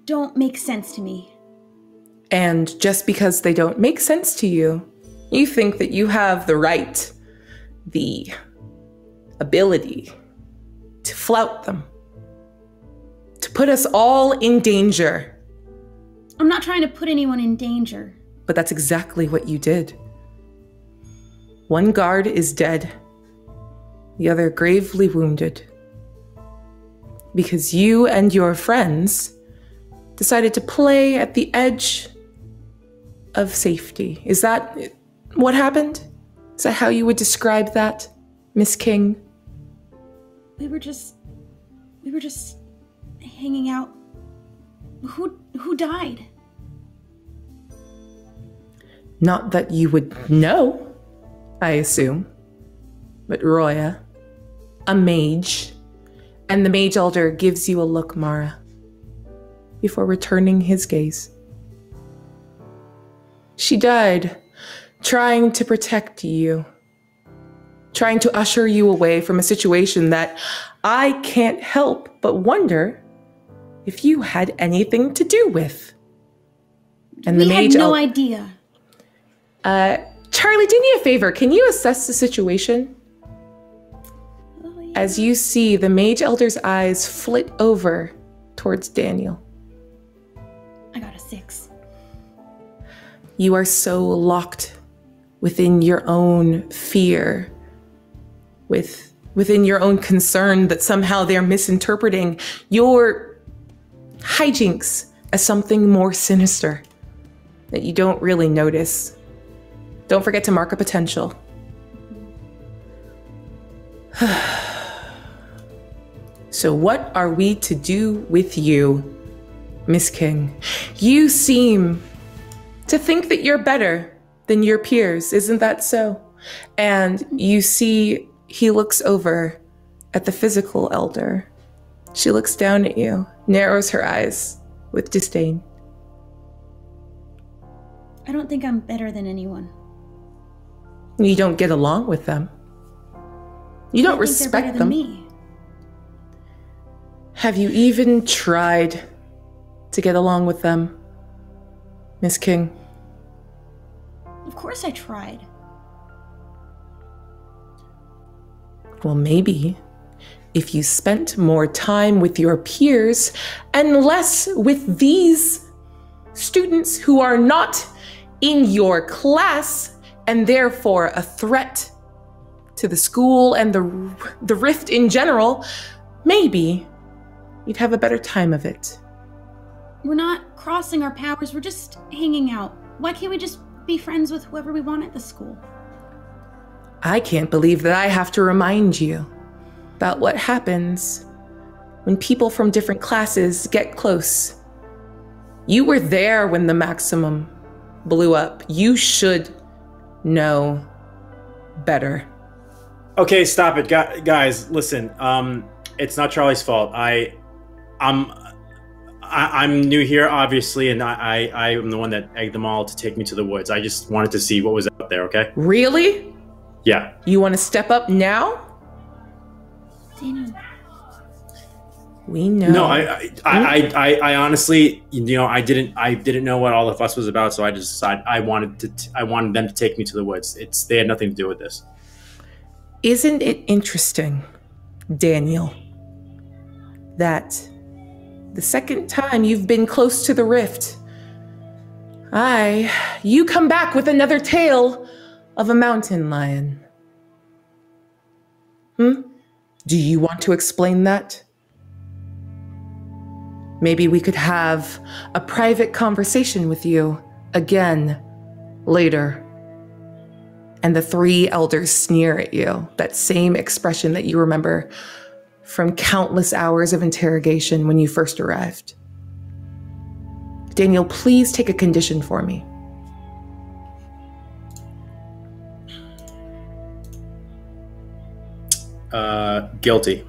don't make sense to me. And just because they don't make sense to you, you think that you have the right, the ability to flout them, to put us all in danger. I'm not trying to put anyone in danger. But that's exactly what you did. One guard is dead, the other gravely wounded, because you and your friends decided to play at the edge of safety. Is that what happened? Is that how you would describe that, Miss King? We were just hanging out. Who died? Not that you would know, I assume. But Roya, a mage, and the mage elder gives you a look, Mara, before returning his gaze. She died trying to protect you, trying to usher you away from a situation that I can't help but wonder if you had anything to do with. And we had no idea. Charlie, do me a favor. Can you assess the situation? Oh, yeah. As you see the mage elder's eyes flit over towards Daniel. I got a 6. You are so locked within your own fear, within your own concern that somehow they're misinterpreting your hijinks as something more sinister that you don't really notice. Don't forget to mark a potential. So what are we to do with you, Miss King? You seem to think that you're better than your peers, isn't that so? And you see, he looks over at the physical elder. She looks down at you, narrows her eyes with disdain. I don't think I'm better than anyone. You don't get along with them. You don't respect they're better them. than me. Have you even tried to get along with them, Miss King? Of course I tried. Well, maybe if you spent more time with your peers and less with these students who are not in your class and therefore a threat to the school and the Rift in general, maybe you'd have a better time of it. We're not crossing our powers, we're just hanging out. Why can't we just be friends with whoever we want at the school? I can't believe that I have to remind you about what happens when people from different classes get close. You were there when the Maximum blew up. You should know better. Okay, stop it, guys. Listen, it's not Charlie's fault. I'm new here, obviously, and I am the one that egged them all to take me to the woods. I just wanted to see what was out there. Okay? Really? Yeah. You want to step up now? Daniel. We know. No, I honestly, I didn't know what all the fuss was about, so I just decided I wanted them to take me to the woods. They had nothing to do with this. Isn't it interesting, Daniel, that the second time you've been close to the rift, you come back with another tale of a mountain lion. Do you want to explain that? Maybe we could have a private conversation with you again later. And the three elders sneer at you, that same expression that you remember from countless hours of interrogation when you first arrived. Daniel, please take a condition for me. Guilty.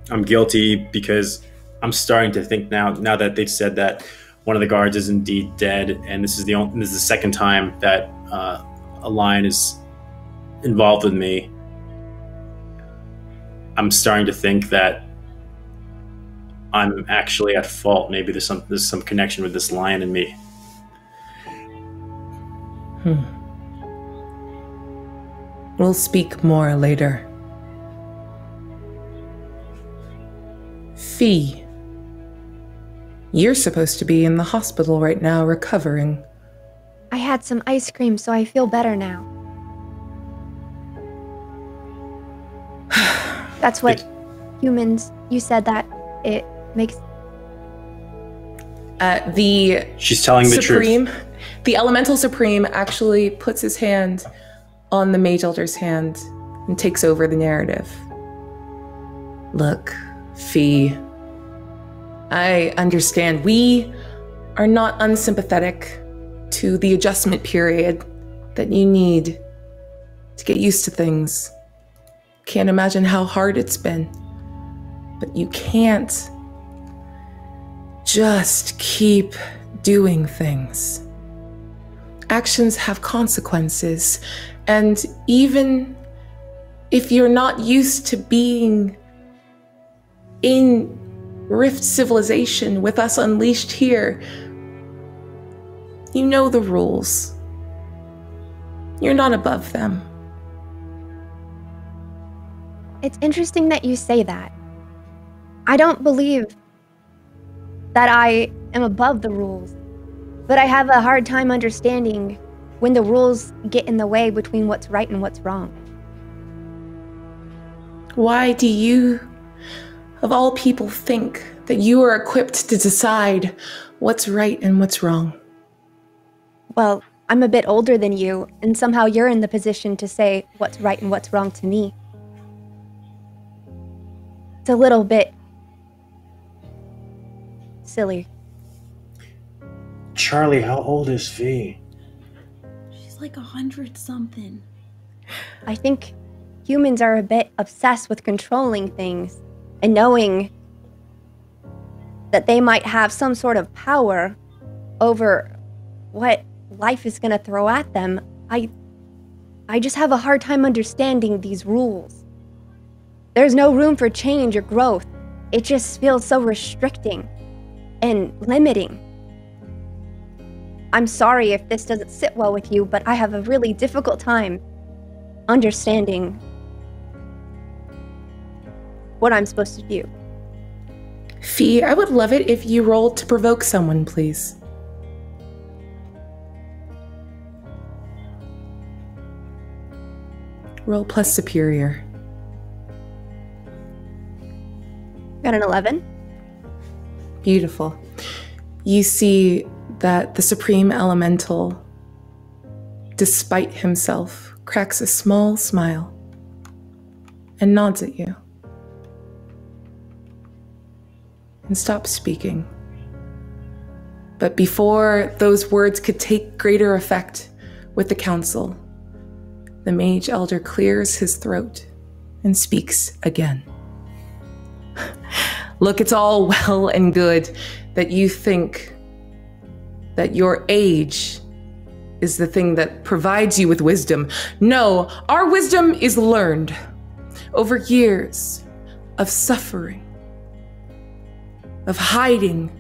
I'm guilty because I'm starting to think now that they've said that one of the guards is indeed dead, and this is the second time that a lion is involved with me. I'm starting to think that I'm actually at fault. Maybe there's some connection with this lion and me. We'll speak more later. Fee, you're supposed to be in the hospital right now recovering. I had some ice cream, so I feel better now. That's what humans, you said that it makes... She's telling the truth. The Elemental Supreme actually puts his hand on the Mage Elder's hand and takes over the narrative. Look, Fee, I understand we are not unsympathetic to the adjustment period that you need to get used to things. Can't imagine how hard it's been, but you can't just keep doing things. Actions have consequences, and even if you're not used to being in Rift civilization with us unleashed here, you know the rules. You're not above them. It's interesting that you say that. I don't believe that I am above the rules, but I have a hard time understanding when the rules get in the way between what's right and what's wrong. Why do you, of all people, think that you are equipped to decide what's right and what's wrong? Well, I'm a bit older than you, and somehow you're in the position to say what's right and what's wrong to me. It's a little bit silly. Charlie, how old is Fee? She's like 100-something. I think humans are a bit obsessed with controlling things and knowing that they might have some sort of power over what life is going to throw at them. I just have a hard time understanding these rules. There's no room for change or growth. It just feels so restricting and limiting. I'm sorry if this doesn't sit well with you, but I have a really difficult time understanding what I'm supposed to do. Fee, I would love it if you rolled to provoke someone, please. Roll plus superior. Got an 11. Beautiful. You see that the Supreme Elemental, despite himself, cracks a small smile and nods at you and stops speaking. But before those words could take greater effect with the council, the Mage Elder clears his throat and speaks again. Look, it's all well and good that you think that your age is the thing that provides you with wisdom. No, our wisdom is learned over years of suffering, of hiding.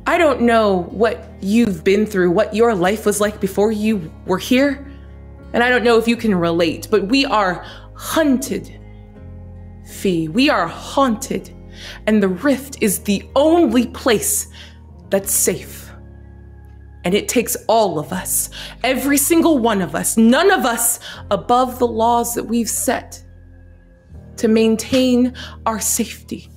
I don't know what you've been through, what your life was like before you were here, and I don't know if you can relate, but we are hunted, Fee. We are haunted, and the Rift is the only place that's safe. And it takes all of us, every single one of us, none of us above the laws that we've set to maintain our safety.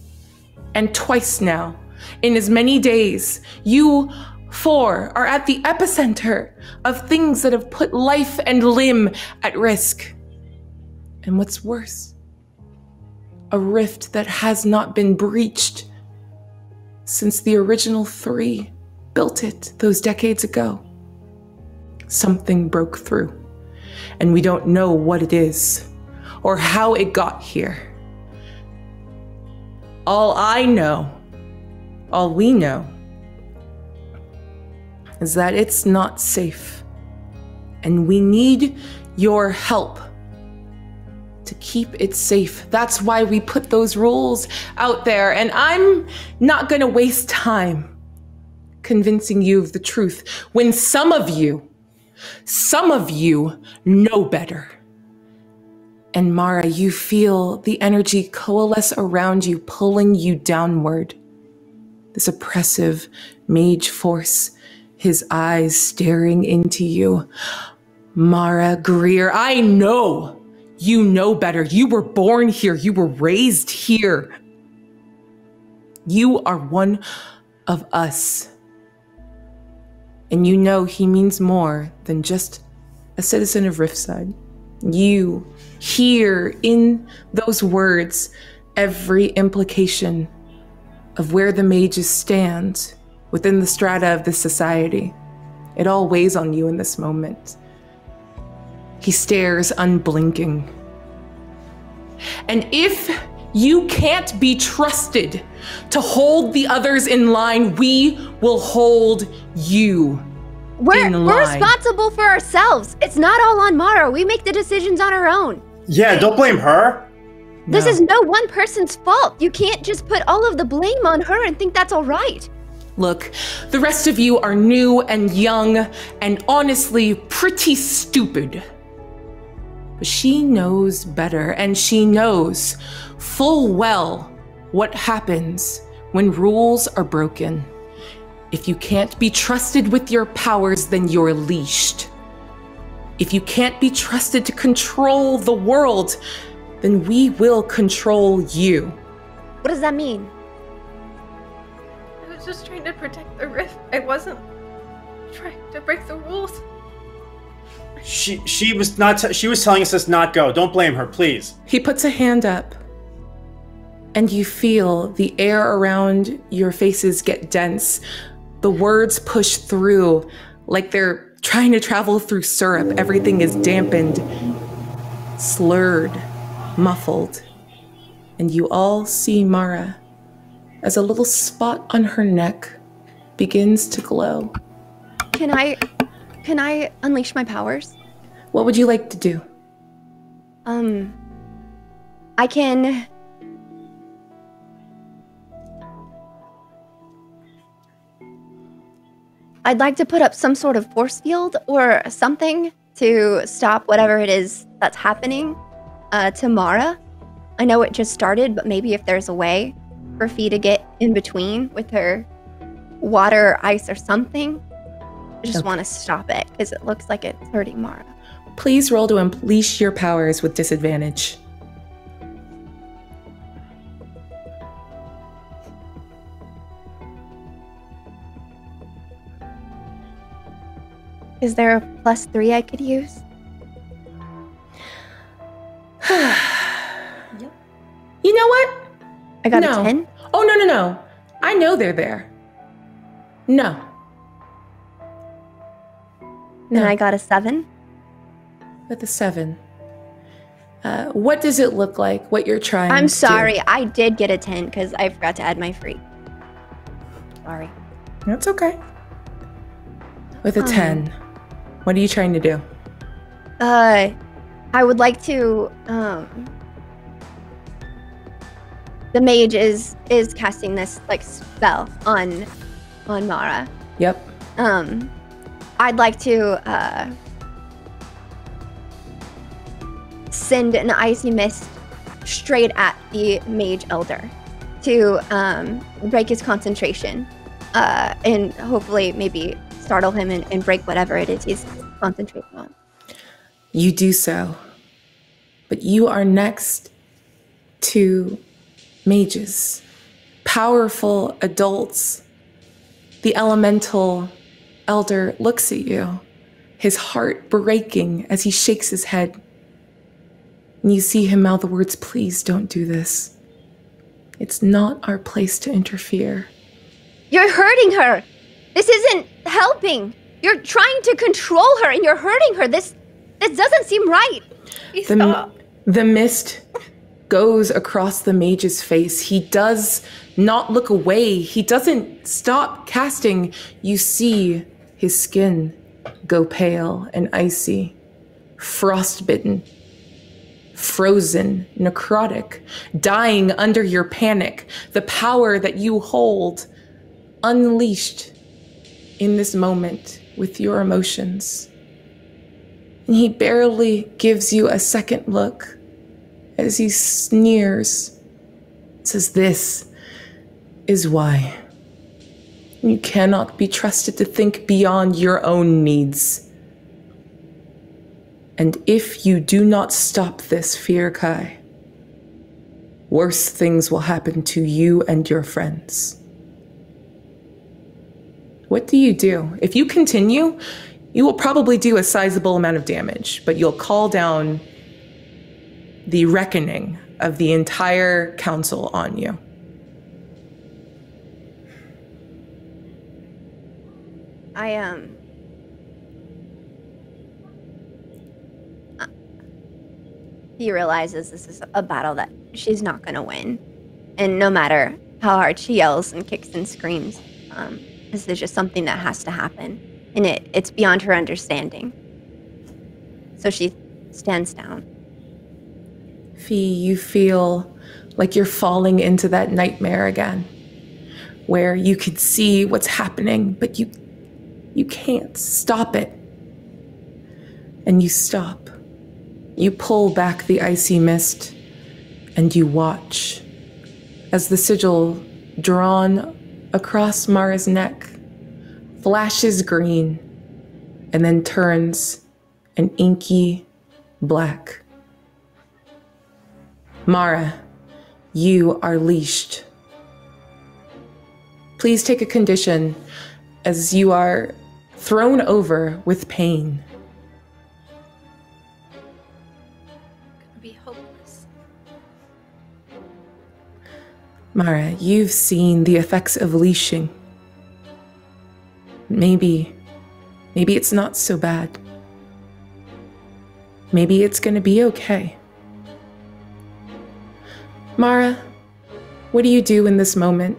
And twice now, in as many days, you four are at the epicenter of things that have put life and limb at risk. And what's worse, a rift that has not been breached since the original three built it those decades ago. Something broke through, and we don't know what it is or how it got here. All we know is that it's not safe, and we need your help to keep it safe. That's why we put those rules out there, and I'm not gonna waste time convincing you of the truth when some of you know better. And Mara, you feel the energy coalesce around you, pulling you downward. This oppressive mage force, his eyes staring into you. Mara Greer, I know you know better. You were born here. You were raised here. You are one of us. And you know he means more than just a citizen of Riftside. You hear in those words every implication of where the mages stand within the strata of this society. It all weighs on you in this moment. He stares unblinking. And if you can't be trusted to hold the others in line, we will hold you in line. We're responsible for ourselves. It's not all on Mara. We make the decisions on our own. Yeah, don't blame her. This is no one person's fault. You can't just put all of the blame on her and think that's all right. Look, the rest of you are new and young and honestly pretty stupid. But she knows better, and she knows full well what happens when rules are broken. If you can't be trusted with your powers, then you're leashed. If you can't be trusted to control the world, then we will control you. What does that mean? I was just trying to protect the Rift. I wasn't trying to break the rules. She was telling us to not go. Don't blame her, please. He puts a hand up, and you feel the air around your faces get dense. The words push through like they're trying to travel through syrup. Everything is dampened, slurred, muffled. And you all see Mara as a little spot on her neck begins to glow. Can I unleash my powers? What would you like to do? I can... I'd like to put up some sort of force field or something to stop whatever it is that's happening to Mara. I know it just started, but maybe if there's a way for Fee to get in between with her water or ice or something. I just want to stop it because it looks like it's hurting Mara. Please roll to unleash your powers with disadvantage. Is there a +3 I could use? Yep. You know what? I got No. a 10? Oh, no. I know they're there. No. And I got a 7? With a 7. What does it look like? What you're trying I'm to sorry. do? I did get a 10 because I forgot to add my free. Sorry. That's okay. With a 10, what are you trying to do? I would like to, the mage is casting this, like, spell on Mara. Yep. I'd like to, send an icy mist straight at the mage elder to, break his concentration, and hopefully maybe startle him and break whatever it is he's concentrating on. You do so. But you are next to mages, powerful adults. The elemental elder looks at you, his heart breaking as he shakes his head. And you see him mouth the words, "Please don't do this. It's not our place to interfere." You're hurting her. This isn't helping. You're trying to control her and you're hurting her. This doesn't seem right. The mist goes across the mage's face. He does not look away. He doesn't stop casting. You see his skin go pale and icy, frostbitten, frozen, necrotic, dying under your panic. The power that you hold unleashed in this moment with your emotions. And he barely gives you a second look as he sneers, says, "This is why you cannot be trusted to think beyond your own needs. And if you do not stop this, Fierkai, worse things will happen to you and your friends." What do you do? If you continue, you will probably do a sizable amount of damage, but you'll call down the reckoning of the entire council on you. He realizes this is a battle that she's not gonna win. And no matter how hard she yells and kicks and screams, this is just something that has to happen. And it's beyond her understanding. So she stands down. Fee, you feel like you're falling into that nightmare again, where you could see what's happening, but you can't stop it. And you stop. You pull back the icy mist, and you watch as the sigil drawn across Mara's neck flashes green and then turns an inky black. Mara, you are leashed. Please take a condition as you are thrown over with pain. Gonna be hopeless. Mara, you've seen the effects of leashing. Maybe it's not so bad. Maybe it's gonna be okay. Mara, what do you do in this moment?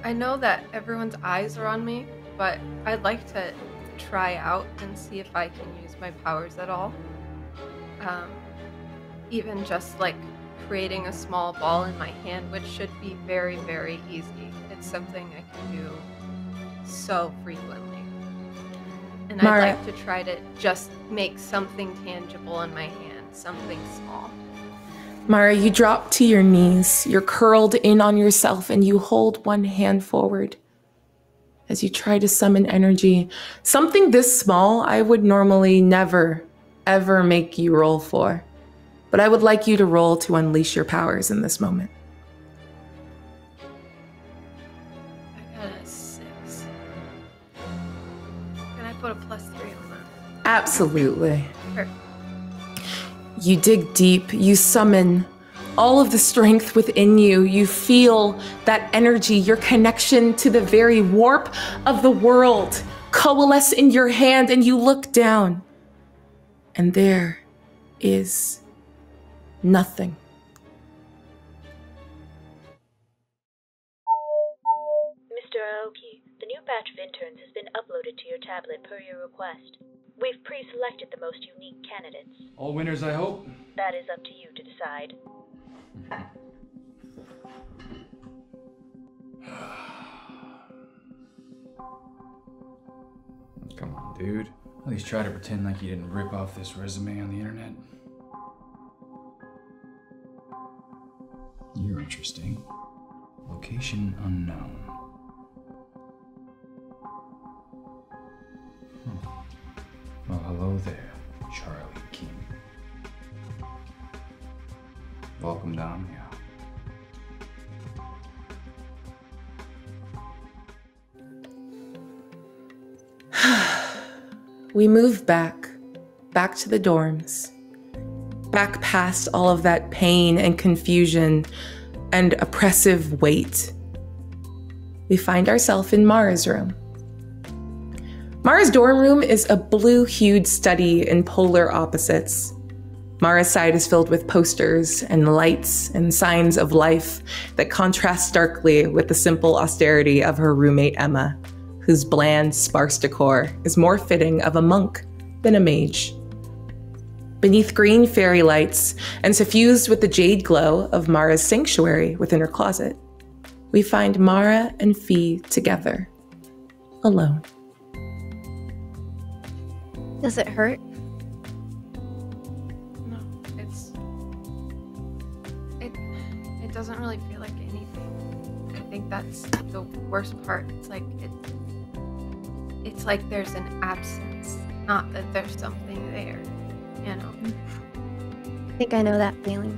I know that everyone's eyes are on me, but I'd like to try out and see if I can use my powers at all. Even just like creating a small ball in my hand, which should be very, very easy. It's something I can do so frequently. And Mara, I'd like to try to just make something tangible in my hand, something small. Mara, you drop to your knees. You're curled in on yourself and you hold one hand forward as you try to summon energy. Something this small, I would normally never, ever make you roll for. But I would like you to roll to unleash your powers in this moment. I got a 6. put a +3 on that. Absolutely. Perfect. You dig deep, you summon all of the strength within you. You feel that energy, your connection to the very warp of the world coalesce in your hand, and you look down, and there is nothing. Mr. Aoki, the new batch of interns has been uploaded to your tablet per your request. We've pre-selected the most unique candidates. All winners, I hope? That is up to you to decide. Come on, dude. At least try to pretend like you didn't rip off this resume on the internet. You're interesting. Location unknown. Well, hello there, Charlie King. Welcome down here. We move back to the dorms, back past all of that pain and confusion and oppressive weight. We find ourselves in Mara's room. Mara's dorm room is a blue-hued study in polar opposites. Mara's side is filled with posters and lights and signs of life that contrast starkly with the simple austerity of her roommate Emma, whose bland, sparse decor is more fitting of a monk than a mage. Beneath green fairy lights and suffused with the jade glow of Mara's sanctuary within her closet, we find Mara and Fee together, alone. Does it hurt? No, it doesn't really feel like anything. I think that's the worst part. It's like there's an absence, not that there's something there, you know? I think I know that feeling.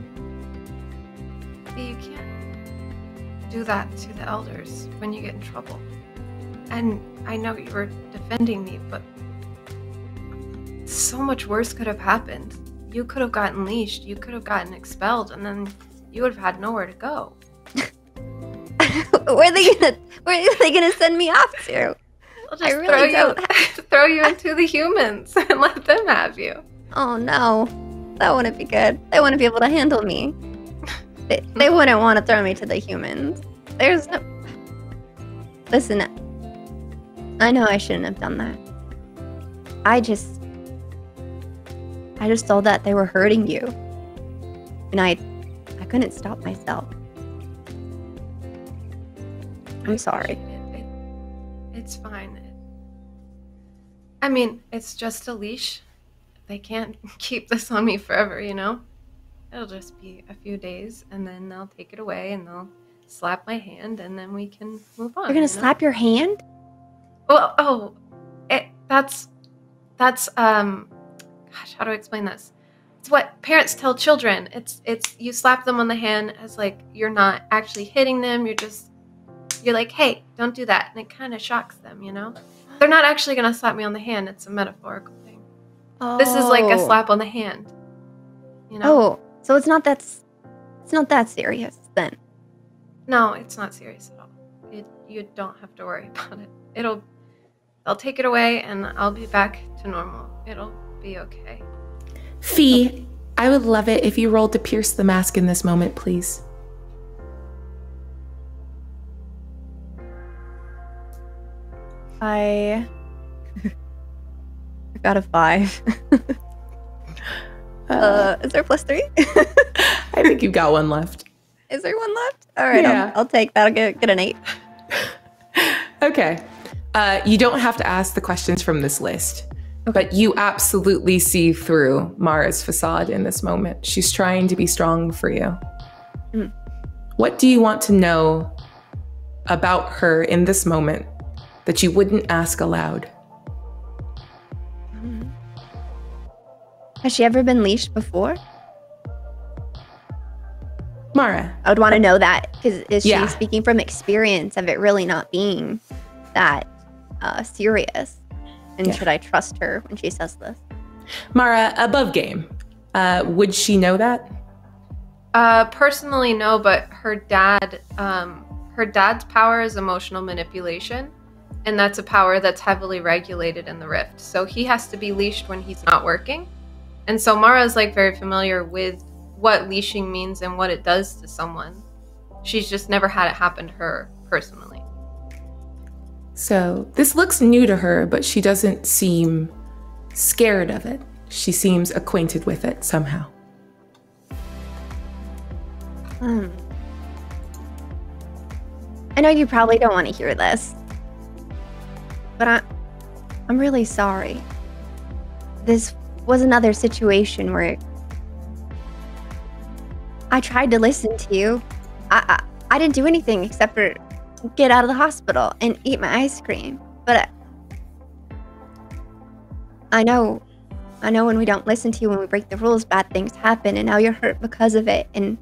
You can't do that to the elders when you get in trouble. And I know you were defending me, but so much worse could have happened. You could have gotten leashed, you could have gotten expelled, and then you would have had nowhere to go. Where are they gonna send me off to? I'll just throw you into the humans and let them have you. Oh no, that wouldn't be good. They wouldn't be able to handle me. They wouldn't want to throw me to the humans. There's no... Listen, I know I shouldn't have done that. I just saw that they were hurting you. And I couldn't stop myself. I'm sorry. It's fine. I mean, it's just a leash. They can't keep this on me forever, you know? It'll just be a few days, and then they'll take it away, and they'll slap my hand, and then we can move on. You're gonna slap your hand? Well, that's gosh, how do I explain this? It's what parents tell children. It's you slap them on the hand as like you're not actually hitting them. You're like, hey, don't do that, and it kind of shocks them, you know? They're not actually gonna slap me on the hand. It's a metaphorical thing. Oh. This is like a slap on the hand, you know? Oh, so it's not that serious then. No, it's not serious at all. You don't have to worry about it. They'll take it away, and I'll be back to normal. It'll be okay. Fee, I would love it if you rolled to pierce the mask in this moment, please. I got a 5. Is there +3? I think you've got one left. Is there one left? All right, yeah. I'll take that. I'll get an 8. Okay. You don't have to ask the questions from this list, but you absolutely see through Mara's facade in this moment. She's trying to be strong for you. Mm. What do you want to know about her in this moment that you wouldn't ask aloud? Has she ever been leashed before? Mara. I would want to know that, because is she speaking from experience of it really not being that serious? And Yeah. should I trust her when she says this? Mara, above game. Would she know that? Personally, no, but her dad's power is emotional manipulation, and that's a power that's heavily regulated in the Rift. So he has to be leashed when he's not working. And so Mara's like very familiar with what leashing means and what it does to someone. She's just never had it happen to her personally. So this looks new to her, but she doesn't seem scared of it. She seems acquainted with it somehow. I know you probably don't want to hear this, but I'm really sorry. This was another situation where I tried to listen to you. I didn't do anything except for get out of the hospital and eat my ice cream. But I know when we don't listen to you, when we break the rules, bad things happen, and now you're hurt because of it. And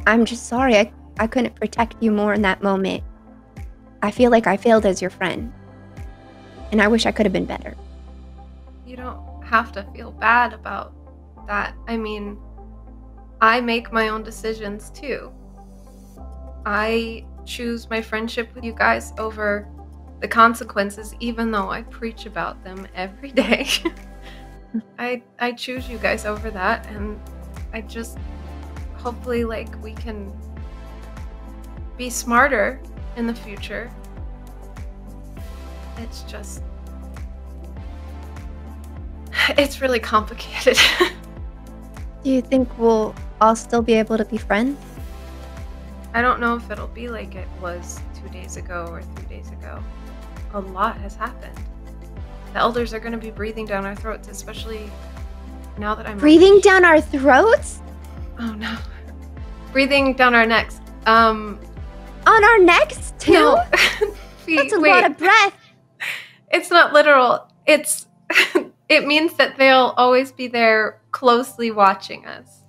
I'm just sorry I couldn't protect you more in that moment. I feel like I failed as your friend, and I wish I could have been better. You don't have to feel bad about that. I mean, I make my own decisions too. I choose my friendship with you guys over the consequences, even though I preach about them every day. I choose you guys over that, and I just hopefully like we can be smarter in the future. It's just it's really complicated. Do you think we'll all still be able to be friends? I don't know if it'll be like it was 2 days ago or 3 days ago. A lot has happened. The elders are going to be breathing down our throats, especially now that I'm breathing down our throats? Oh no. Breathing down our necks. On our necks too? No. That's a lot of breath. It's not literal. It's it means that they'll always be there closely watching us.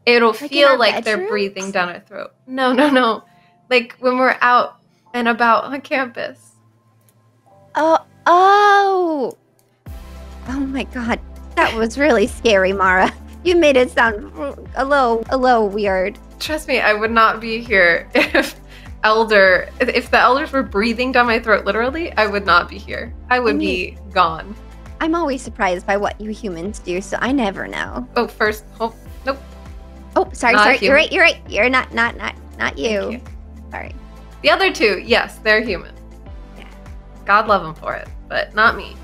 It'll Like in feel our like they're bedrooms? breathing down our throat. No. Like when we're out and about on campus. Oh my god. That was really scary, Mara. You made it sound a little weird. Trust me, I would not be here if the elders were breathing down my throat literally, I would not be here. I would be gone. I'm always surprised by what you humans do, so I never know. Oh, nope. Oh, sorry. Not You're human. right. You're not you. Thank you. Sorry. The other two, yes, they're human. God love them for it, but not me.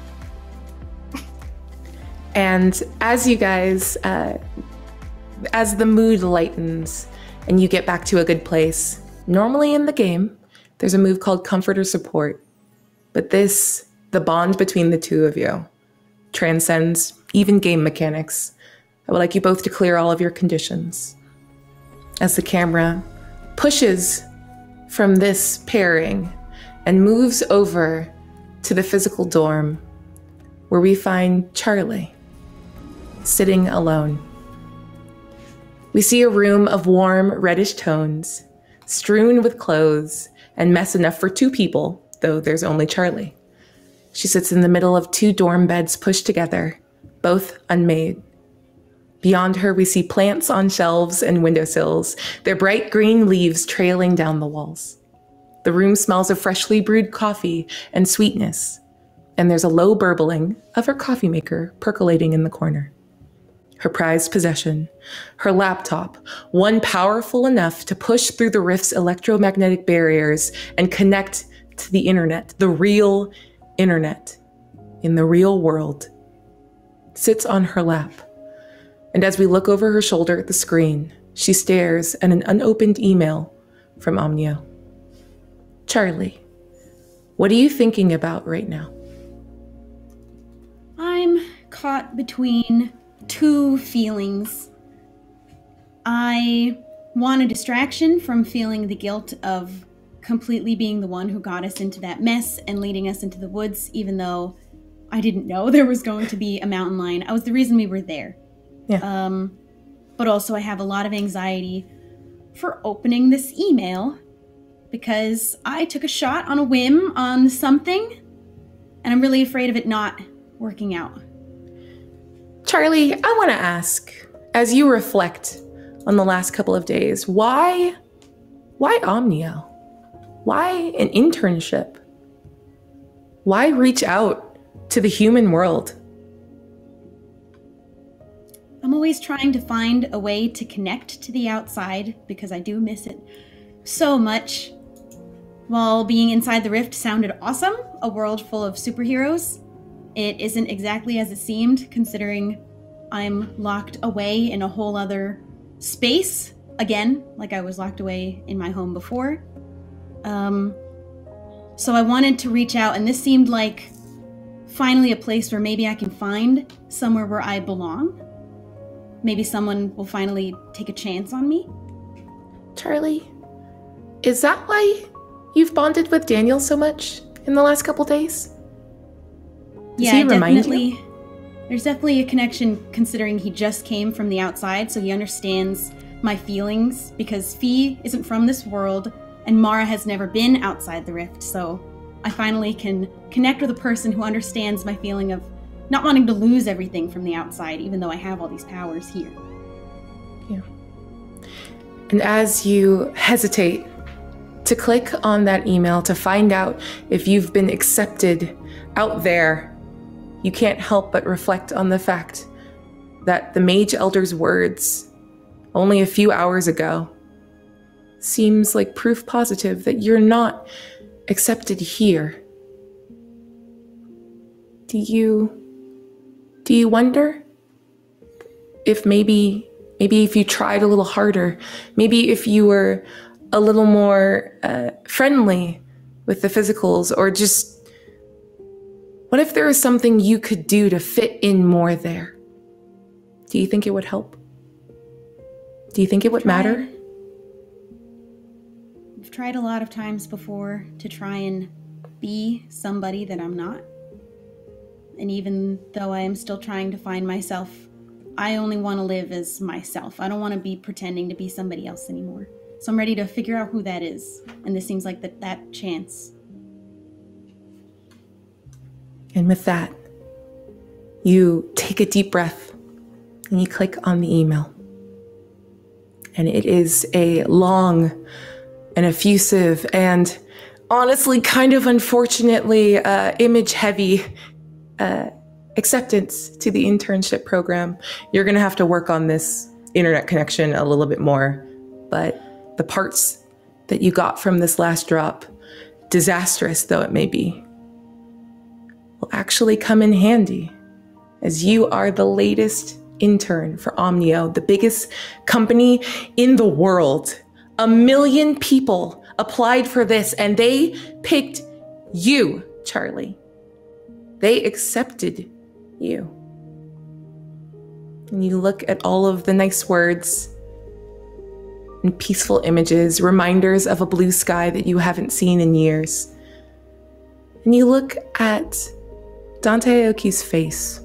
And as you guys, as the mood lightens and you get back to a good place, normally in the game, there's a move called Comfort or Support. But the bond between the two of you, transcends even game mechanics. I would like you both to clear all of your conditions. As the camera pushes from this pairing and moves over to the physical dorm, where we find Charlie sitting alone. We see a room of warm reddish tones, strewn with clothes and mess enough for 2 people, though there's only Charlie. She sits in the middle of 2 dorm beds pushed together, both unmade. Beyond her, we see plants on shelves and windowsills, their bright green leaves trailing down the walls. The room smells of freshly brewed coffee and sweetness, and there's a low burbling of her coffee maker percolating in the corner. Her prized possession, her laptop, one powerful enough to push through the Rift's electromagnetic barriers and connect to the internet, the real internet, in the real world, sits on her lap. And as we look over her shoulder at the screen, she stares at an unopened email from Omnio. Charlie, what are you thinking about right now? I'm caught between 2 feelings. I want a distraction from feeling the guilt of completely being the one who got us into that mess and leading us into the woods, even though I didn't know there was going to be a mountain lion. I was the reason we were there. Yeah. But also I have a lot of anxiety for opening this email because I took a shot on a whim on something, and And I'm really afraid of it not working out. Charlie, I want to ask, as you reflect on the last couple of days, why Omnio? Why an internship? Why reach out to the human world? I'm always trying to find a way to connect to the outside because I do miss it so much. While being inside the rift sounded awesome, a world full of superheroes, it isn't exactly as it seemed, considering I'm locked away in a whole other space, again, like I was locked away in my home before. So I wanted to reach out, and this seemed like finally a place where maybe I can find somewhere where I belong. Maybe someone will finally take a chance on me. Charlie, is that why you've bonded with Daniel so much in the last couple days? Does he remind you? There's definitely a connection considering he just came from the outside, so he understands my feelings because Fee isn't from this world and Mara has never been outside the rift, so I finally can connect with a person who understands my feeling of not wanting to lose everything from the outside, even though I have all these powers here. Yeah. And as you hesitate to click on that email to find out if you've been accepted out there, you can't help but reflect on the fact that the Mage Elder's words only a few hours ago seems like proof positive that you're not accepted here. Do you wonder if maybe if you tried a little harder, maybe if you were a little more friendly with the physicals, or just what if there was something you could do to fit in more there? Do you think it would help? Do you think it would matter? I've tried a lot of times before to try and be somebody that I'm not. And even though I am still trying to find myself, I only want to live as myself. I don't want to be pretending to be somebody else anymore. So I'm ready to figure out who that is. And this seems like that chance. And with that, you take a deep breath and you click on the email. And it is a long and effusive and honestly kind of unfortunately image-heavy acceptance to the internship program. You're going to have to work on this internet connection a little bit more, but the parts that you got from this last drop, disastrous though it may be, will actually come in handy, as you are the latest intern for Omnio, the biggest company in the world. 1 million people applied for this, and they picked you, Charlie. They accepted you. And you look at all of the nice words and peaceful images, reminders of a blue sky that you haven't seen in years. And you look at Dante Aoki's face.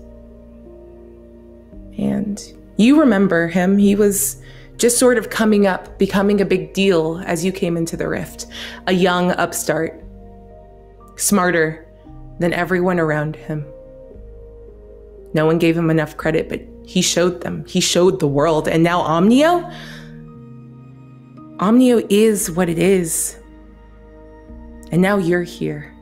And you remember him. He was just sort of coming up, becoming a big deal as you came into the rift. A young upstart, smarter than everyone around him. No one gave him enough credit, but he showed them. He showed the world. And now Omnio? Omnio is what it is. And now you're here.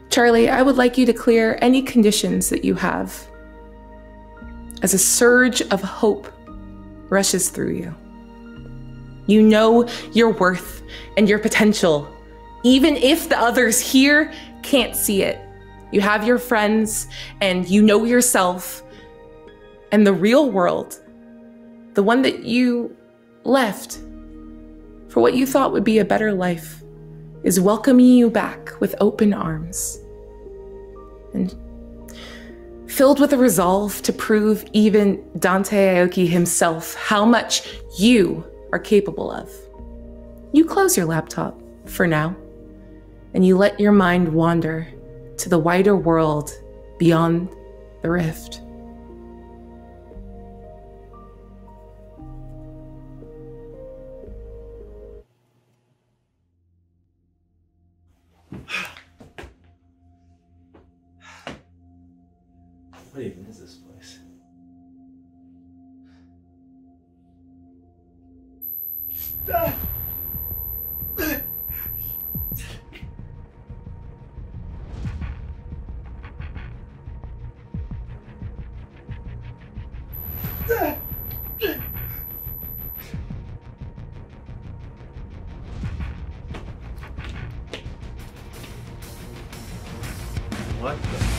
Charlie, I would like you to clear any conditions that you have as a surge of hope rushes through you. You know your worth and your potential, even if the others here can't see it. You have your friends and you know yourself, and the real world, the one that you left for what you thought would be a better life, is welcoming you back with open arms. And filled with a resolve to prove even Dante Aoki himself how much you are capable of. You close your laptop for now, and you let your mind wander to the wider world beyond the rift. What even is this place? What the?